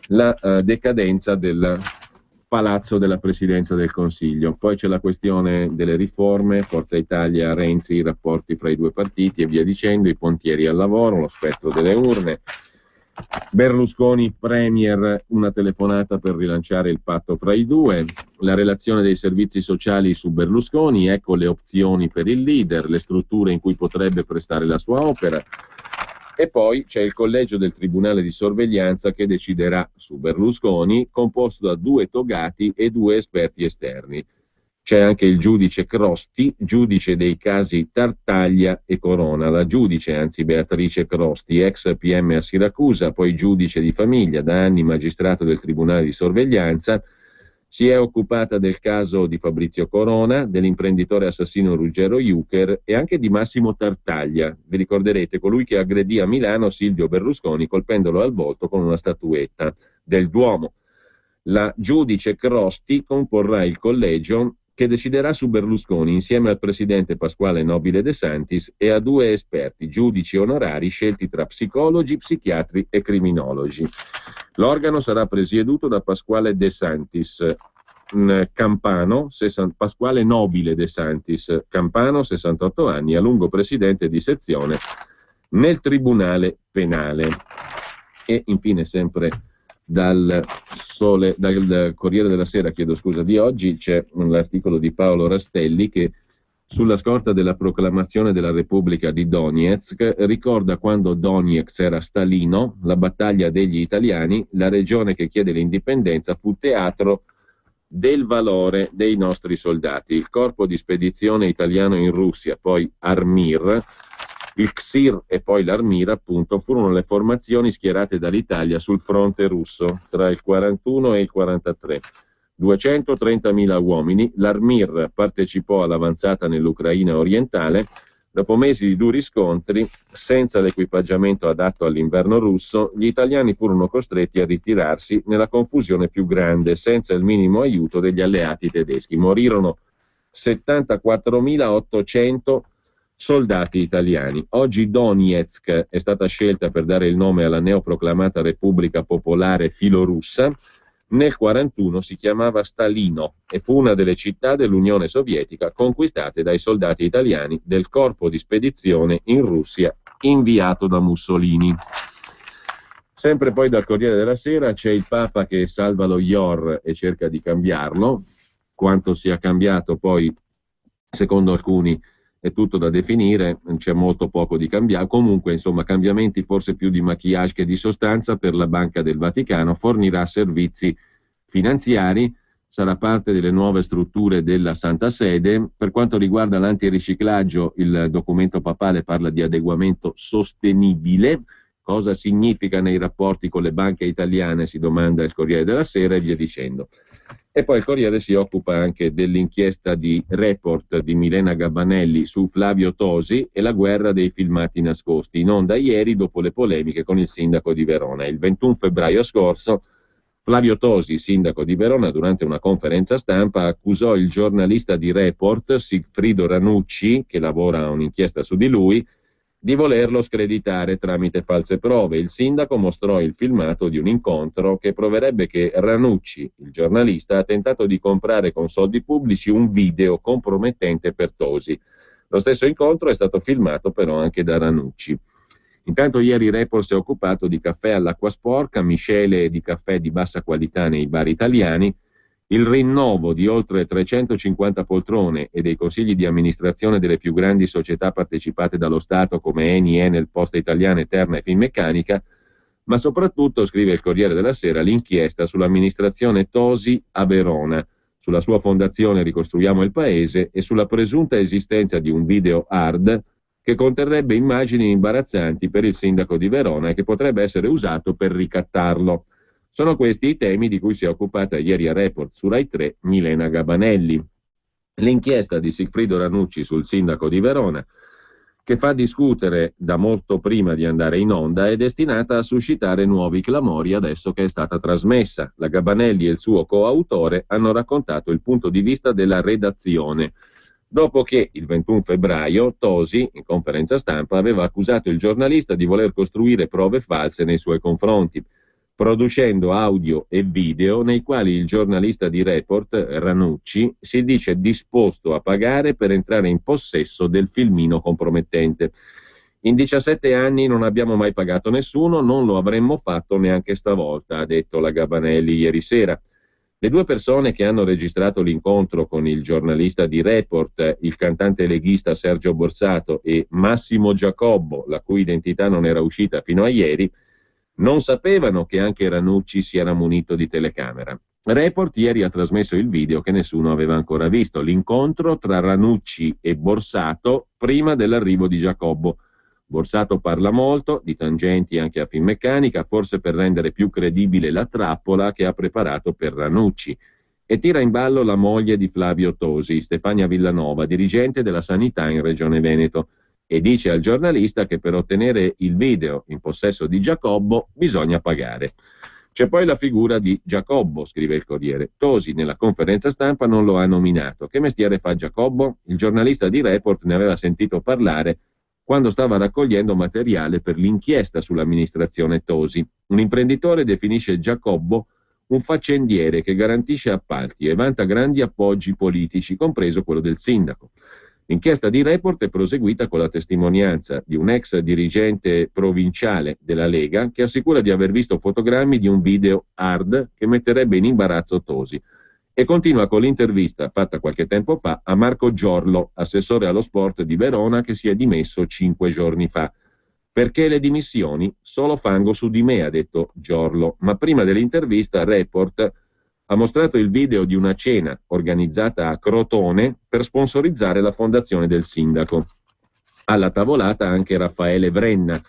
la decadenza del palazzo della Presidenza del Consiglio. Poi c'è la questione delle riforme, Forza Italia, Renzi, i rapporti fra i due partiti e via dicendo, i pontieri al lavoro, lo spettro delle urne. Berlusconi premier, una telefonata per rilanciare il patto fra i due, la relazione dei servizi sociali su Berlusconi, ecco le opzioni per il leader, le strutture in cui potrebbe prestare la sua opera E poi c'è il collegio del Tribunale di Sorveglianza che deciderà su Berlusconi, composto da 2 togati e 2 esperti esterni. C'è anche il giudice Crosti, giudice dei casi Tartaglia e Corona. La giudice, anzi Beatrice Crosti, ex PM a Siracusa, poi giudice di famiglia, da anni magistrato del Tribunale di Sorveglianza, si è occupata del caso di Fabrizio Corona, dell'imprenditore assassino Ruggero Jucker e anche di Massimo Tartaglia. Vi ricorderete, colui che aggredì a Milano Silvio Berlusconi colpendolo al volto con una statuetta del Duomo. La giudice Crosti comporrà il collegio che deciderà su Berlusconi insieme al presidente Pasquale Nobile De Santis e a 2 esperti, giudici onorari scelti tra psicologi, psichiatri e criminologi. L'organo sarà presieduto da Pasquale De Santis, campano, Pasquale Nobile De Santis, campano, 68 anni, a lungo presidente di sezione nel Tribunale Penale. E infine, sempre dal Corriere della Sera, di oggi, c'è l'articolo di Paolo Rastelli che, sulla scorta della proclamazione della Repubblica di Donetsk, ricorda quando Donetsk era Stalino, la battaglia degli italiani, la regione che chiede l'indipendenza fu teatro del valore dei nostri soldati. Il corpo di spedizione italiano in Russia, poi Armir, il Ksir e poi l'Armir, appunto, furono le formazioni schierate dall'Italia sul fronte russo tra il 41 e il 43. 230.000 uomini. L'Armir partecipò all'avanzata nell'Ucraina orientale. Dopo mesi di duri scontri, senza l'equipaggiamento adatto all'inverno russo, gli italiani furono costretti a ritirarsi nella confusione più grande, senza il minimo aiuto degli alleati tedeschi. Morirono 74.800 soldati italiani. Oggi Donetsk è stata scelta per dare il nome alla neoproclamata Repubblica Popolare Filorussa. Nel 1941 si chiamava Stalino e fu una delle città dell'Unione Sovietica conquistate dai soldati italiani del corpo di spedizione in Russia inviato da Mussolini. Sempre poi dal Corriere della Sera c'è il Papa che salva lo IOR e cerca di cambiarlo. Quanto sia cambiato poi, secondo alcuni, è tutto da definire, c'è molto poco di cambiare. Comunque, insomma, cambiamenti forse più di maquillage che di sostanza. Per la Banca del Vaticano fornirà servizi finanziari, sarà parte delle nuove strutture della Santa Sede. Per quanto riguarda l'antiriciclaggio, il documento papale parla di adeguamento sostenibile. Cosa significa nei rapporti con le banche italiane, si domanda il Corriere della Sera, e via dicendo. E poi il Corriere si occupa anche dell'inchiesta di Report di Milena Gabanelli su Flavio Tosi e la guerra dei filmati nascosti, in onda ieri dopo le polemiche con il sindaco di Verona. Il 21 febbraio scorso Flavio Tosi, sindaco di Verona, durante una conferenza stampa accusò il giornalista di Report, Sigfrido Ranucci, che lavora a un'inchiesta su di lui, di volerlo screditare tramite false prove. Il sindaco mostrò il filmato di un incontro che proverebbe che Ranucci, il giornalista, ha tentato di comprare con soldi pubblici un video compromettente per Tosi. Lo stesso incontro è stato filmato però anche da Ranucci. Intanto ieri Report si è occupato di caffè all'acqua sporca, miscele di caffè di bassa qualità nei bar italiani, il rinnovo di oltre 350 poltrone e dei consigli di amministrazione delle più grandi società partecipate dallo Stato come Eni, Enel, Poste Italiane, Terna e Finmeccanica, ma soprattutto, scrive il Corriere della Sera, l'inchiesta sull'amministrazione Tosi a Verona, sulla sua fondazione Ricostruiamo il Paese e sulla presunta esistenza di un video hard che conterrebbe immagini imbarazzanti per il sindaco di Verona e che potrebbe essere usato per ricattarlo. Sono questi i temi di cui si è occupata ieri a Report su Rai 3 Milena Gabanelli. L'inchiesta di Sigfrido Ranucci sul sindaco di Verona, che fa discutere da molto prima di andare in onda, è destinata a suscitare nuovi clamori adesso che è stata trasmessa. La Gabanelli e il suo coautore hanno raccontato il punto di vista della redazione, dopo che il 21 febbraio Tosi, in conferenza stampa, aveva accusato il giornalista di voler costruire prove false nei suoi confronti, producendo audio e video nei quali il giornalista di Report, Ranucci, si dice disposto a pagare per entrare in possesso del filmino compromettente. In 17 anni non abbiamo mai pagato nessuno, non lo avremmo fatto neanche stavolta, ha detto la Gabanelli ieri sera. Le due persone che hanno registrato l'incontro con il giornalista di Report, il cantante leghista Sergio Borsato e Massimo Giacobbo, la cui identità non era uscita fino a ieri, non sapevano che anche Ranucci si era munito di telecamera. Report ieri ha trasmesso il video che nessuno aveva ancora visto, l'incontro tra Ranucci e Borsato prima dell'arrivo di Giacobbo. Borsato parla molto, di tangenti anche a Finmeccanica, forse per rendere più credibile la trappola che ha preparato per Ranucci, e tira in ballo la moglie di Flavio Tosi, Stefania Villanova, dirigente della sanità in Regione Veneto, e dice al giornalista che per ottenere il video in possesso di Giacobbo bisogna pagare. C'è poi la figura di Giacobbo, scrive il Corriere. Tosi nella conferenza stampa non lo ha nominato. Che mestiere fa Giacobbo? Il giornalista di Report ne aveva sentito parlare quando stava raccogliendo materiale per l'inchiesta sull'amministrazione Tosi. Un imprenditore definisce Giacobbo un faccendiere che garantisce appalti e vanta grandi appoggi politici, compreso quello del sindaco. L'inchiesta di Report è proseguita con la testimonianza di un ex dirigente provinciale della Lega che assicura di aver visto fotogrammi di un video hard che metterebbe in imbarazzo Tosi, e continua con l'intervista fatta qualche tempo fa a Marco Giorlo, assessore allo sport di Verona, che si è dimesso 5 giorni fa. Perché le dimissioni? Solo fango su di me, ha detto Giorlo, ma prima dell'intervista Report ha mostrato il video di una cena organizzata a Crotone per sponsorizzare la fondazione del sindaco. Alla tavolata anche Raffaele Vrenna,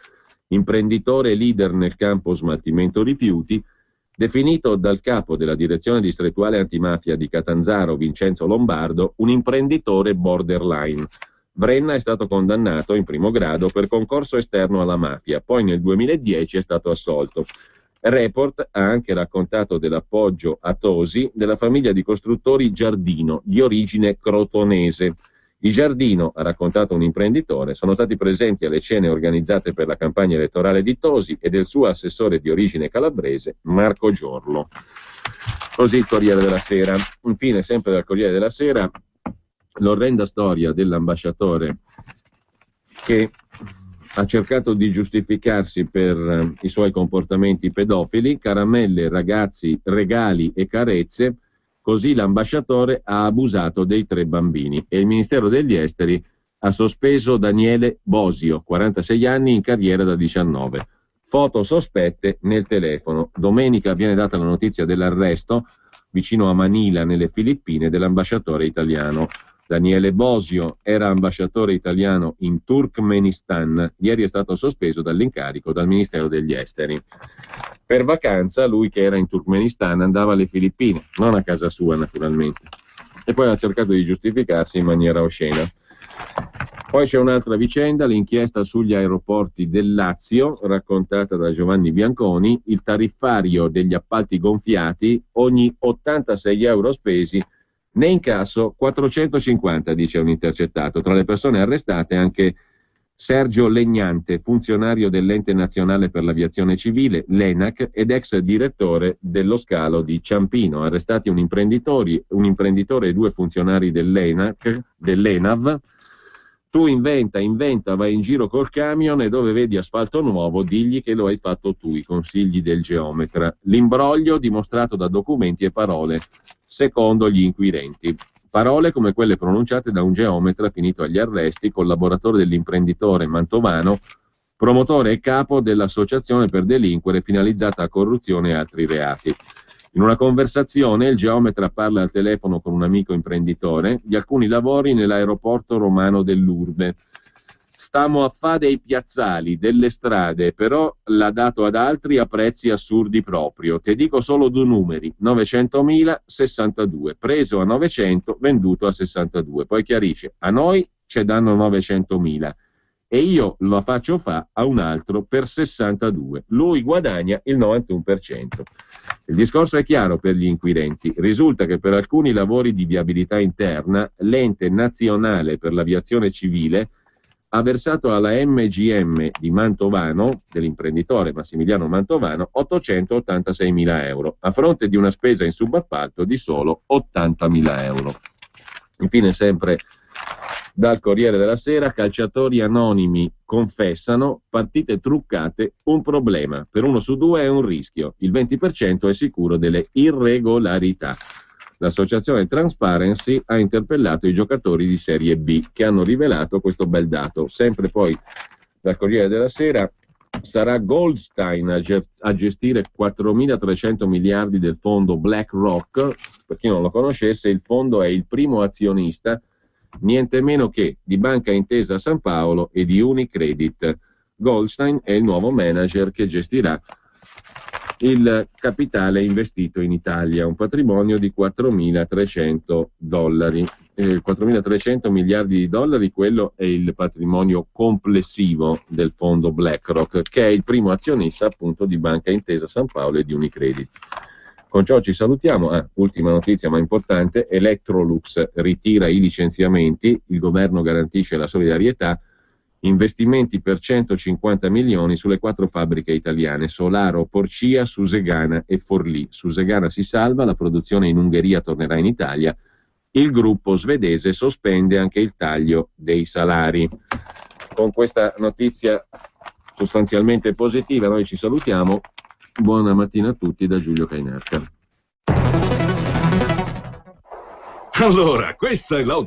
imprenditore leader nel campo smaltimento rifiuti, definito dal capo della direzione distrettuale antimafia di Catanzaro, Vincenzo Lombardo, un imprenditore borderline. Vrenna è stato condannato in primo grado per concorso esterno alla mafia, poi nel 2010 è stato assolto. Report ha anche raccontato dell'appoggio a Tosi della famiglia di costruttori Giardino, di origine crotonese. I Giardino, ha raccontato un imprenditore, sono stati presenti alle cene organizzate per la campagna elettorale di Tosi e del suo assessore di origine calabrese, Marco Giorlo. Così il Corriere della Sera. Infine, sempre dal Corriere della Sera, l'orrenda storia dell'ambasciatore che ha cercato di giustificarsi per i suoi comportamenti pedofili, caramelle, ragazzi, regali e carezze, così l'ambasciatore ha abusato dei 3 bambini e il Ministero degli Esteri ha sospeso Daniele Bosio, 46 anni, in carriera da 19. Foto sospette nel telefono. Domenica viene data la notizia dell'arresto vicino a Manila, nelle Filippine, dell'ambasciatore italiano. Daniele Bosio era ambasciatore italiano in Turkmenistan. Ieri è stato sospeso dall'incarico dal Ministero degli Esteri. Per vacanza, lui che era in Turkmenistan andava alle Filippine, non a casa sua naturalmente. E poi ha cercato di giustificarsi in maniera oscena. Poi c'è un'altra vicenda, l'inchiesta sugli aeroporti del Lazio, raccontata da Giovanni Bianconi, il tariffario degli appalti gonfiati, ogni 86 euro spesi, ne incasso 450, dice un intercettato. Tra le persone arrestate anche Sergio Legnante, funzionario dell'Ente Nazionale per l'Aviazione Civile, l'ENAC, ed ex direttore dello scalo di Ciampino. Arrestati un imprenditore e 2 funzionari dell'ENAV. Tu inventa, vai in giro col camion e dove vedi asfalto nuovo digli che lo hai fatto tu, i consigli del geometra. L'imbroglio dimostrato da documenti e parole, secondo gli inquirenti. Parole come quelle pronunciate da un geometra finito agli arresti, collaboratore dell'imprenditore mantovano, promotore e capo dell'associazione per delinquere finalizzata a corruzione e altri reati. In una conversazione il geometra parla al telefono con un amico imprenditore di alcuni lavori nell'aeroporto romano dell'Urbe. Stiamo a fa dei piazzali, delle strade, però l'ha dato ad altri a prezzi assurdi proprio. Ti dico solo 2 numeri, 900.000, 62. Preso a 900, venduto a 62. Poi chiarisce, a noi ci danno 900.000 e io lo faccio fa a un altro per 62. Lui guadagna il 91%. Il discorso è chiaro per gli inquirenti. Risulta che per alcuni lavori di viabilità interna l'Ente Nazionale per l'Aviazione Civile ha versato alla MGM di Mantovano, dell'imprenditore Massimiliano Mantovano, 886.000 euro, a fronte di una spesa in subappalto di solo 80.000 euro. Infine, sempre Dal Corriere della Sera, calciatori anonimi confessano, partite truccate, un problema. Per 1 su 2 è un rischio, il 20% è sicuro delle irregolarità. L'associazione Transparency ha interpellato i giocatori di Serie B che hanno rivelato questo bel dato. Sempre poi dal Corriere della Sera, sarà Goldstein a gestire 4.300 miliardi del fondo BlackRock. Per chi non lo conoscesse, il fondo è il primo azionista niente meno che di Banca Intesa San Paolo e di Unicredit. Goldstein è il nuovo manager che gestirà il capitale investito in Italia, un patrimonio di 4.300 dollari. 4.300 miliardi di dollari, quello è il patrimonio complessivo del fondo BlackRock, che è il primo azionista appunto di Banca Intesa San Paolo e di Unicredit. Con ciò ci salutiamo. Ultima notizia ma importante, Electrolux ritira i licenziamenti, il governo garantisce la solidarietà, investimenti per 150 milioni sulle 4 fabbriche italiane, Solaro, Porcia, Susegana e Forlì. Susegana si salva, la produzione in Ungheria tornerà in Italia, il gruppo svedese sospende anche il taglio dei salari. Con questa notizia sostanzialmente positiva noi ci salutiamo. Buona mattina a tutti da Giulio Cainarca. Allora, questa è l'auto